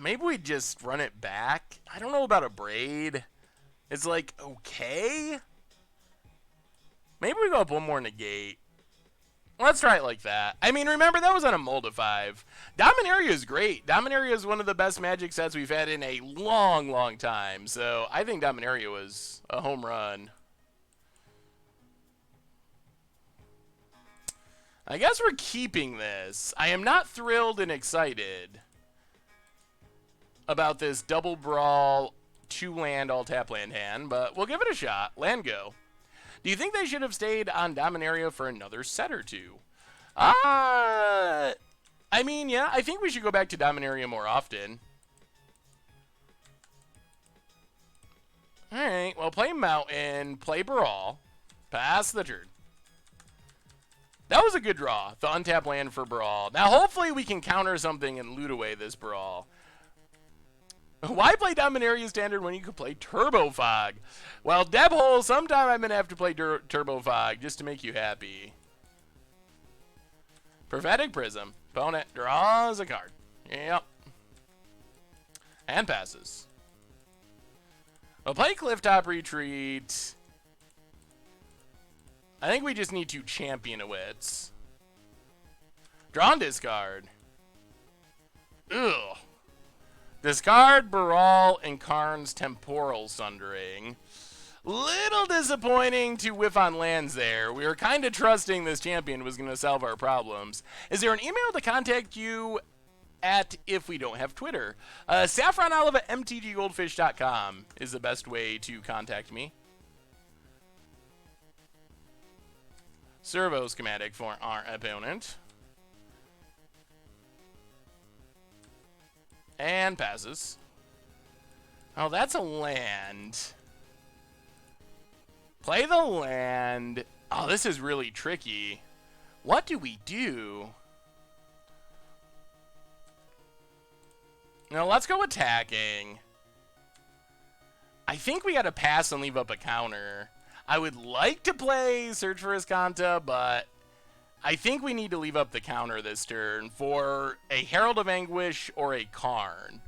Maybe we just run it back. I don't know about a Braid. It's like, okay. Maybe we go up 1 more negate. Let's try it like that. I mean, remember, that was on a mold of 5. Dominaria is great. Dominaria is one of the best Magic sets we've had in a long, long time. So I think Dominaria was a home run. I guess we're keeping this. I am not thrilled and excited about this double brawl 2-land all-tap land hand, but we'll give it a shot. Land go. Do you think they should have stayed on Dominaria for another set or 2? I mean, yeah, I think we should go back to Dominaria more often. Alright, well, play Mountain, play Brawl, pass the turn. That was a good draw, the untap land for Brawl. Now, hopefully we can counter something and loot away this Brawl. Why play Dominaria Standard when you could play Turbo Fog? Well, Debhole, sometime I'm going to have to play Turbo Fog just to make you happy. Prophetic Prism. Opponent draws a card. Yep. And passes. We'll play Clifftop Retreat. I think we just need to champion a Wits. Draw and discard. Ugh. Discard Baral and Karn's Temporal Sundering. Little disappointing to whiff on lands there. We were kind of trusting this champion was going to solve our problems. Is there an email to contact you at if we don't have Twitter? saffronolive@mtggoldfish.com is the best way to contact me. Servo schematic for our opponent. And passes. Oh, that's a land. Play the land. Oh, this is really tricky. What do we do? No, let's go attacking. I think we got to pass and leave up a counter. I would like to play Search for Iskanta, but I think we need to leave up the counter this turn for a Herald of Anguish or a Karn.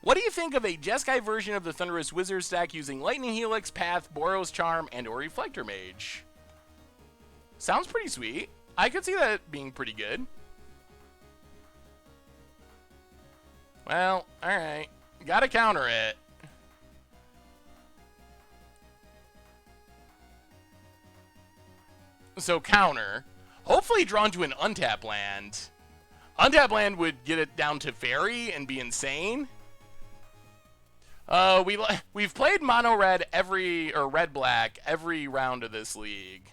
What do you think of a Jeskai version of the Thunderous Wizard stack using Lightning Helix, Path, Boros Charm, and or Reflector Mage? Sounds pretty sweet. I could see that being pretty good. Well, alright. Gotta counter it. So counter. Hopefully drawn to an untap land. Untap land would get it down to fairy and be insane. We've played mono red or red black every round of this league.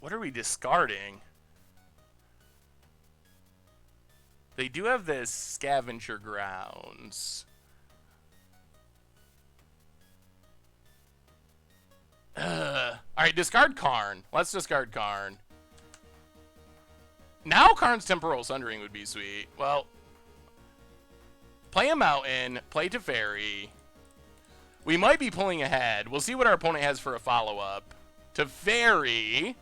What are we discarding? They do have this Scavenger Grounds. Alright, discard Karn. Let's discard Karn. Now Karn's Temporal Sundering would be sweet. Well, play a Mountain, play Teferi. We might be pulling ahead. We'll see what our opponent has for a follow-up. Teferi.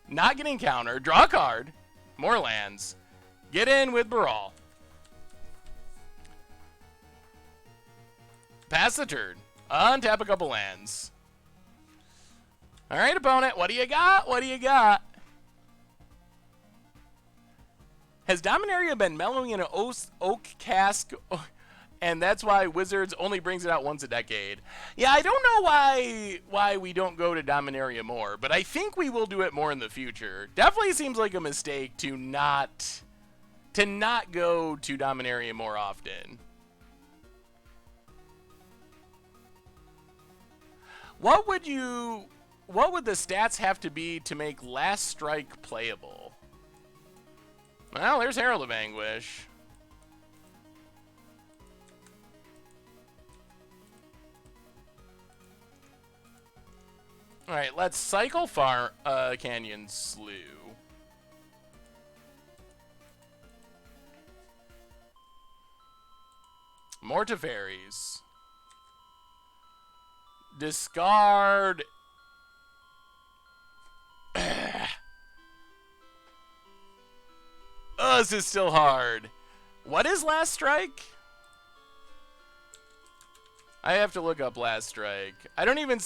Not getting counter. Draw a card. More lands. Get in with Baral. Pass the turn. Untap a couple lands. Alright, opponent. What do you got? What do you got? Has Dominaria been mellowing in an oak cask? And that's why Wizards only brings it out once a decade. Yeah, I don't know why we don't go to Dominaria more, but I think we will do it more in the future. Definitely seems like a mistake to not go to Dominaria more often. What would the stats have to be to make Last Strike playable? Well, there's Herald of Anguish. Alright, let's cycle Canyon Slough. More Teferis. Discard. Oh, this is still hard. What is Last Strike? I have to look up Last Strike. I don't even...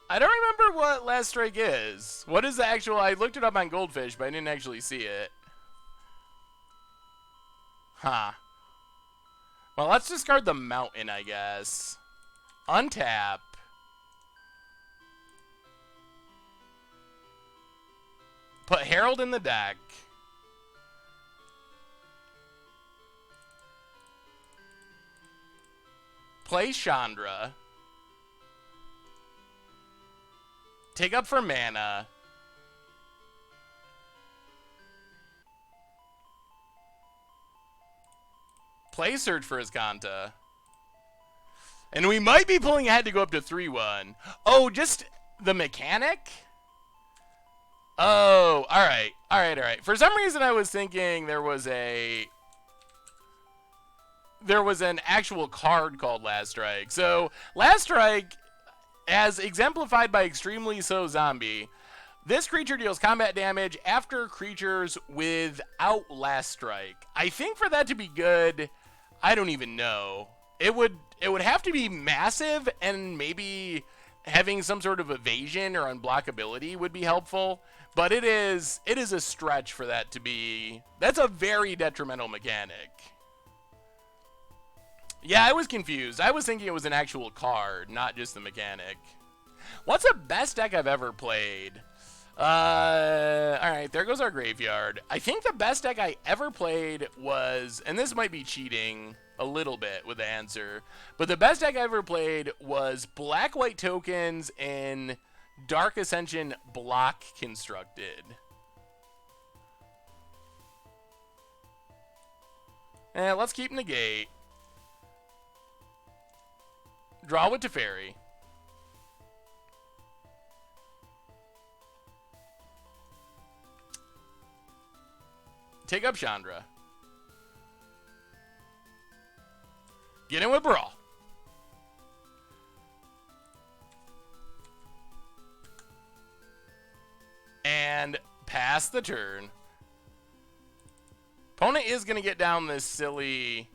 I don't remember what Last Strike is. What is the actual... I looked it up on Goldfish, but I didn't actually see it. Huh. Well, let's discard the Mountain, I guess. Untap. Put Herald in the deck. Play Chandra. Take up for mana. Play Search for Azcanta. And we might be pulling ahead to go up to 3-1. Oh, just the mechanic? Oh, alright. Alright, alright. For some reason I was thinking there was an actual card called Last Strike. So, Last Strike, as exemplified by Extremely So Zombie, this creature deals combat damage after creatures without Last Strike. I think for that to be good, I don't even know. It would have to be massive, and maybe having some sort of evasion or unblockability would be helpful. But it is a stretch for that to be... That's a very detrimental mechanic. Yeah, I was confused. I was thinking it was an actual card, not just the mechanic. What's the best deck I've ever played? Alright, there goes our graveyard. I think the best deck I ever played was, and this might be cheating a little bit with the answer, but the best deck I ever played was black-white tokens in Dark Ascension block constructed. And let's keep negate. Draw with Teferi. Take up Chandra. Get in with Brawl. pass the turn. Opponent is going to get down this silly...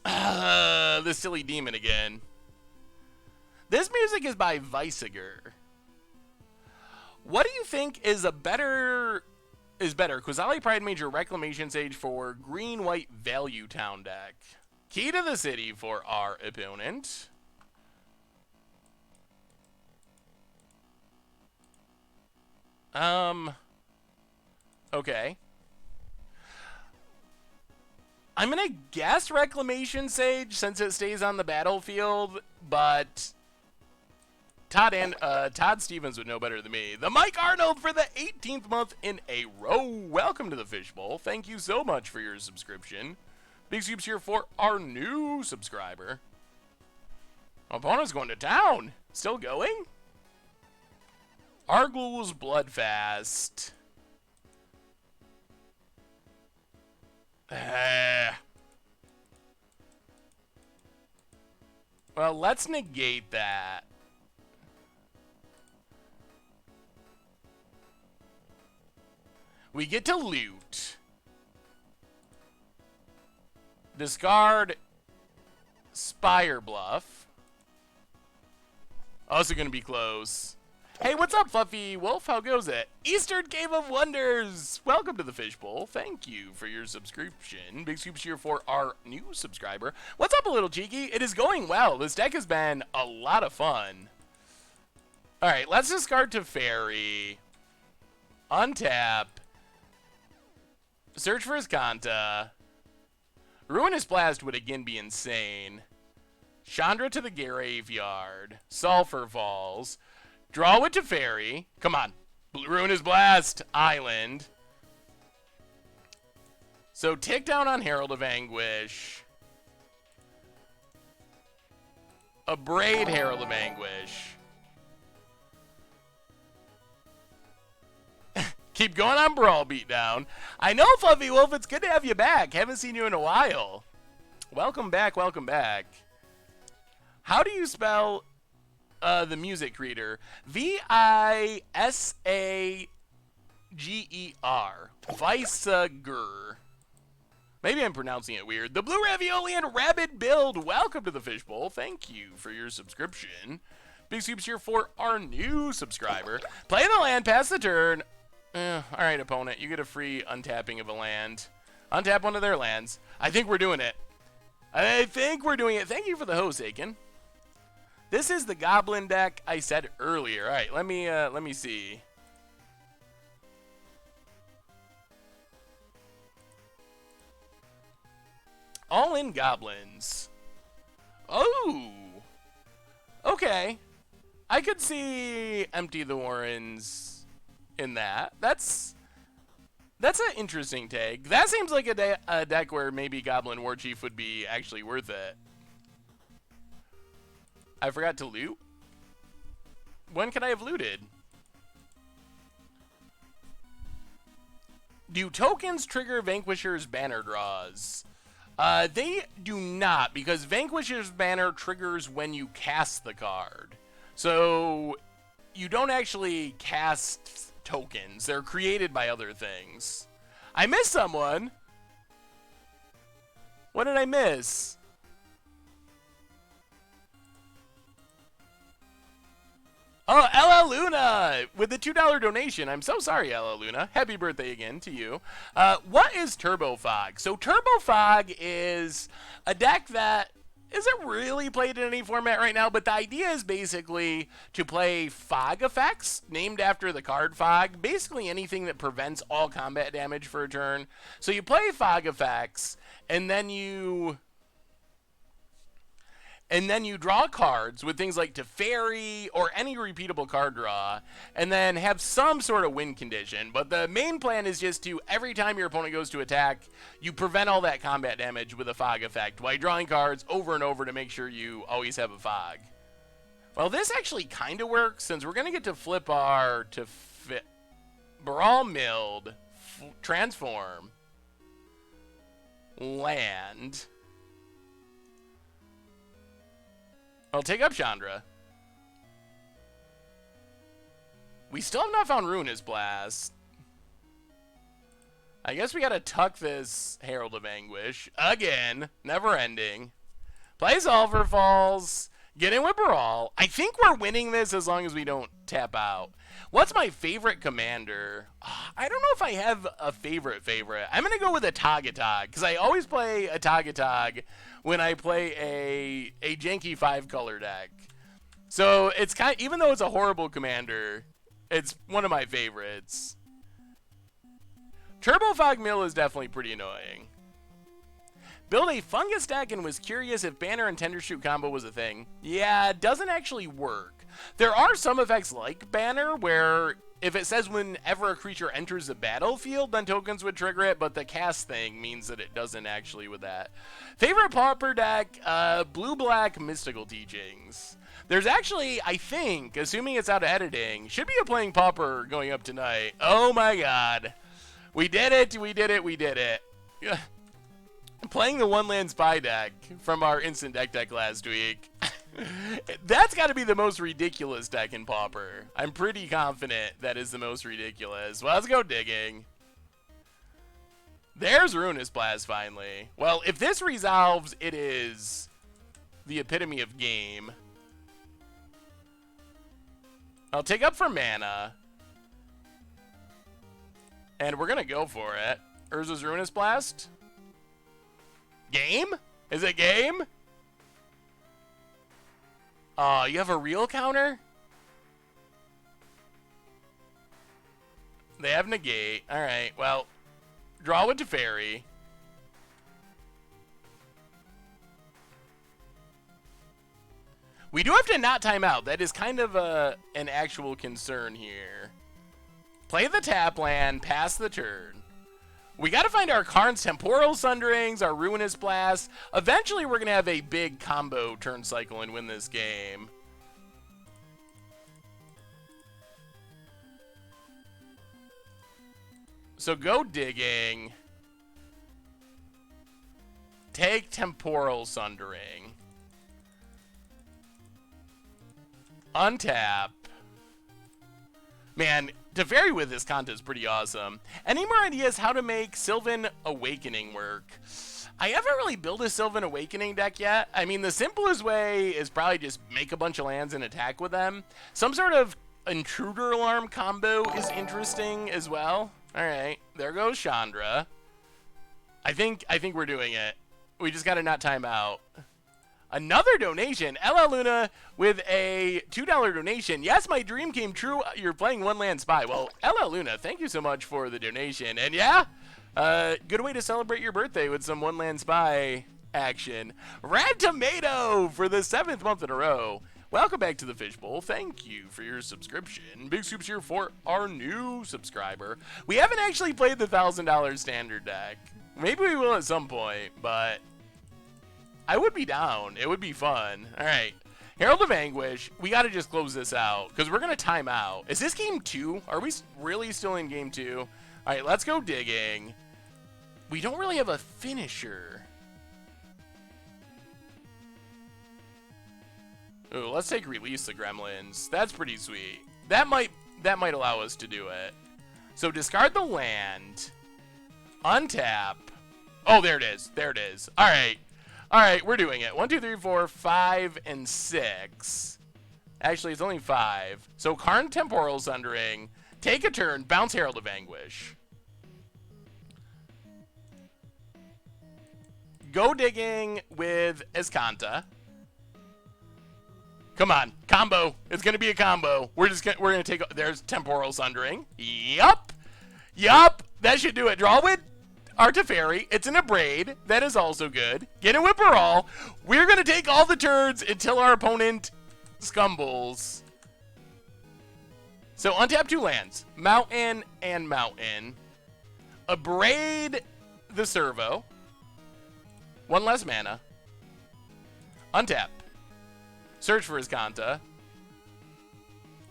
this silly demon again. This music is by Weisiger. What do you think is better? Quizzali Pride Major Reclamation Sage for green-white value town deck. Key to the city for our opponent. Okay. I'm gonna guess Reclamation Sage since it stays on the battlefield, but Todd Stevens would know better than me. The Mike Arnold for the 18th month in a row. Welcome to the Fishbowl. Thank you so much for your subscription. Big soups here for our new subscriber. Opponent's going to town. Still going? Argul's Bloodfast. Well, let's negate that. We get to loot. Discard Spire Bluff. Also going to be close. Hey, what's up, Fluffy Wolf? How goes it? Eastern Cave of Wonders! Welcome to the Fishbowl. Thank you for your subscription. Big soups here for our new subscriber. What's up, a little cheeky? It is going well. This deck has been a lot of fun. Alright, let's discard Teferi. Untap. Search for Iskanta. Ruinous Blast would again be insane. Chandra to the graveyard. Sulfur Falls. Draw with Teferi. Come on. Ruinous Blast. Island. So tick down on Herald of Anguish. Abrade Herald of Anguish. Keep going on Brawl Beatdown. I know, Fluffy Wolf, it's good to have you back. Haven't seen you in a while. Welcome back, welcome back. How do you spell the music reader? Visager. Weisiger. Maybe I'm pronouncing it weird. The Blue Ravioli and Rabid Build. Welcome to the Fishbowl. Thank you for your subscription. Big soups here for our new subscriber. Play the land, pass the turn. Alright, opponent. You get a free untapping of a land. Untap one of their lands. I think we're doing it. Thank you for the host, Aiken. This is the Goblin deck I said earlier. Alright, let me see. All in goblins. Oh! Okay. I could see Empty the Warrens in that. That's an interesting take. That seems like a deck where maybe Goblin War Chief would be actually worth it. I forgot to loot. When could I have looted? Do tokens trigger Vanquisher's banner draws? They do not, because Vanquisher's banner triggers when you cast the card. So you don't actually cast tokens. They're created by other things. I missed someone. What did I miss? Oh, Ella Luna with the $2 donation. I'm so sorry, Ella Luna. Happy birthday again to you. What is Turbo Fog? So Turbo Fog is a deck that isn't really played in any format right now, but the idea is basically to play fog effects named after the card Fog. Basically anything that prevents all combat damage for a turn. So you play fog effects, and then you draw cards with things like Teferi or any repeatable card draw, and then have some sort of win condition. But the main plan is just to, every time your opponent goes to attack, you prevent all that combat damage with a fog effect while drawing cards over and over to make sure you always have a fog. Well, this actually kind of works, since we're going to get to flip our Brawl Milled, Transform, Land. I'll take up Chandra. We still have not found Ruinous Blast. I guess we gotta tuck this Herald of Anguish. Again. Never ending. Play Sulfur Falls. Get in with Brawl. I think we're winning this as long as we don't tap out. What's my favorite commander? I don't know if I have a favorite. I'm going to go with a Tagatog, because I always play a Tagatog when I play a janky 5-color deck. So it's kind of, even though it's a horrible commander, it's one of my favorites. Turbo Fog Mill is definitely pretty annoying. Build a Fungus deck and was curious if Banner and Tender Shoot combo was a thing. Yeah, it doesn't actually work. There are some effects like Banner where if it says whenever a creature enters the battlefield, then tokens would trigger it, but the cast thing means that it doesn't actually with that. Favorite Pauper deck, Blue-Black Mystical Teachings. There's actually, I think, assuming it's out of editing, should be a playing Pauper going up tonight. Oh my god. We did it, we did it, we did it. Playing the one-land spy deck from our instant deck last week. That's got to be the most ridiculous deck in Pauper. I'm pretty confident that is the most ridiculous. Well, let's go digging. There's Ruinous Blast finally. Well, if this resolves, it is the epitome of game. I'll take up for mana. And we're going to go for it. Urza's Ruinous Blast. Game? Is it game? Oh, you have a real counter? They have negate. Alright, well, draw with Teferi. We do have to not time out. That is kind of an actual concern here. Play the tap land, pass the turn. We got to find our Karn's Temporal Sunderings, our Ruinous Blast. Eventually, we're going to have a big combo turn cycle and win this game. So go digging. Take Temporal Sundering. Untap. Man, Teferi with this contest is pretty awesome. Any more ideas how to make Sylvan Awakening work? I haven't really built a Sylvan Awakening deck yet. I mean, the simplest way is probably just make a bunch of lands and attack with them. Some sort of Intruder Alarm combo is interesting as well. All right, there goes Chandra. I think we're doing it. We just got to not time out. Another donation. LL Luna with a $2 donation. Yes, my dream came true. You're playing One Land Spy. Well, LL Luna, thank you so much for the donation. And yeah, good way to celebrate your birthday with some One Land Spy action. Red Tomato for the 7th month in a row. Welcome back to the Fishbowl. Thank you for your subscription. Big soups here for our new subscriber. We haven't actually played the $1,000 standard deck. Maybe we will at some point, but I would be down. It would be fun. All right. Herald of Anguish. We got to just close this out because we're going to time out. Is this game 2? Are we really still in game 2? All right, let's go digging. We don't really have a finisher. Ooh, let's take Release the Gremlins. That's pretty sweet. That might allow us to do it. So discard the land. Untap. Oh, there it is. There it is. All right. All right, we're doing it. 1, 2, 3, 4, 5, and 6. Actually, it's only 5. So Karn Temporal Sundering. Take a turn. Bounce Herald of Anguish. Go digging with Escanta. Come on, combo. It's gonna be a combo. We're gonna take. There's Temporal Sundering. Yup. That should do it. Draw with our Teferi. It's an Abrade. That is also good. Get a Whipperall. We're gonna take all the turns until our opponent scumbles. So untap 2 lands. Mountain and Mountain. Abrade the Servo. 1 less mana. Untap. Search for Escanta.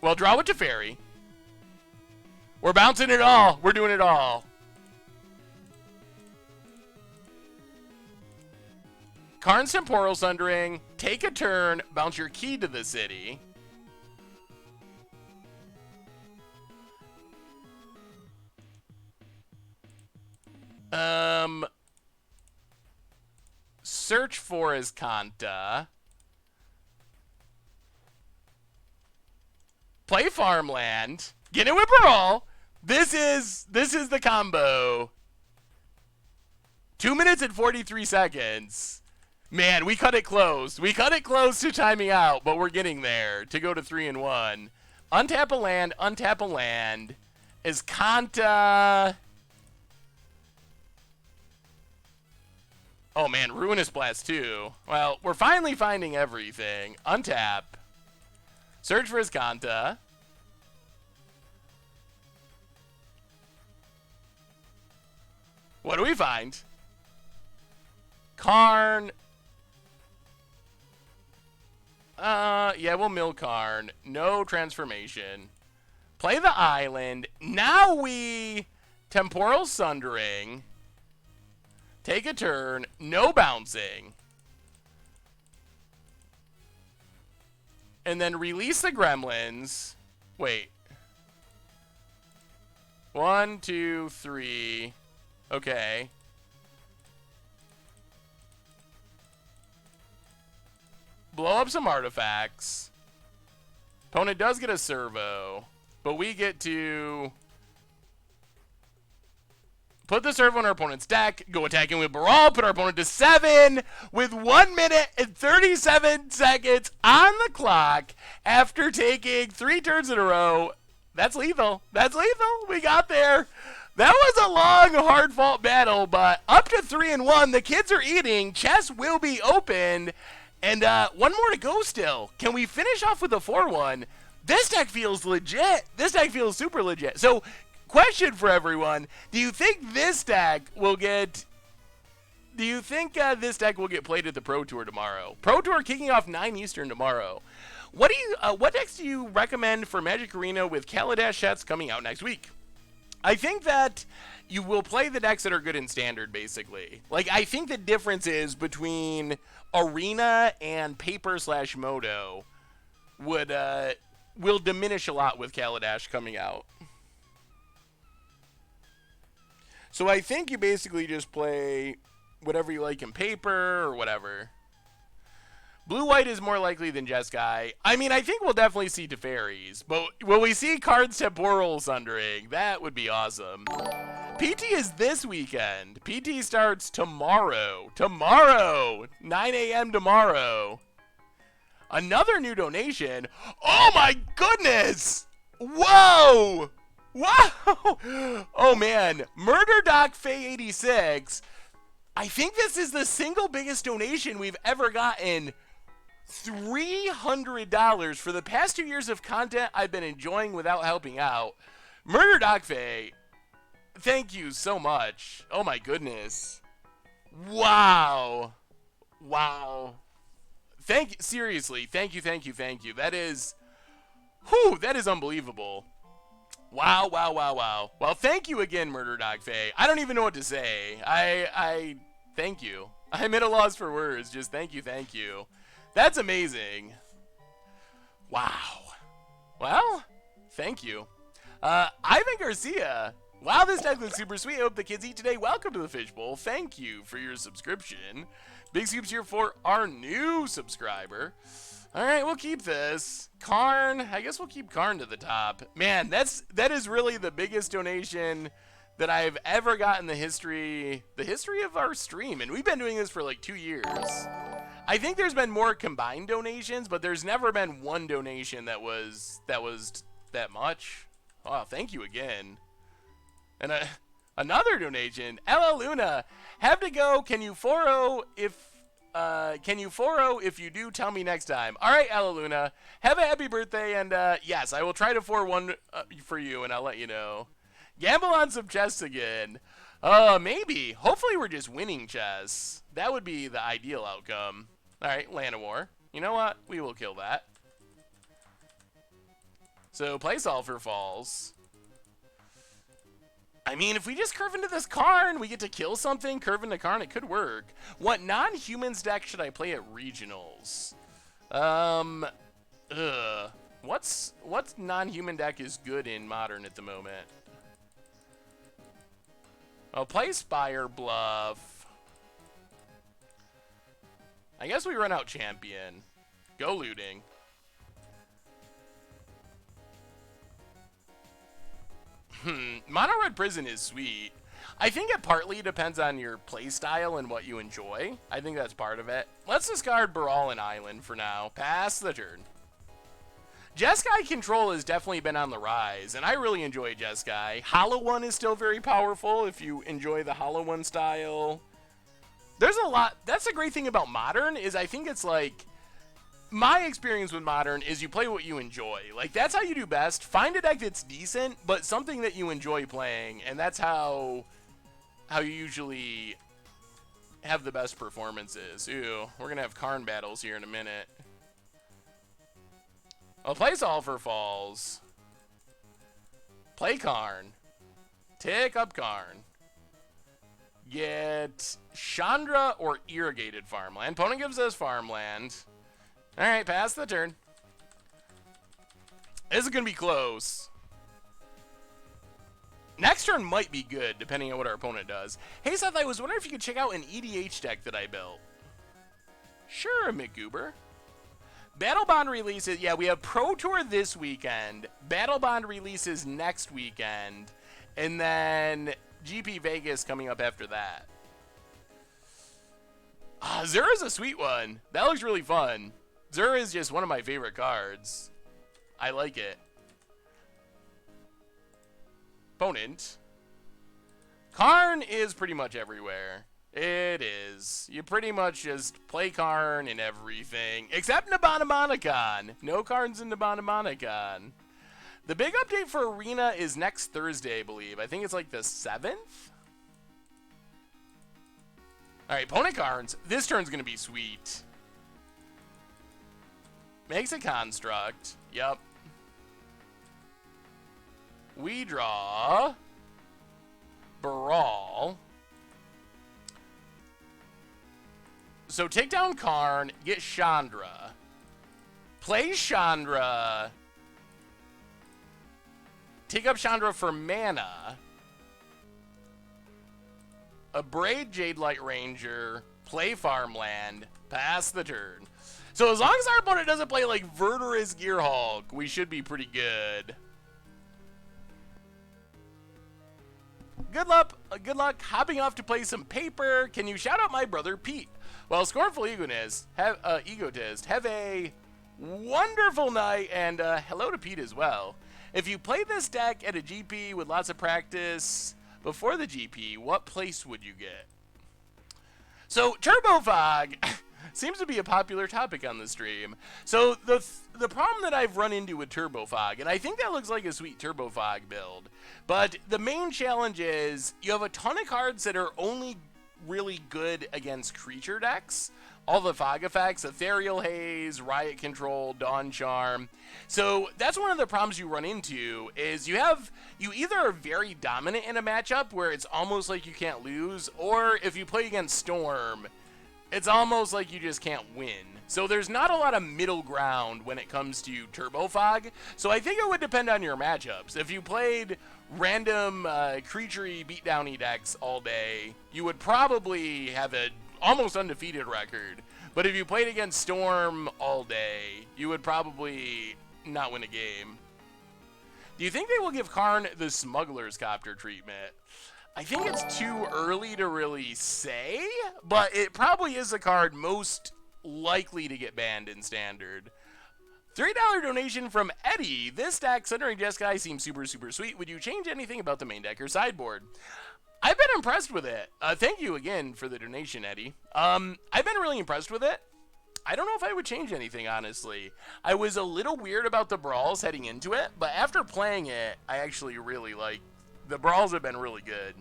Well, draw with Teferi. We're bouncing it all. We're doing it all. Karn's Temporal Sundering. Take a turn. Bounce your key to the city. Search for is Kanta. Play Farmland. Get it with Barol. This is the combo. 2 minutes and 43 seconds. Man, we cut it close. We cut it close to timing out, but we're getting there to go to 3 and 1. Untap a land, untap a land. Is Kanta... Oh man, Ruinous Blast too. Well, we're finally finding everything. Untap. Search for his Kanta. What do we find? Karn. Yeah, we'll mill Karn. No transformation. Play the island. Now we Temporal Sundering. Take a turn. No bouncing. And then release the gremlins. Wait. 1, 2, 3. Okay. Blow up some artifacts. Opponent does get a servo, but we get to put the servo on our opponent's deck, go attacking with Barol, put our opponent to 7 with 1 minute and 37 seconds on the clock after taking 3 turns in a row. That's lethal. That's lethal. We got there. That was a long, hard-fought battle, but up to 3 and 1, the kids are eating. Chess will be opened, and 1 more to go still. Can we finish off with a 4-1? This deck feels legit. This deck feels super legit. So, question for everyone: do you think this deck will get? Do you think this deck will get played at the Pro Tour tomorrow? Pro Tour kicking off 9 Eastern tomorrow. What decks do you recommend for Magic Arena with Kaladesh sets coming out next week? I think that you will play the decks that are good in Standard, basically. Like, I think the difference is between Arena and Paper/Moto will diminish a lot with Kaladesh coming out. So I think you basically just play whatever you like in Paper or whatever. Blue-white is more likely than Jeskai. I mean, I think we'll definitely see Teferis, but will we see cards Temporal Sundering? That would be awesome. PT is this weekend. PT starts tomorrow. Tomorrow! 9 a.m. tomorrow. Another new donation. Oh my goodness! Whoa! Wow! Oh man. Murder Doc Faye 86. I think this is the single biggest donation we've ever gotten. $300 for the past 2 years of content I've been enjoying without helping out. Murder Doc Faye, thank you so much. Oh my goodness. Wow. Wow. Seriously, thank you. That is, that is unbelievable. Wow. Well, thank you again, Murder Doc Faye. I don't even know what to say. I thank you. I'm at a loss for words. Just thank you. That's amazing. Wow. Well, thank you. Ivan Garcia. Wow, this deck looks super sweet. I hope the kids eat today. Welcome to the Fishbowl. Thank you for your subscription. Big scoops here for our new subscriber. All right, we'll keep this. Karn. I guess we'll keep Karn to the top. Man, that is really the biggest donation that I've ever got in the history of our stream, and we've been doing this for like 2 years. I think there's been more combined donations, but there's never been one donation that was that much. Oh, thank you again. And another donation. LL Luna, have to go. Can you 4-0 if you do? Tell me next time. All right, LL Luna, have a happy birthday, and yes, I will try to 4-1 for you, and I'll let you know. Gamble on some chess again. Maybe. Hopefully we're just winning chess. That would be the ideal outcome. All right, Llanowar. You know what? We will kill that. So, play Sulfur Falls. I mean, if we just curve into this Karn, we get to kill something, curve into Karn, it could work. What non-humans deck should I play at regionals? What's non-human deck is good in Modern at the moment? I'll play Spire Bluff. I guess we run out Champion. Go looting. Mono Red Prison is sweet. I think it partly depends on your playstyle and what you enjoy. I think that's part of it. Let's discard Baral and Island for now. Pass the turn. Jeskai control has definitely been on the rise, and I really enjoy Jeskai. Hollow One is still very powerful if you enjoy the Hollow One style. There's a lot. That's the great thing about Modern is I think it's like, my experience with Modern is you play what you enjoy. Like, that's how you do best. Find a deck that's decent, but something that you enjoy playing, and that's how you usually have the best performances. Ooh, we're going to have Karn battles here in a minute. I'll play Sulphur Falls. Play Karn. Take up Karn. Get Chandra or Irrigated Farmland. Opponent gives us Farmland. Alright, pass the turn. This is going to be close. Next turn might be good, depending on what our opponent does. Hey, Seth, I was wondering if you could check out an EDH deck that I built. Sure, McGoober. Battle Bond releases, yeah, we have Pro Tour this weekend. Battle Bond releases next weekend. And then GP Vegas coming up after that. Zura's a sweet one. That looks really fun. Zura is just one of my favorite cards. I like it. Opponent. Karn is pretty much everywhere. It is. You pretty much just play Karn in everything. Except Nabanamonicon. No Karns in Nabanamonicon. The big update for Arena is next Thursday, I believe. I think it's like the 7th? Alright, opponent Karns. This turn's going to be sweet. Makes a construct. Yep. We draw Baral. So take down Karn, get Chandra. Play Chandra. Take up Chandra for mana. Abrade Jade Light Ranger. Play Farmland. Pass the turn. So as long as our opponent doesn't play like Verdurous Gearhulk, we should be pretty good. Good luck hopping off to play some paper. Can you shout out my brother Pete? Well, Scornful Egotist, have a wonderful night, and hello to Pete as well. If you play this deck at a GP with lots of practice before the GP, what place would you get? So, Turbo Fog seems to be a popular topic on the stream. So, the problem that I've run into with Turbo Fog, and I think that looks like a sweet Turbo Fog build, but the main challenge is you have a ton of cards that are only really good against creature decks. All the fog effects, Ethereal Haze, Riot Control, Dawn Charm. So that's one of the problems you run into is you either are very dominant in a matchup where it's almost like you can't lose, or if you play against Storm, it's almost like you just can't win. So there's not a lot of middle ground when it comes to Turbo Fog. So I think it would depend on your matchups. If you played random creature-y beatdowny decks all day, you would probably have a almost undefeated record. But if you played against Storm all day, you would probably not win a game. Do you think they will give Karn the Smuggler's Copter treatment? I think it's too early to really say, but it probably is a card most likely to get banned in Standard. $3 donation from Eddie. This deck, Sundering Jeskai, seems super, super sweet. Would you change anything about the main deck or sideboard? I've been impressed with it. Thank you again for the donation, Eddie. I've been really impressed with it. I don't know if I would change anything, honestly. I was a little weird about the brawls heading into it, but after playing it, I actually really like. The brawls have been really good.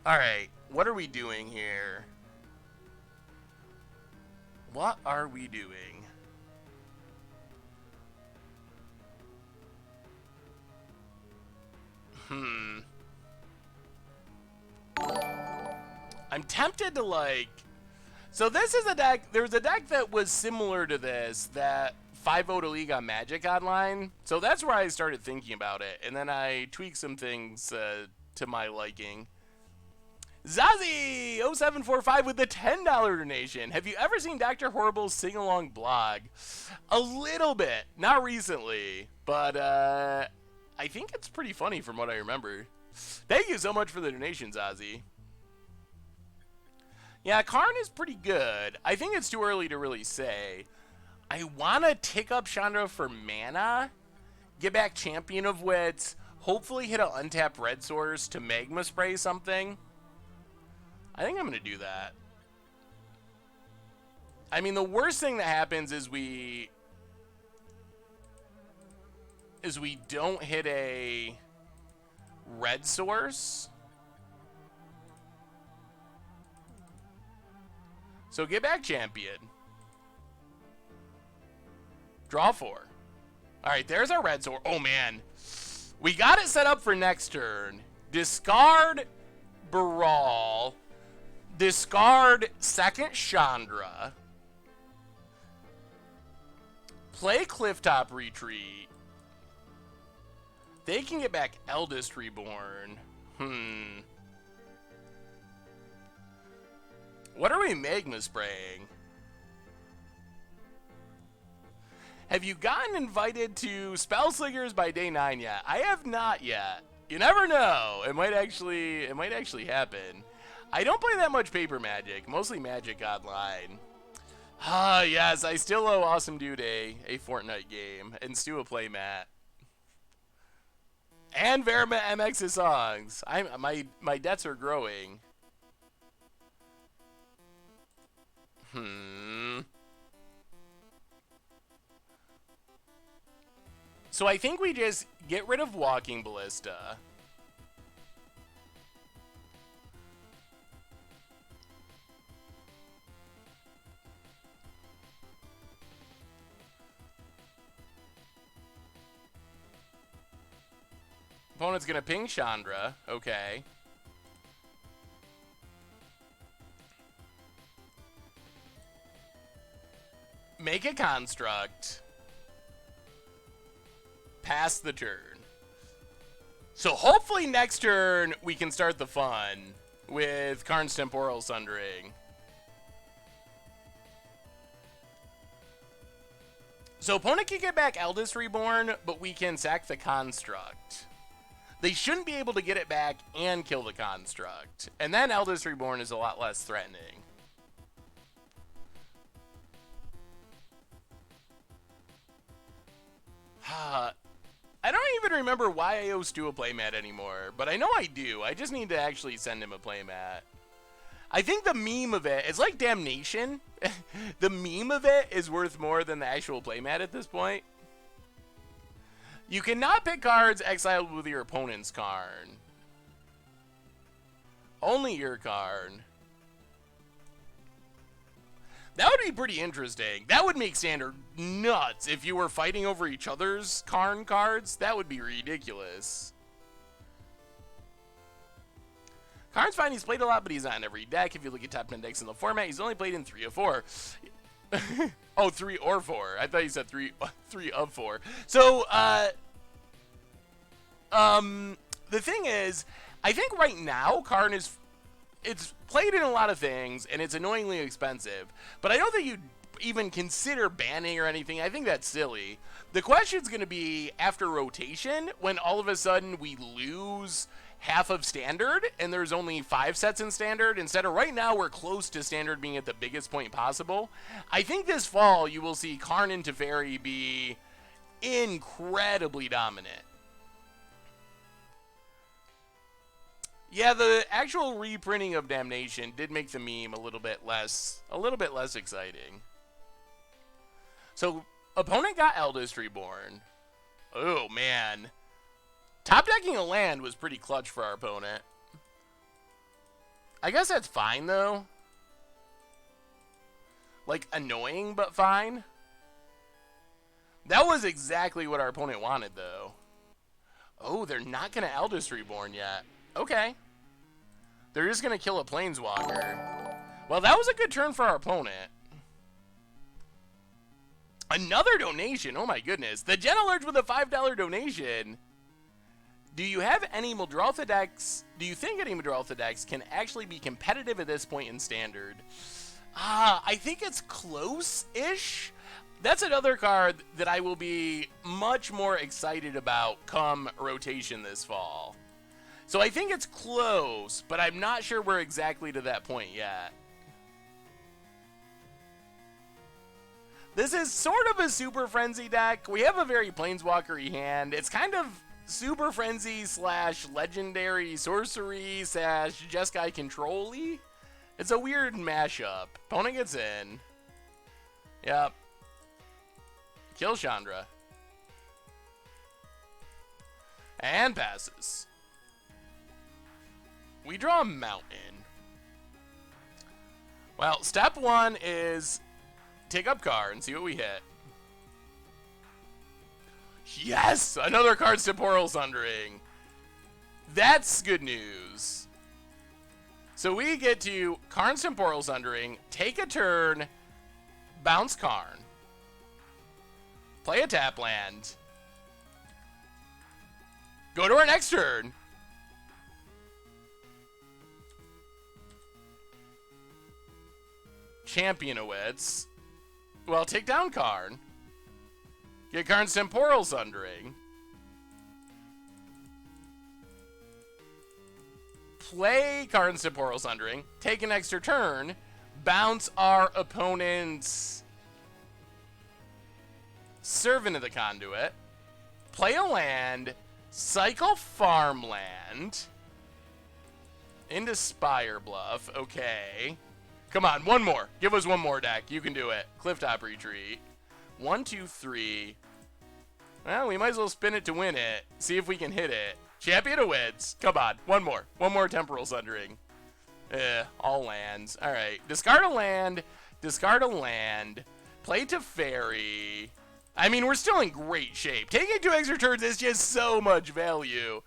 Alright, what are we doing here? What are we doing? I'm tempted to like... So this is a deck... There's a deck that was similar to this that 5-0'd a league on Magic Online. So that's where I started thinking about it. And then I tweaked some things to my liking. Zazie0745 with the $10 donation. Have you ever seen Dr. Horrible's sing-along blog? A little bit. Not recently. But I think it's pretty funny from what I remember. Thank you so much for the donation, Zazie. Yeah, Karn is pretty good. I think it's too early to really say. I want to tick up Chandra for mana, get back Champion of Wits, hopefully hit an untapped red source to Magma Spray something. I think I'm going to do that. I mean, the worst thing that happens is we don't hit a red source. So get back Champion. Draw 4. Alright, there's our red source. Oh, man. We got it set up for next turn. Discard Baral. Discard second Chandra. Play Clifftop Retreat. They can get back Eldest Reborn. What are we Magma Spraying? Have you gotten invited to Spellslingers by day 9 yet? I have not yet. You never know. It might actually happen. I don't play that much Paper Magic, mostly Magic Online. Ah, yes, I still owe Awesome Dude a Fortnite game, and Stu a playmat. And Verima MX's songs. My debts are growing. So I think we just get rid of Walking Ballista. Opponent's gonna ping Chandra. Okay. Make a construct. Pass the turn. So hopefully next turn we can start the fun with Karn's Temporal Sundering. So opponent can get back Eldest Reborn, but we can sack the construct. They shouldn't be able to get it back and kill the construct. And then Eldest Reborn is a lot less threatening. I don't even remember why I owe Stu a playmat anymore, but I know I do. I just need to actually send him a playmat. I think the meme of it, it's like Damnation. The meme of it is worth more than the actual playmat at this point. You cannot pick cards exiled with your opponent's Karn. Only your Karn. That would be pretty interesting. That would make Standard nuts if you were fighting over each other's Karn cards. That would be ridiculous. Karn's fine. He's played a lot, but he's not in every deck. If you look at top 10 decks in the format, he's only played in 3 of 4. Oh, 3 or 4. I thought you said 3 of 4. So, the thing is, I think right now, Karn is... It's played in a lot of things, and it's annoyingly expensive. But I don't think you'd even consider banning or anything. I think that's silly. The question's going to be, after rotation, when all of a sudden we lose half of Standard, and there's only 5 sets in Standard, instead of right now we're close to Standard being at the biggest point possible. I think this fall you will see Karn and Teferi be incredibly dominant. Yeah, the actual reprinting of Damnation did make the meme a little bit less exciting. So, opponent got Eldest Reborn. Oh, man. Top decking a land was pretty clutch for our opponent. I guess that's fine, though. Like, annoying, but fine. That was exactly what our opponent wanted, though. Oh, they're not going to Eldest Reborn yet. Okay. They're just going to kill a Planeswalker. Well, that was a good turn for our opponent. Another donation. Oh, my goodness. The Gentle Urge with a $5 donation. Do you have any Muldrotha decks? Do you think any Muldrotha decks can actually be competitive at this point in Standard? I think it's close-ish. That's another card that I will be much more excited about come rotation this fall. So I think it's close, but I'm not sure we're exactly to that point yet. This is sort of a Super Frenzy deck. We have a very Planeswalker-y hand. It's kind of Super Frenzy / Legendary Sorcery / Jeskai Control-y. It's a weird mashup. Opponent gets in. Yep. Kill Chandra. And passes. We draw a mountain. Well, step one is take up card and see what we hit. Yes! Another card's Temporal Sundering. That's good news. So we get to Karn's Temporal Sundering, take a turn, bounce Karn, play a tap land, go to our next turn, champion a Wits, well, take down Karn, get Karn's Temporal Sundering, play Karn's Temporal Sundering, take an extra turn, bounce our opponent's Servant of the Conduit, play a land, cycle farmland into Spire Bluff. Okay. Come on, one more. Give us one more deck. You can do it. Clifftop Retreat. 1, 2, 3. Well, we might as well spin it to win it. See if we can hit it. Champion of Wits. Come on. One more. One more Temporal Sundering. All lands. Alright. Discard a land. Discard a land. Play Teferi. I mean, we're still in great shape. Taking 2 extra turns is just so much value.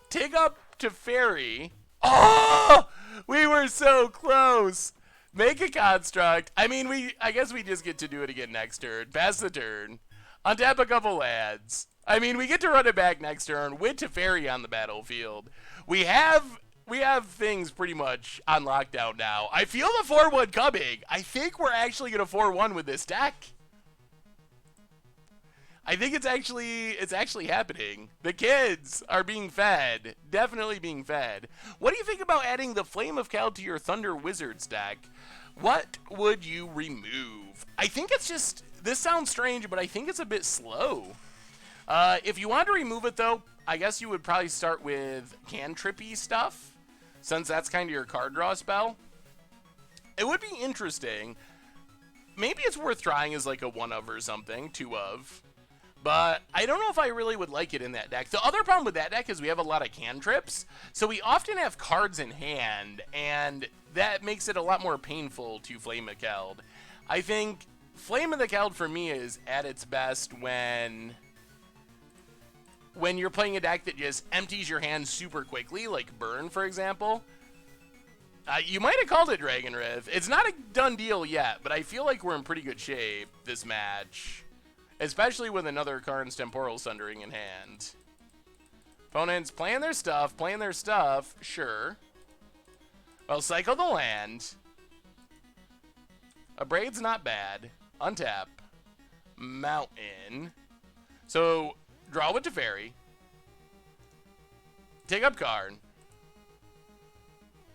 Take up Teferi. Oh! We were so close. Make a construct. I mean, I guess we just get to do it again next turn. Pass the turn. Untap a couple lands. I mean, we get to run it back next turn with Teferi on the battlefield. We have things pretty much on lockdown now. I feel the 4-1 coming. I think we're actually going to 4-1 with this deck. I think it's actually happening. The kids are being fed. Definitely being fed. What do you think about adding the Flame of Cal to your Thunder Wizards deck? What would you remove? I think it's just, this sounds strange, but I think it's a bit slow. If you want to remove it, though, I guess you would probably start with cantrippy stuff, since that's kind of your card draw spell. It would be interesting. Maybe it's worth trying as like a 1-of or something, 2-of. But I don't know if I really would like it in that deck. The other problem with that deck is we have a lot of cantrips, so we often have cards in hand, and that makes it a lot more painful to Flame of Keld. I think Flame of the Keld for me is at its best when you're playing a deck that just empties your hand super quickly, like Burn, for example. You might have called it Dragon Riff. It's not a done deal yet, but I feel like we're in pretty good shape this match. Especially with another Karn's Temporal Sundering in hand. Opponents playing their stuff, sure. Well, cycle the land. A Braid's not bad. Untap. Mountain. So, draw with Teferi. Take up card.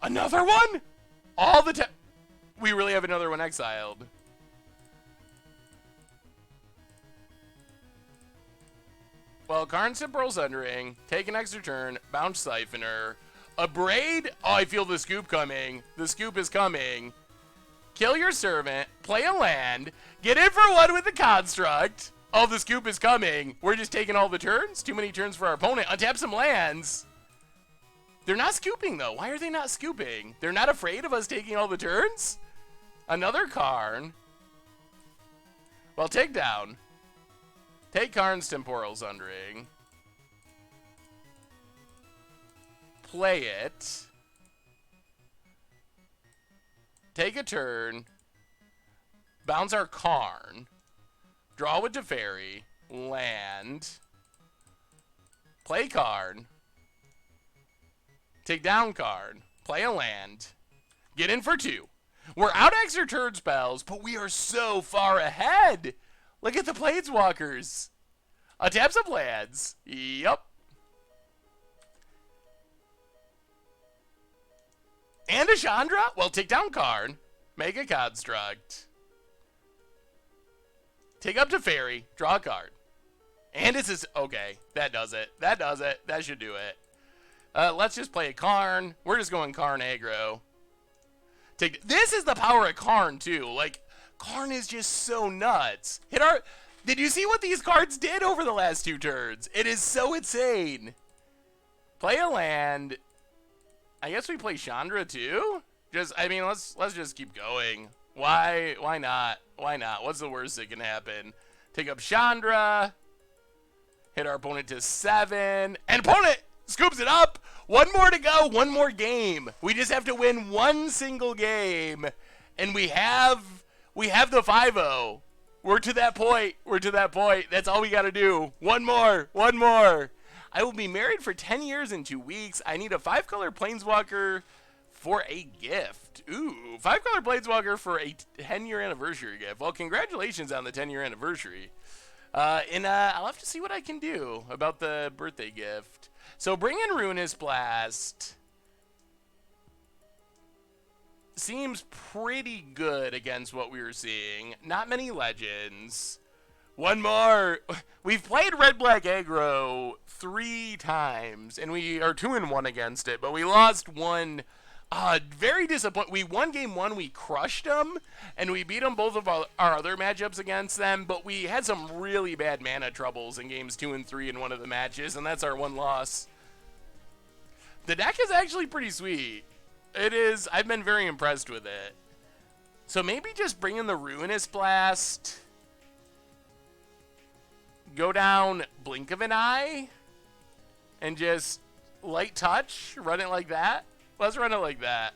Another one? All the time. We really have another one exiled. Well, Karn's Temporal Sundering, take an extra turn, bounce Siphoner, a Braid. Oh, I feel the scoop coming. The scoop is coming. Kill your servant, play a land, get in for 1 with the construct. Oh, the scoop is coming. We're just taking all the turns. Too many turns for our opponent. Untap some lands. They're not scooping, though. Why are they not scooping? They're not afraid of us taking all the turns? Another Karn. Well, take down. Take Karn's Temporal Sundering. Play it. Take a turn. Bounce our Karn. Draw with Teferi. Land. Play card. Take down card. Play a land. Get in for 2. We're out extra turn spells, but we are so far ahead. Look at the Planeswalkers. Tap some lands. Yup. And a Chandra? Well, take down card. Make a construct. Take up to fairy. Draw a card. And it's this. Okay, that does it. That does it. That should do it. Let's just play a Karn. We're just going Karn aggro. This is the power of Karn, too. Like, Karn is just so nuts. Did you see what these cards did over the last 2 turns? It is so insane. Play a land. I guess we play Chandra, too? I mean, let's just keep going. Why not? Why not? What's the worst that can happen? Take up Chandra. Hit our opponent to 7. And opponent scoops it up. 1 more to go. 1 more game. We just have to win 1 single game. And we have the 5-0. We're to that point. We're to that point. That's all we got to do. 1 more. 1 more. I will be married for 10 years in 2 weeks. I need a 5-color Planeswalker for a gift. Ooh, 5-color Planeswalker for a 10-year anniversary gift. Well, congratulations on the 10-year anniversary. And I'll have to see what I can do about the birthday gift. So bring in Ruinous Blast. Seems pretty good against what we were seeing. Not many legends. 1 more. We've played Red-Black Aggro 3 times, and we are 2-1 against it, but we lost 1. Very disappointing. We won game 1, we crushed them, and we beat them both of our other matchups against them, but we had some really bad mana troubles in games 2 and 3 in one of the matches, and that's our 1 loss. The deck is actually pretty sweet. It is. I've been very impressed with it. So maybe just bring in the Ruinous Blast. Go down Blink of an Eye. And just light touch. Run it like that. Let's run it like that.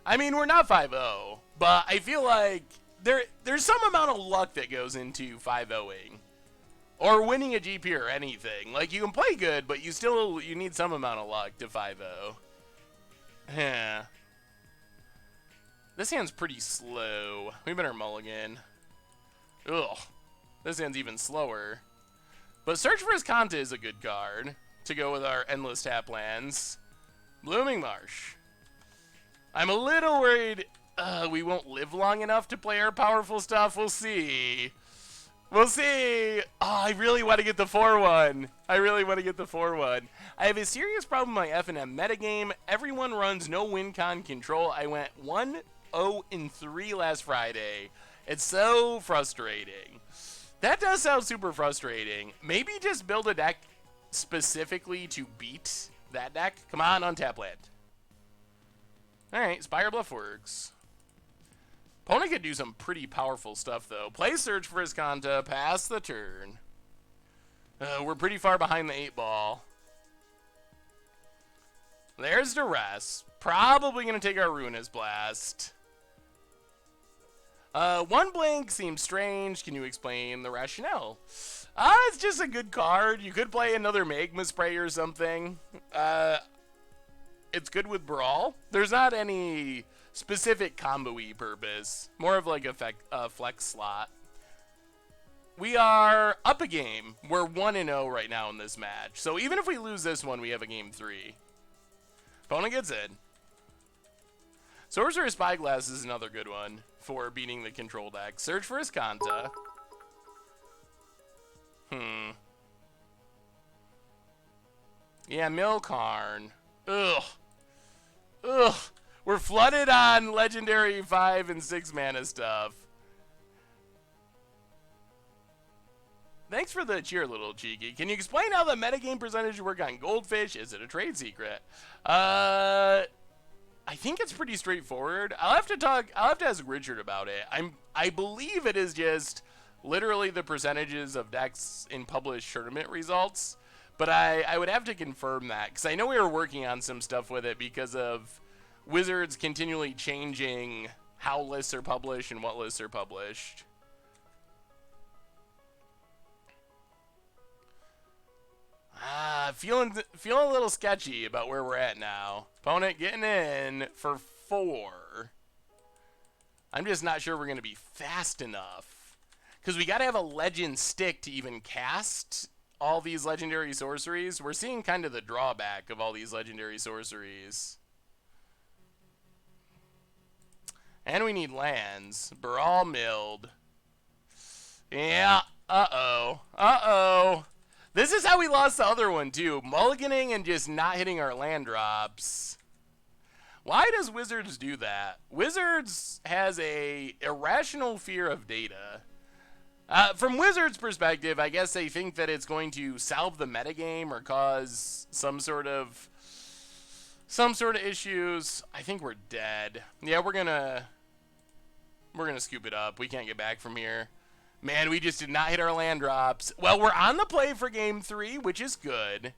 I mean, we're not 5-0. But I feel like there's some amount of luck that goes into 5-0ing. Or winning a GP or anything. Like, you can play good, but you need some amount of luck to 5-0. Yeah. This hand's pretty slow. We better mulligan. Ugh. This hand's even slower. But Search for Escanta is a good card to go with our endless tap lands. Blooming Marsh. I'm a little worried we won't live long enough to play our powerful stuff. We'll see. We'll see. Oh, I really want to get the 4-1. I really want to get the 4-1. I have a serious problem in my F&M metagame. Everyone runs no win con control. I went 1-0-3 last Friday. It's so frustrating. That does sound super frustrating. Maybe just build a deck specifically to beat that deck. Come on, untap land. Alright, Spire Bluff works. Opponent could do some pretty powerful stuff, though. Play Search for Escanta, pass the turn. We're pretty far behind the 8-ball. There's Duress. Probably going to take our Ruinous Blast. 1 blink seems strange. Can you explain the rationale? It's just a good card. You could play another Magma Spray or something. It's good with Brawl. There's not any specific combo-y purpose. More of like a flex slot. We are up a game. We're 1-0 right now in this match. So even if we lose this one, we have a game 3. Opponent gets in. Sorcerer's Spyglass is another good one for beating the control deck. Search for Escanta. Yeah, Milkarn. Ugh. Ugh. We're flooded on legendary 5 and 6 mana stuff. Thanks for the cheer, little cheeky. Can you explain how the metagame percentage work on Goldfish? Is it a trade secret? I think it's pretty straightforward. I'll have to ask Richard about it. I believe it is just literally the percentages of decks in published tournament results. But I would have to confirm that, because I know we were working on some stuff with it because of Wizards continually changing how lists are published and what lists are published. Feeling a little sketchy about where we're at now. Opponent getting in for 4. I'm just not sure we're going to be fast enough. Because we got to have a legend stick to even cast all these legendary sorceries. We're seeing kind of the drawback of all these legendary sorceries. And we need lands. Baral milled. Yeah. Uh-oh. Uh-oh. This is how we lost the other one, too. Mulliganing and just not hitting our land drops. Why does Wizards do that? Wizards has a irrational fear of data. From Wizards' perspective, I guess they think that it's going to solve the metagame or cause some sort of issues. I think we're dead. Yeah, we're gonna scoop it up. We can't get back from here. Man, we just did not hit our land drops. Well, we're on the play for game 3, which is good.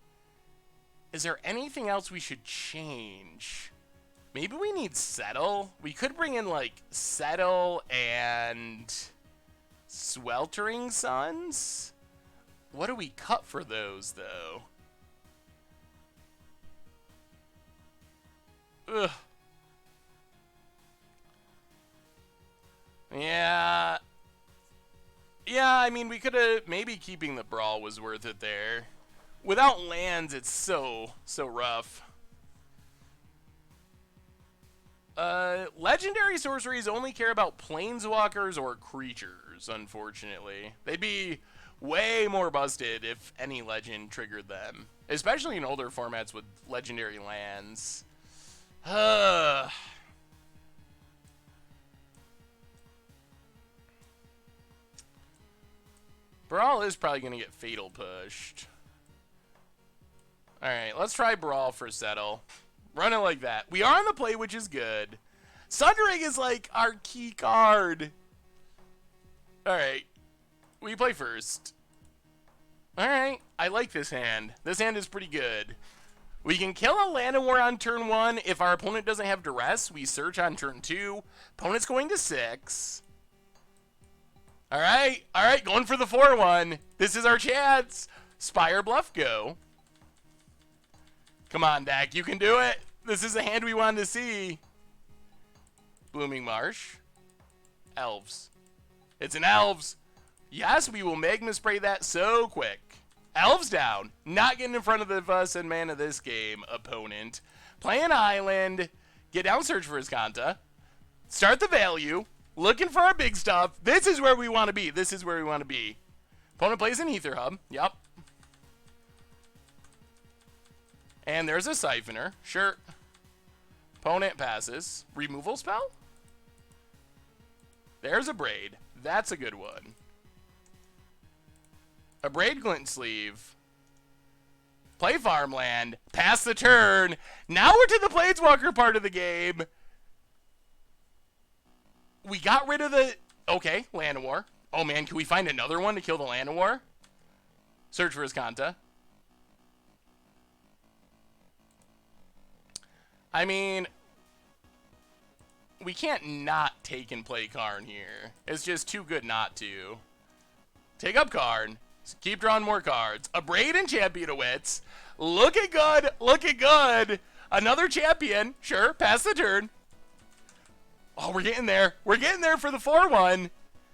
Is there anything else we should change? Maybe we need Settle. We could bring in, like, Settle and Sweltering Suns. What do we cut for those, though? Ugh. Yeah. Yeah, I mean, we could have... Maybe keeping the Brawl was worth it there. Without lands, it's so rough. Legendary sorceries only care about planeswalkers or creatures, unfortunately. They'd be way more busted if any legend triggered them. Especially in older formats with legendary lands. Brawl is probably going to get Fatal pushed. Alright, let's try Brawl for Settle. Run it like that. We are on the play, which is good. Sundering is like our key card. Alright. We play first. Alright. I like this hand. This hand is pretty good. We can kill a Land of War on turn 1. If our opponent doesn't have Duress, we search on turn 2. Opponent's going to 6. Alright. Alright. Going for the 4-1. This is our chance. Spire Bluff go. Come on, deck. You can do it. This is the hand we wanted to see. Blooming Marsh. Elves. It's an Elves. Yes, we will Magma Spray that so quick. Elves down. Not getting in front of the fuss and mana this game, opponent. Play an island. Get down, search for Iskanta. Start the value. Looking for our big stuff. This is where we want to be. This is where we want to be. Opponent plays an Ether Hub. Yep. And there's a Siphoner. Sure. Opponent passes. Removal spell? There's a Braid. That's a good one. A Braid Glint Sleeve. Play Farmland. Pass the turn. Now we're to the Planeswalker part of the game. We got rid of the... Okay, Land of War. Oh man, can we find another one to kill the Land of War? Search for Iskanta. I mean, we can't not take and play Karn here. It's just too good not to. Take up Karn. Keep drawing more cards. A Braid and Champion of Wits. Looking good. Looking good. Another Champion. Sure. Pass the turn. Oh, we're getting there. We're getting there for the 4-1.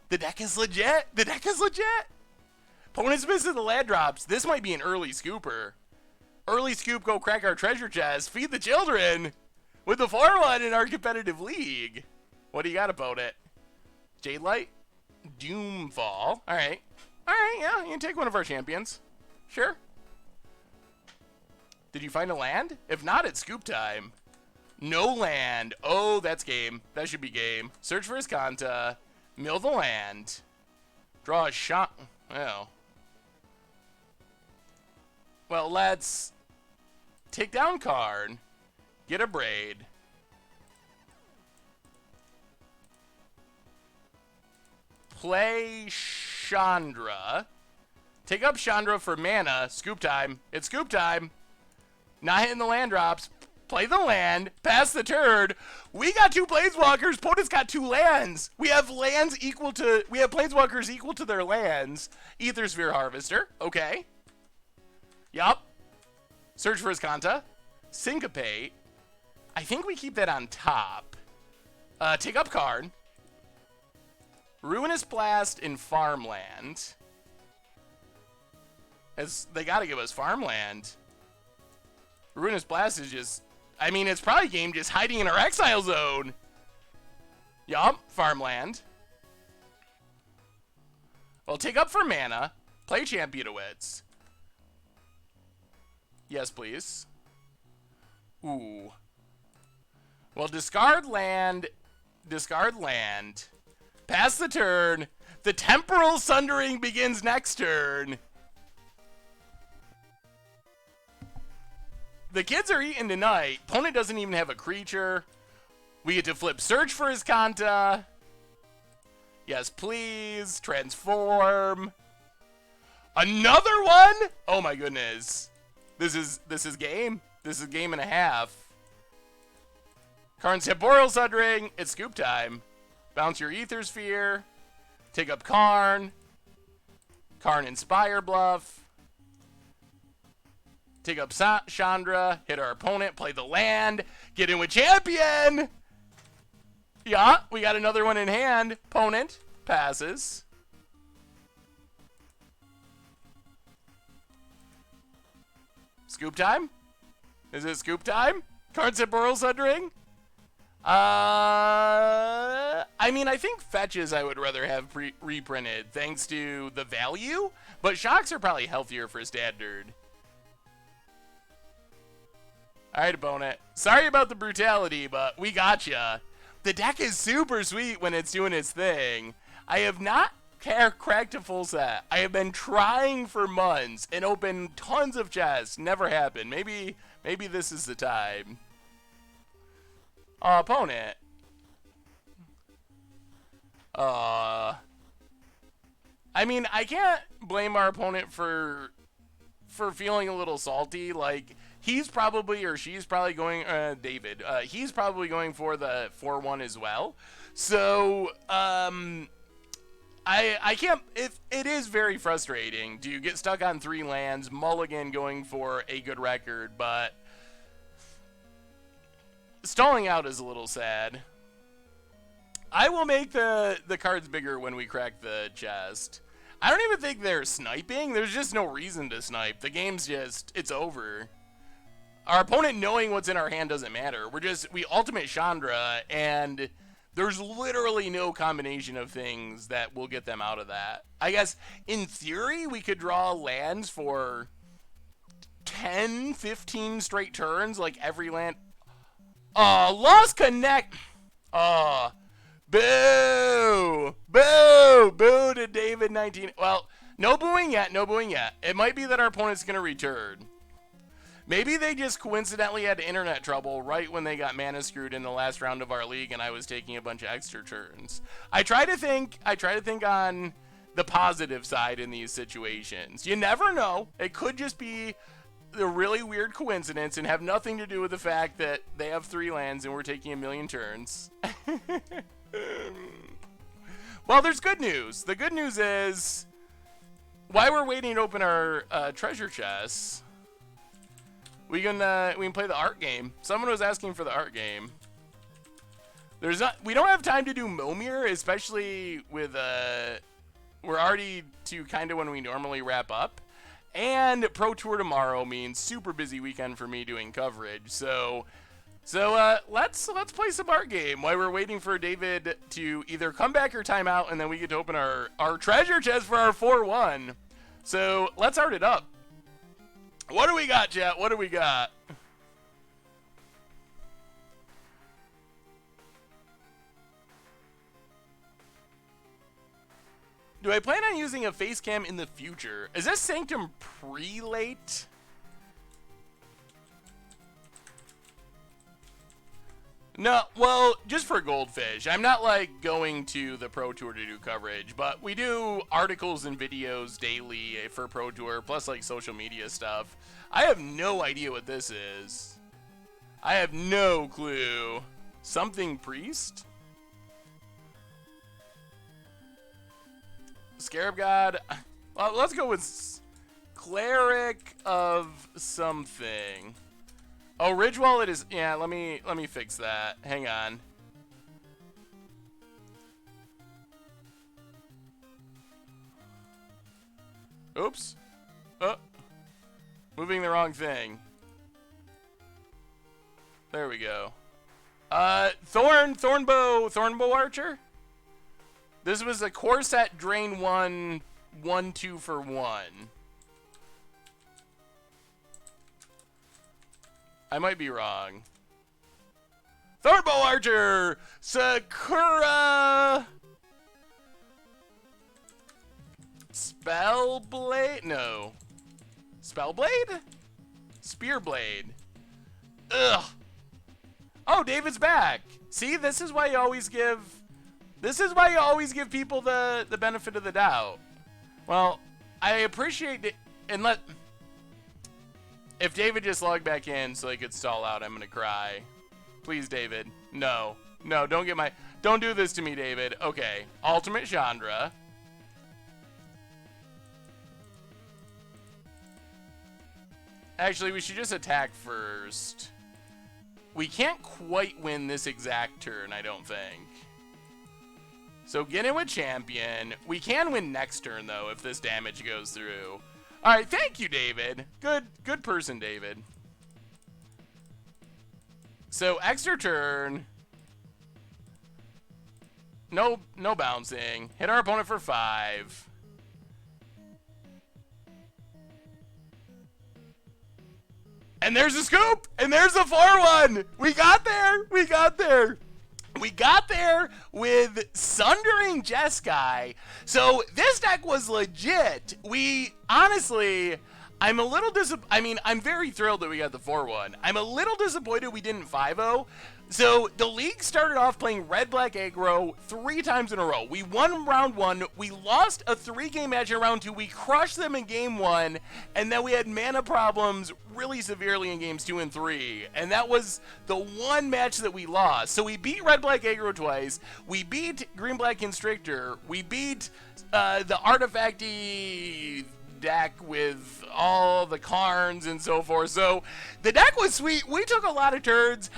The deck is legit. The deck is legit. Opponent's missing the land drops. This might be an early scooper. Early scoop, go crack our treasure chest. Feed the children with the 4-1 in our competitive league. What do you got about it? Jade Light? Doomfall. All right. All right, yeah, you can take one of our champions. Sure. Did you find a land? If not, it's scoop time. No land. Oh, that's game. That should be game. Search for Iskanta. Mill the land. Draw a shot. Oh. Well, let's take down Karn. Get a Braid. Play Chandra. Take up Chandra for mana. Scoop time. It's scoop time. Not hitting the land drops. Play the land. Pass the turn. We got 2 Planeswalkers. Opponent's got 2 lands. We have lands equal to... We have Planeswalkers equal to their lands. Aethersphere Harvester. Okay. Yup. Search for Iskanta. Syncopate. I think we keep that on top. Take up card. Ruinous Blast in farmland. As they gotta give us farmland. Ruinous Blast is just... I mean, it's probably game just hiding in our exile zone. Yup, farmland. Well, take up for mana. Play Champion-Wits. Yes, please. Ooh. Well, discard land. Discard land. Pass the turn. The Temporal Sundering begins next turn. The kids are eating tonight. Opponent doesn't even have a creature. We get to flip Search for Iskanta. Yes, please. Transform. Another one? Oh my goodness. This is game. This is game and a half. Karn's Temporal Sundering. It's scoop time. Bounce your Ether Sphere. Take up Karn. Karn Inspire Bluff. Take up Chandra. Hit our opponent. Play the land. Get in with champion. Yeah, we got another one in hand. Opponent passes. Scoop time? Is it scoop time? Karn's Temporal Sundering? I mean, I think fetches I would rather have reprinted thanks to the value, but shocks are probably healthier for standard. Alright, opponent. Sorry about the brutality, but we gotcha. The deck is super sweet when it's doing its thing. I have not cracked a full set. I have been trying for months and opened tons of chests. Never happened. Maybe this is the time. Opponent. I mean, I can't blame our opponent for feeling a little salty. Like, he's probably, or she's probably going, David, he's probably going for the 4-1 as well. So, I can't, it is very frustrating to get stuck on 3 lands, mulligan going for a good record, but stalling out is a little sad. I will make the cards bigger when we crack the chest. I don't even think they're sniping. There's just no reason to snipe. The game's just, it's over. Our opponent knowing what's in our hand doesn't matter. We ultimate Chandra, and there's literally no combination of things that will get them out of that. I guess, in theory, we could draw lands for 10, 15 straight turns, like every land. Lost Connect. Boo! Boo! Boo to David 19. Well, no booing yet, no booing yet. It might be that our opponent's going to return. Maybe they just coincidentally had internet trouble right when they got mana screwed in the last round of our league and I was taking a bunch of extra turns. I try to think on the positive side in these situations. You never know. It could just be a really weird coincidence and have nothing to do with the fact that they have 3 lands and we're taking a million turns. Well, there's good news. The good news is, while we're waiting to open our treasure chests, we can play the art game. Someone was asking for the art game. We don't have time to do Momir, especially with we're already to kind of when we normally wrap up. And Pro Tour tomorrow means super busy weekend for me doing coverage. So let's play some art game while we're waiting for David to either come back or time out, and then we get to open our treasure chest for our 4-1. So let's art it up. What do we got, chat? What do we got? Do I plan on using a face cam in the future? Is this Sanctum Prelate? No, well, just for Goldfish. I'm not like going to the Pro Tour to do coverage, but we do articles and videos daily for Pro Tour, plus like social media stuff. I have no idea what this is. I have no clue. Something Priest? Scarab God? Well, let's go with Cleric of something. Oh, Ridge Wallet is... Yeah, let me fix that. Hang on. Oops. Oh. Moving the wrong thing. There we go. Thornbow Archer? This was a core set drain 1, 2 for 1. I might be wrong. Thornbow Archer! Sakura! Spellblade? No. Spellblade? Spearblade. Ugh. Oh, David's back. See, this is why you always give people the benefit of the doubt. Well, I appreciate it, and if David just logged back in so he could stall out, I'm gonna cry. Please, David. No, don't do this to me, David. Okay, Ultimate Chandra. Actually, we should just attack first. We can't quite win this exact turn, I don't think. So get in with Champion. We can win next turn, though, if this damage goes through. All right, thank you, David. Good person, David. So extra turn. No bouncing. Hit our opponent for 5. And there's a scoop! And there's a 4-1! We got there! We got there! We got there with Sundering Jeskai. So this deck was legit. We honestly, I'm a little I'm very thrilled that we got the 4-1. I'm a little disappointed we didn't 5-0. So the league started off playing red-black aggro 3 times in a row. We won round 1. We lost a 3-game match in round 2. We crushed them in game 1. And then we had mana problems really severely in games 2 and 3. And that was the one match that we lost. So we beat red-black aggro twice. We beat green-black constrictor. We beat the artifacty deck with all the Karns and so forth. So the deck was sweet. We took a lot of turns.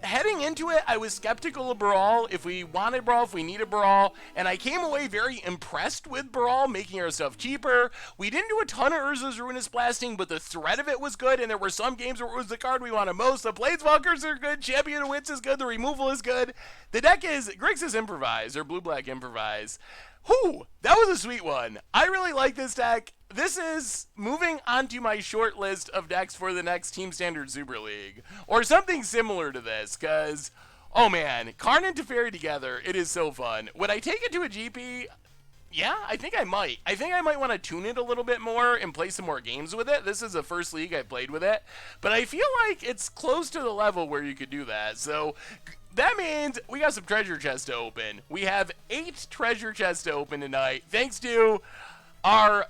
Heading into it, I was skeptical of Brawl, if we wanted Brawl, if we needed Brawl, and I came away very impressed with Brawl, making our stuff cheaper. We didn't do a ton of Urza's Ruinous Blasting, but the threat of it was good, and there were some games where it was the card we wanted most. The Planeswalkers are good, Champion of Wits is good, the removal is good. The deck is Grixis Improvise, or Blue-Black Improvise. Whew, that was a sweet one. I really like this deck. This is moving onto my short list of decks for the next Team Standard Super League, or something similar to this, because, oh man, Karn and Teferi together, it is so fun. Would I take it to a GP? Yeah, I think I might. I think I might want to tune it a little bit more and play some more games with it. This is the first league I played with it, but I feel like it's close to the level where you could do that, so that means we got some treasure chests to open. We have 8 treasure chests to open tonight, thanks to our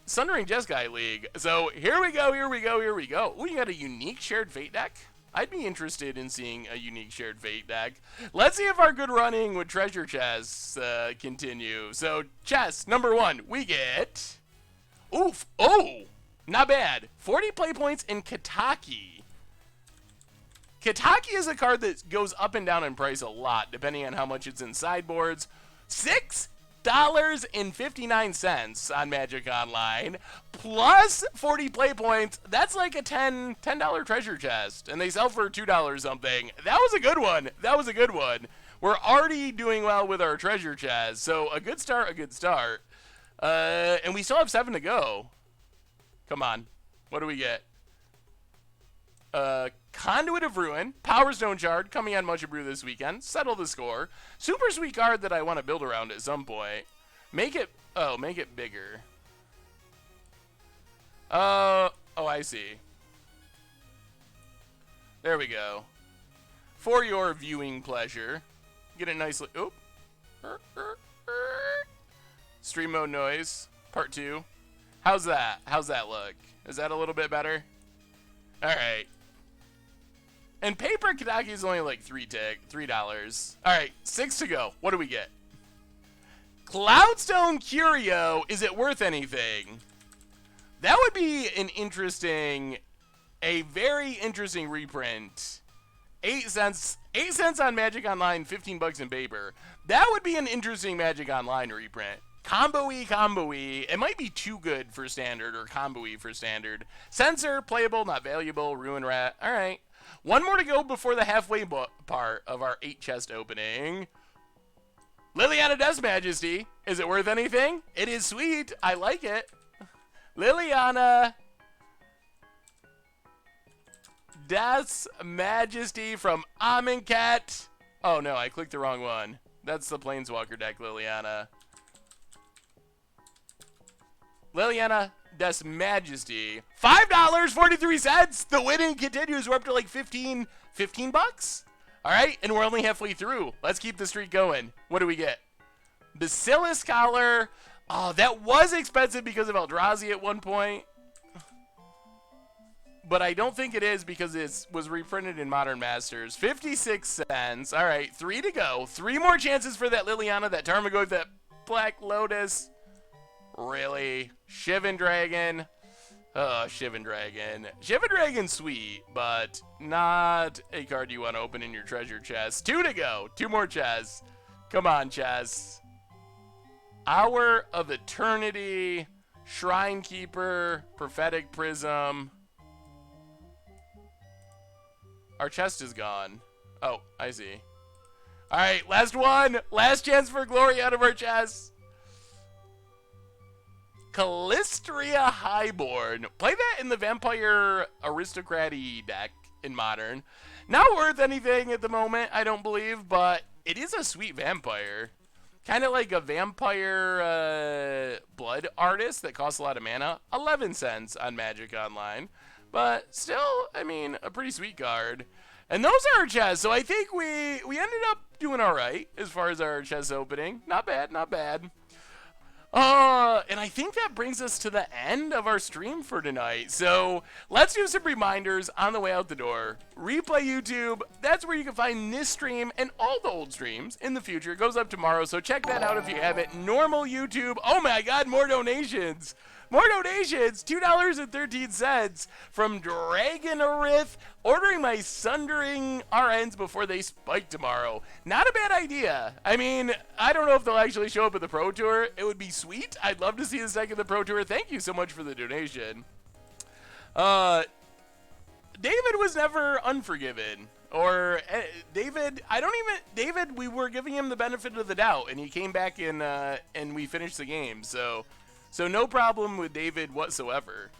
Sundering Jeskai League. So here we go, here we go, here we go. Ooh, you got a unique Shared Fate deck? I'd be interested in seeing a unique Shared Fate deck. Let's see if our good running with treasure chests continue. So chest number 1, we get, oof, oh, not bad. 40 play points in Kataki. Kataki is a card that goes up and down in price a lot, depending on how much it's in sideboards. $6.59 on Magic Online, plus 40 play points. That's like a $10 treasure chest, and they sell for $2 something. That was a good one. That was a good one. We're already doing well with our treasure chest, so a good start, a good start. And we still have 7 to go. Come on. What do we get? Conduit of Ruin, Power Stone Shard, coming on Much Brew this weekend. Settle the score. Super sweet card that I want to build around at some point. Make it bigger. Oh, I see. There we go. For your viewing pleasure. Get it nicely. Oop. Stream mode noise, part 2. How's that? How's that look? Is that a little bit better? All right. And paper Kataki is only like $3. All right, 6 to go. What do we get? Cloudstone Curio. Is it worth anything? That would be a very interesting reprint. 8 cents on Magic Online, 15 bucks in paper. That would be an interesting Magic Online reprint. Combo-y. It might be too good for standard, or combo-y for standard. Censor, playable, not valuable, Ruin Rat. All right. One more to go before the halfway part of our 8 chest opening. Liliana Death Majesty. Is it worth anything? It is sweet. I like it. Liliana Death's Majesty from Amonkhet. Oh no, I clicked the wrong one. That's the Planeswalker deck, Liliana. Liliana Death's Majesty. $5.43. The winning continues. We're up to like 15 bucks. All right, and we're only halfway through. Let's keep the streak going. What do we get? Basilisk Scholar. Oh, that was expensive because of Eldrazi at one point. But I don't think it is because it was reprinted in Modern Masters. 56 cents. All right, 3 to go. 3 more chances for that Liliana, that Tarmogoyf, that Black Lotus. Really? Shivan Dragon. Shivan Dragon. Shivan Dragon's sweet, but not a card you want to open in your treasure chest. 2 to go. 2 more chests. Come on, chests. Hour of Eternity. Shrine Keeper. Prophetic Prism. Our chest is gone. Oh, I see. All right, last one. Last chance for glory out of our chest. Callistria Highborn. Play that in the Vampire Aristocrat-y deck in Modern. Not worth anything at the moment, I don't believe, but it is a sweet vampire. Kind of like a vampire blood artist that costs a lot of mana. 11 cents on Magic Online. But still, I mean, a pretty sweet card. And those are our chests. So I think we ended up doing all right as far as our chest opening. Not bad, not bad. And I think that brings us to the end of our stream for tonight. So let's do some reminders on the way out the door. Replay YouTube. That's where you can find this stream and all the old streams in the future. It goes up tomorrow, so check that out if you haven't. Normal YouTube. Oh my God, more donations. More donations, $2.13 from Dragonarith, ordering my Sundering RNs before they spike tomorrow. Not a bad idea. I mean, I don't know if they'll actually show up at the Pro Tour. It would be sweet. I'd love to see this deck at the Pro Tour. Thank you so much for the donation. David was never unforgiven. Or David, David, we were giving him the benefit of the doubt, and he came back and we finished the game, so no problem with David whatsoever.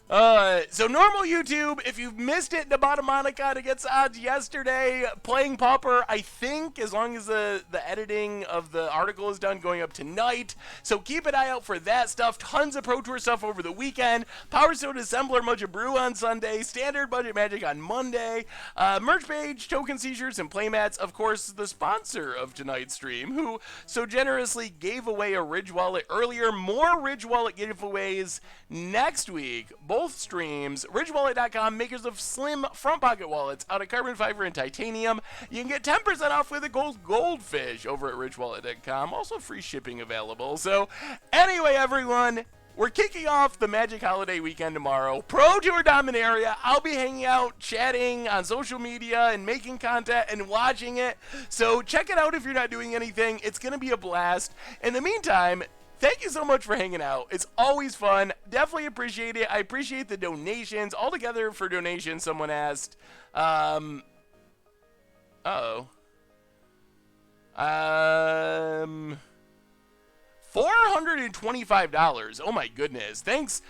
So normal YouTube, if you've missed it, Nabata Monica against odds yesterday, playing Pauper, I think, as long as the editing of the article is done, going up tonight. So keep an eye out for that stuff. Tons of Pro Tour stuff over the weekend. Power Stone Assembler, Mucha Brew on Sunday. Standard Budget Magic on Monday. Merch page, token seizures, and playmats. Of course, the sponsor of tonight's stream, who so generously gave away a Ridge Wallet earlier. More Ridge Wallet giveaways next week. Both streams. RidgeWallet.com, makers of slim front pocket wallets out of carbon fiber and titanium. You can get 10% off with a goldfish over at RidgeWallet.com. Also free shipping available. So anyway, everyone, we're kicking off the Magic Holiday weekend tomorrow. Pro Tour Dominaria. I'll be hanging out, chatting on social media and making content and watching it. So check it out if you're not doing anything. It's going to be a blast. In the meantime, thank you so much for hanging out. It's always fun. Definitely appreciate it. I appreciate the donations. Altogether for donations, someone asked. $425. Oh my goodness. Thanks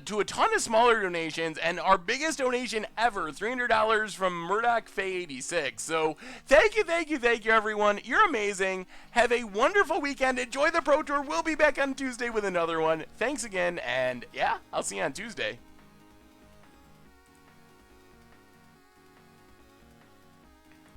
to a ton of smaller donations, and our biggest donation ever, $300 from Murdoch Faye 86. So thank you, everyone. You're amazing. Have a wonderful weekend. Enjoy the Pro Tour. We'll be back on Tuesday with another one. Thanks again, and yeah, I'll see you on Tuesday.